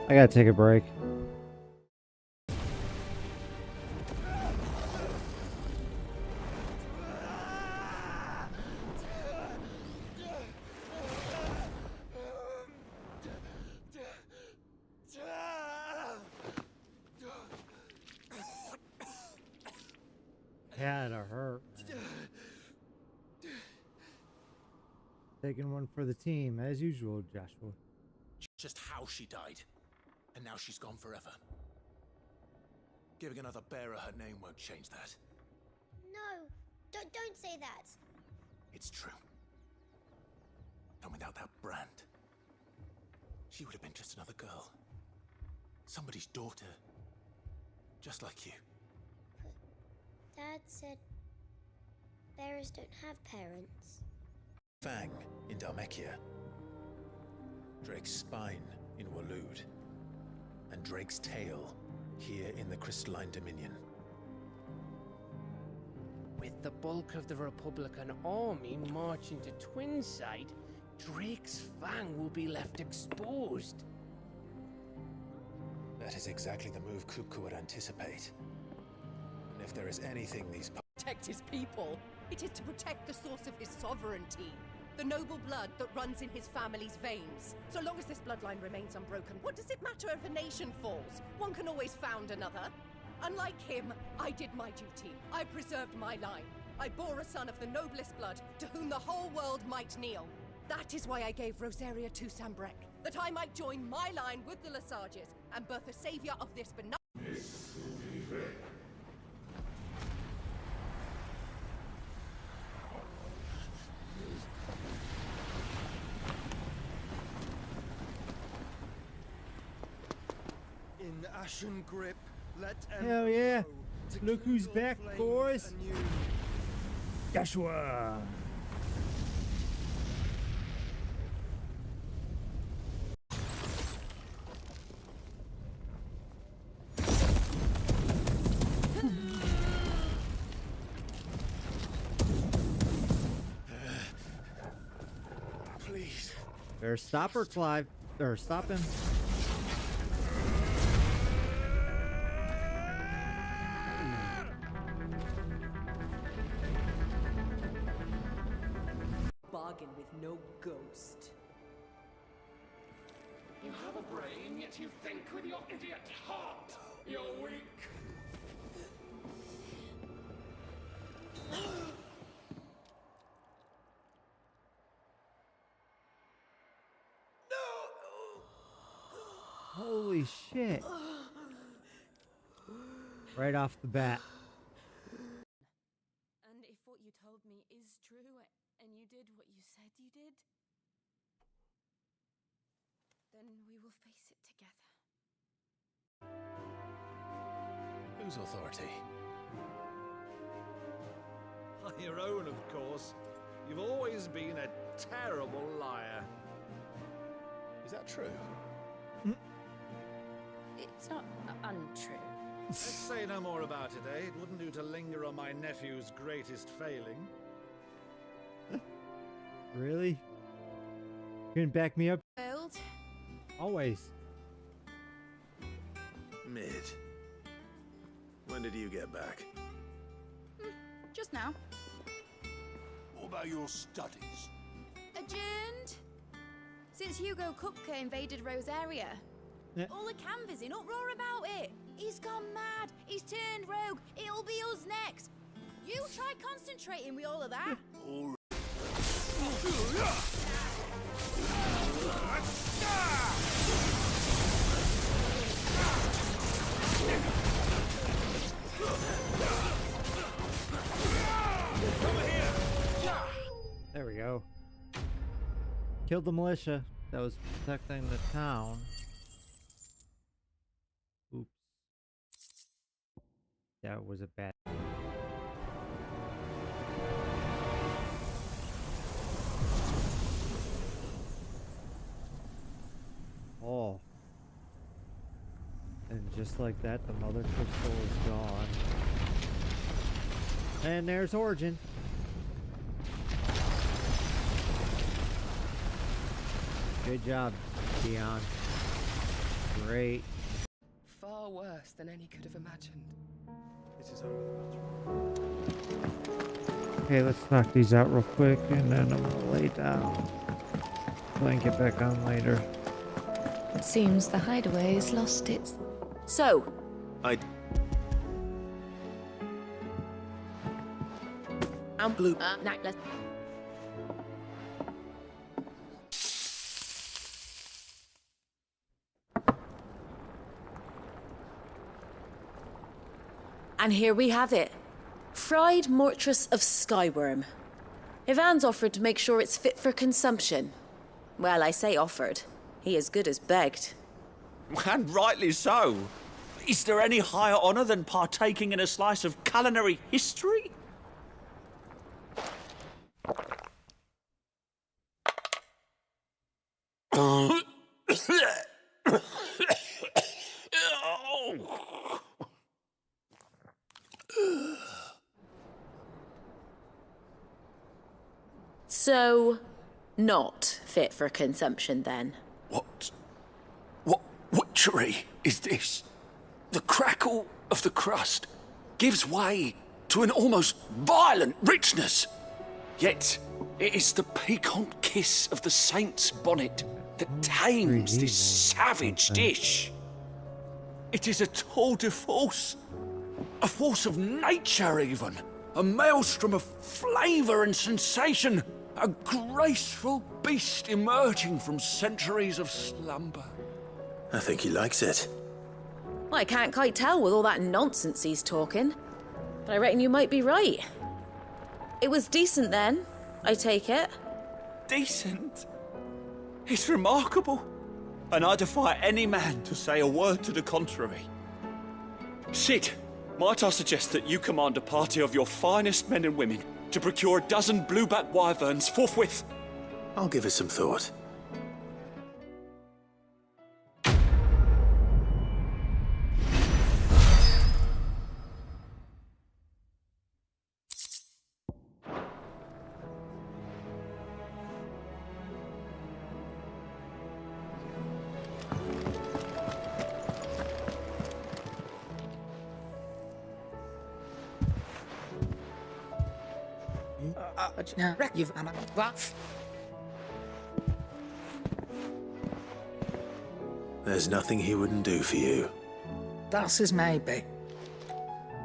I gotta take a break. Kinda hurt, man. Taking one for the team, as usual, Joshua.
Just how she died. And now she's gone forever. Giving another bearer her name won't change that.
No, don't say that.
It's true. And without that brand, she would have been just another girl. Somebody's daughter. Just like you.
But Dad said bearers don't have parents.
Fang in Dhalmekia. Drake's spine in Waloed. And Drake's tail here in the Crystalline Dominion.
With the bulk of the Republican army marching to Twinside, Drake's fang will be left exposed.
That is exactly the move Kupka would anticipate. And if there is anything these
Protect his people. It is to protect the source of his sovereignty. The noble blood that runs in his family's veins. So long as this bloodline remains unbroken, what does it matter if a nation falls? One can always found another. Unlike him, I did my duty. I preserved my line. I bore a son of the noblest blood, to whom the whole world might kneel. That is why I gave Rosaria to Sambrek, that I might join my line with the Lesages and birth a savior of this benign...
In ashen grip, let
Hell yeah! Look who's back, boys! Joshua!
Please.
Better stop her, Clive. Or stop him.
Bargain with no ghost.
You have a brain, yet you think with your idiot heart. You're weak.
Holy shit. Right off the bat.
And if what you told me is true, and you did what you said you did, then we will face it together.
Whose authority?
Your own, of course.
You've always been a terrible liar. Is that true?
It's not untrue.
Let's say no more about it, eh? It wouldn't do to linger on my nephew's greatest failing.
Really? You can back me up?
Failed?
Always.
Mid. When did you get back?
Just now.
What about your studies?
Adjourned? Since Hugo Kupka invaded Rosaria.
Yeah.
All the canvass in uproar about it. He's gone mad. He's turned rogue. It'll be us next. You try concentrating with all of that.
All
There we go. Killed the militia that was protecting the town. Oops. That was a bad. Oh. And just like that, the mother crystal is gone. And there's Origin. Good job, Dion. Great.
Far worse than any could have imagined.
It is only
Okay, let's knock these out real quick, and then I'm gonna lay down. So I can get back on later.
It seems the hideaway has lost its...
So, I'm blue. Necklace. And here we have it. Fried Mortress of Skyworm. Ivan's offered to make sure it's fit for consumption. Well, I say offered. He as good as begged.
And rightly so. Is there any higher honour than partaking in a slice of culinary history?
So, not fit for consumption then?
What witchery is this? The crackle of the crust gives way to an almost violent richness. Yet, it is the piquant kiss of the saint's bonnet that tames this savage dish. It is a tour de force, a force of nature even, a maelstrom of flavour and sensation, a graceful beast emerging from centuries of slumber.
I think he likes it.
Well, I can't quite tell with all that nonsense he's talking, but I reckon you might be right. It was decent then, I take it.
Decent? It's remarkable, and I defy any man to say a word to the contrary. Sid, might I suggest that you command a party of your finest men and women to procure a dozen blueback wyverns forthwith?
I'll give it some thought. There's nothing he wouldn't do for you.
That's as maybe.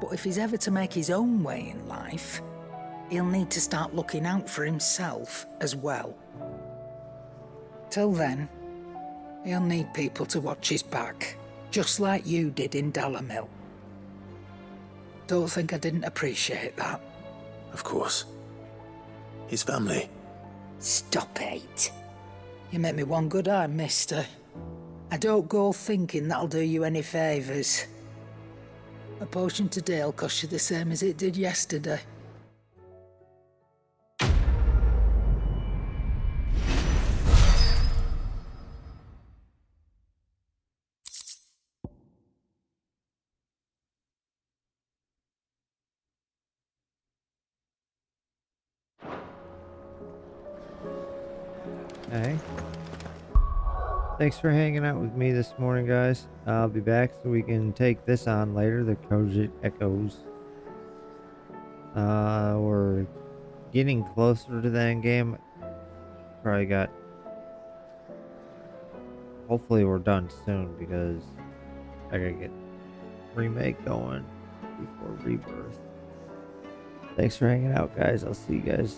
But if he's ever to make his own way in life, he'll need to start looking out for himself as well. Till then, he'll need people to watch his back, just like you did in Dalamil. Don't think I didn't appreciate that.
Of course. His family.
Stop it. You make me one good eye, mister. I don't go thinking that'll do you any favours. A potion today'll cost you the same as it did yesterday.
Okay. Thanks for hanging out with me this morning, guys. I'll be back so we can take this on later, the Cogent Echoes. We're getting closer to the end game. Probably got... Hopefully we're done soon because I gotta get remake going before Rebirth. Thanks for hanging out, guys. I'll see you guys